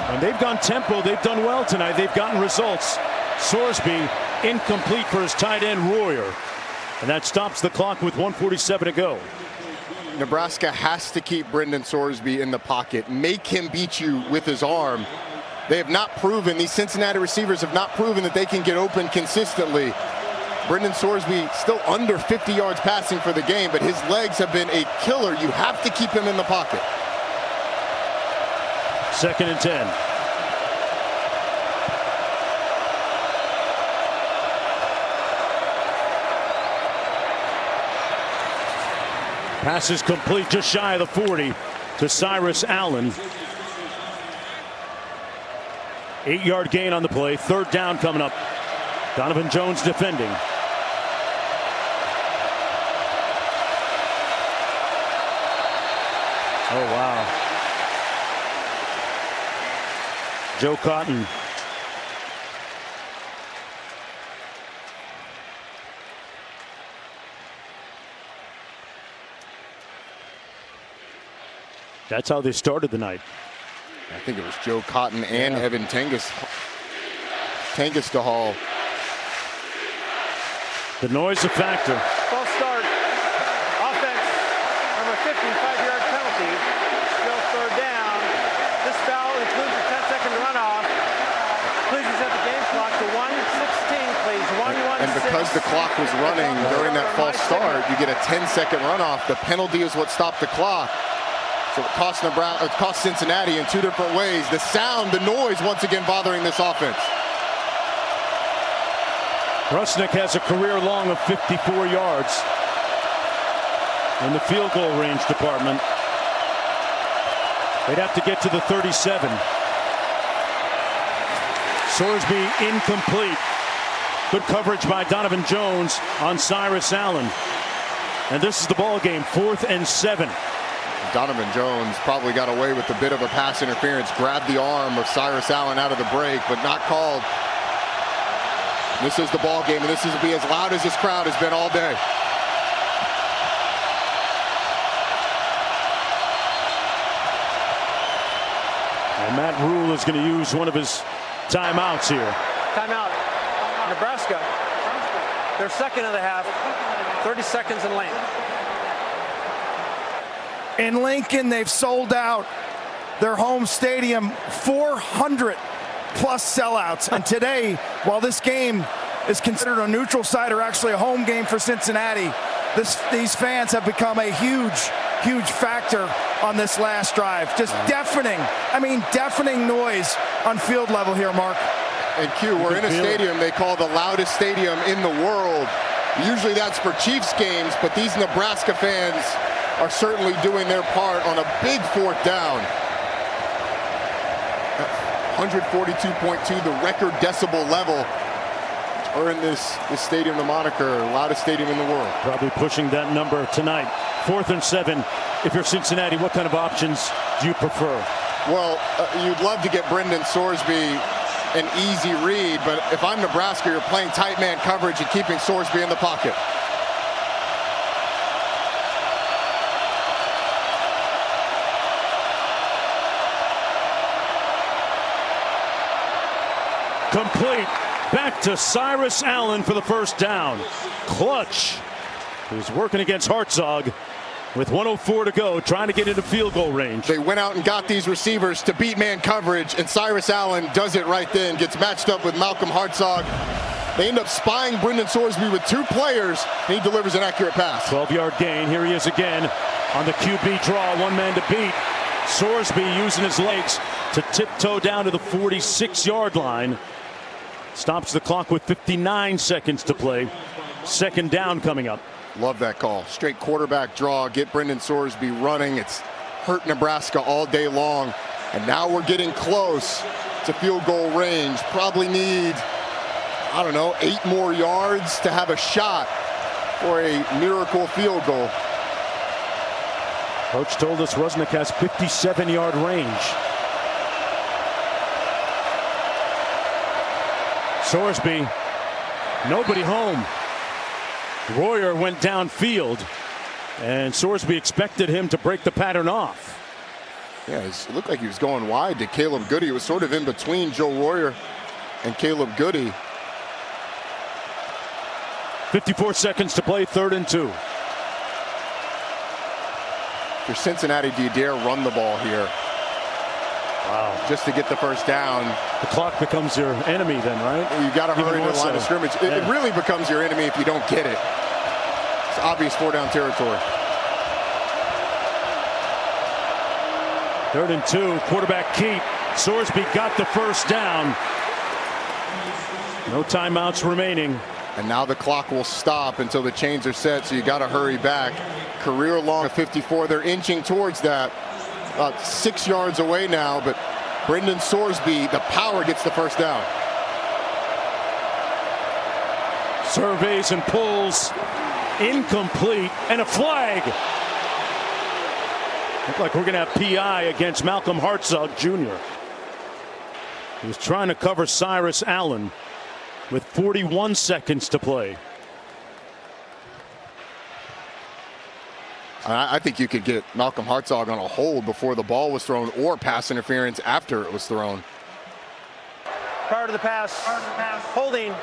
And they've gone tempo. They've done well tonight. They've gotten results. Sorsby incomplete for his tight end Royer. And that stops the clock with 1:47 to go. Nebraska has to keep Brendan Sorsby in the pocket. Make him beat you with his arm. They have not proven, these Cincinnati receivers have not proven that they can get open consistently. Brendan Sorsby still under 50 yards passing for the game, but his legs have been a killer. You have to keep him in the pocket. 2nd and 10. Pass is complete, just shy of the 40 to Cyrus Allen. 8-yard gain on the play. Third down coming up. Donovan Jones defending. Oh, wow. Joe Cotton. That's how they started the night. I think it was Joe Cotton and Evan Tangastahal. The noise a factor. False start. Offense. Number 55-yard penalty. Still third down. This foul includes a 10-second runoff. Please reset the game clock to 1:16, please. 1:16. And because the clock was running during that false start, you get a 10-second runoff. The penalty is what stopped the clock. So it cost Nebraska, it cost Cincinnati in two different ways. The sound, the noise, once again bothering this offense. Rusnick has a career long of 54 yards in the field goal range department. They'd have to get to the 37. Sorsby incomplete. Good coverage by Donovan Jones on Cyrus Allen. And this is the ball game, 4th and 7. Donovan Jones probably got away with a bit of a pass interference, grabbed the arm of Cyrus Allen out of the break, but not called. This is the ball game, and this will be as loud as this crowd has been all day. And Matt Rule is going to use one of his timeouts here. Timeout. Nebraska. They're second of the half. 30 seconds in length. In Lincoln, they've sold out their home stadium, 400 plus sellouts. And today, while this game is considered a neutral site or actually a home game for Cincinnati, these fans have become a huge factor on this last drive. Just deafening noise on field level here, Mark. And Q, we're in a stadium they call the loudest stadium in the world. Usually that's for Chiefs games, but these Nebraska fans are certainly doing their part on a big 4th down. 142.2, the record decibel level, earn this stadium the moniker loudest stadium in the world. Probably pushing that number tonight. 4th and 7. If you're Cincinnati, what kind of options do you prefer? Well, you'd love to get Brendan Sorsby an easy read, but if I'm Nebraska, you're playing tight man coverage and keeping Sorsby in the pocket. Complete. Back to Cyrus Allen for the first down. Clutch. Who's working against Hartzog with 1:04 to go, trying to get into field goal range. They went out and got these receivers to beat man coverage, and Cyrus Allen does it right then. Gets matched up with Malcolm Hartzog. They end up spying Brendan Sorsby with 2 players, and he delivers an accurate pass. 12-yard gain. Here he is again on the QB draw. One man to beat. Sorsby using his legs to tiptoe down to the 46-yard line. Stops the clock with 59 seconds to play. Second down coming up. Love that call. Straight quarterback draw. Get Brendan Sorsby running. It's hurt Nebraska all day long. And now we're getting close to field goal range. Probably need, 8 more yards to have a shot for a miracle field goal. Coach told us Rusnick has 57-yard range. Sorsby, nobody home. Royer went downfield, and Sorsby expected him to break the pattern off. Yeah, it looked like he was going wide to Caleb Goody. It was sort of in between Joe Royer and Caleb Goody. 54 seconds to play, 3rd and 2. For Cincinnati, do you dare run the ball here? Wow. Just to get the first down. The clock becomes your enemy then, right? You got to hurry to the line of scrimmage. It really becomes your enemy if you don't get it. It's obvious 4-down territory. 3rd and 2, quarterback keep. Sorsby got the first down. No timeouts remaining. And now the clock will stop until the chains are set, so you got to hurry back. Career long of 54. They're inching towards that. About 6 yards away now, but Brendan Sorsby, the power, gets the first down. Surveys and pulls. Incomplete. And a flag. Looks like we're going to have PI against Malcolm Hartzog Jr. He was trying to cover Cyrus Allen with 41 seconds to play. I think you could get Malcolm Hartzog on a hold before the ball was thrown, or pass interference after it was thrown. Prior to the pass, holding,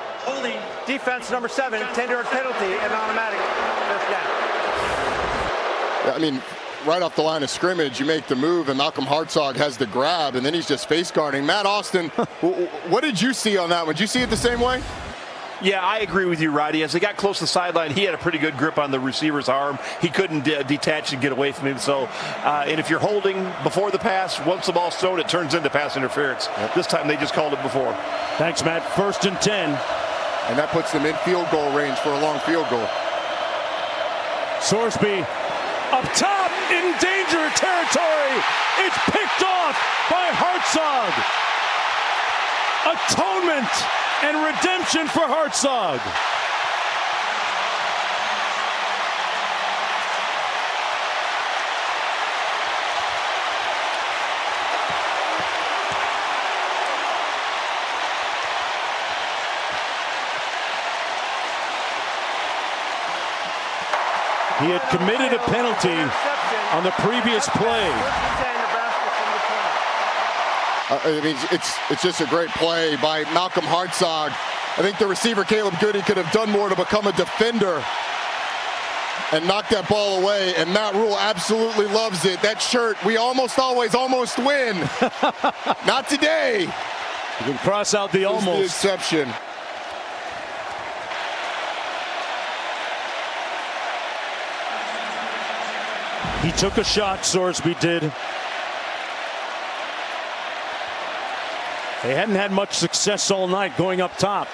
defense number 7, 10-yard penalty, and automatic first down. I mean, right off the line of scrimmage, you make the move, and Malcolm Hartzog has the grab, and then he's just face guarding. Matt Austin, what did you see on that one? Did you see it the same way? Yeah, I agree with you, Roddy. As they got close to the sideline, he had a pretty good grip on the receiver's arm. He couldn't detach and get away from him. So, and if you're holding before the pass, once the ball's thrown, it turns into pass interference. Yep. This time they just called it before. Thanks, Matt. 1st and 10. And that puts them in field goal range for a long field goal. Sorsby up top in danger territory. It's picked off by Hartzog. Atonement and redemption for Hartzog. He had committed a penalty on the previous play. I mean, it's just a great play by Malcolm Hartzog. I think the receiver, Caleb Goody, could have done more to become a defender and knock that ball away, and Matt Rule absolutely loves it. That shirt, we almost always almost win. Not today. You can cross out the almost. The exception. He took a shot, Sorsby did. They hadn't had much success all night going up top,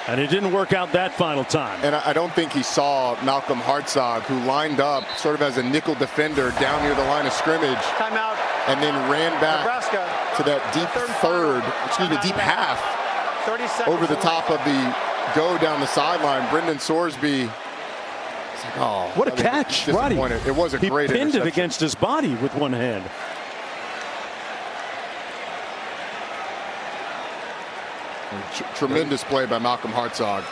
and it didn't work out that final time. And I don't think he saw Malcolm Hartzog, who lined up sort of as a nickel defender down near the line of scrimmage. Timeout. And then ran back Nebraska to that deep half, 30 seconds over the top of the go down the sideline. Brendan Sorsby. Like, oh, what a catch, Roddy. It was a great interception. He pinned it against his body with one hand. Tremendous play by Malcolm Hartzog.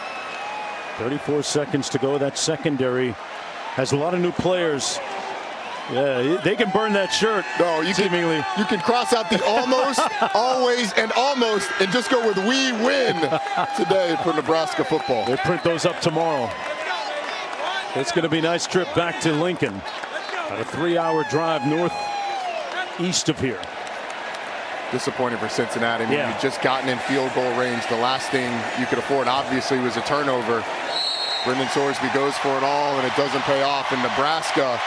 34 seconds to go. That secondary has a lot of new players. Yeah, they can burn that shirt. No, you can cross out the almost, always, and almost, and just go with "we win" today for Nebraska football. They print those up tomorrow. It's going to be a nice trip back to Lincoln. About a 3-hour drive northeast of here. Disappointing for Cincinnati. I mean, you've just gotten in field goal range. The last thing you could afford, obviously, was a turnover. Brendan Sorsby goes for it all, and it doesn't pay off. And Nebraska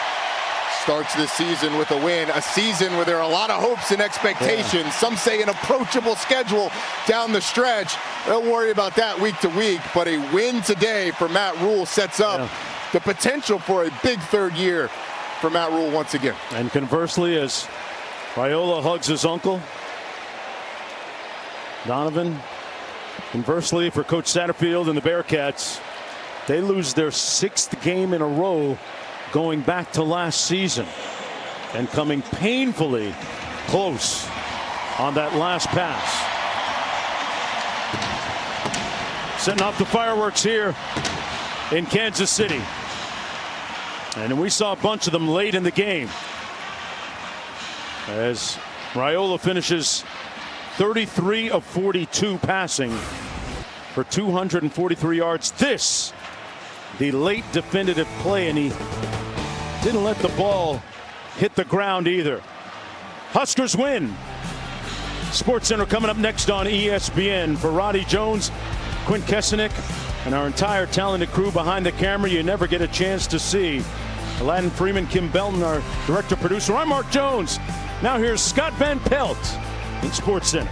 starts this season with a win. A season where there are a lot of hopes and expectations. Yeah. Some say an approachable schedule down the stretch. Don't worry about that week to week. But a win today for Matt Rule sets up the potential for a big third year for Matt Rule once again. And conversely, as Raiola hugs his uncle, Donovan, conversely for Coach Satterfield and the Bearcats, they lose their 6th game in a row going back to last season and coming painfully close on that last pass. Setting off the fireworks here in Kansas City. And we saw a bunch of them late in the game as Raiola finishes 33 of 42 passing for 243 yards. This, the late definitive play, and he didn't let the ball hit the ground either. Huskers win. SportsCenter coming up next on ESPN. For Roddy Jones, Quint Kesenick, and our entire talented crew behind the camera you never get a chance to see. Aladdin Freeman, Kim Belton, our director producer. I'm Mark Jones. Now here's Scott Van Pelt in SportsCenter.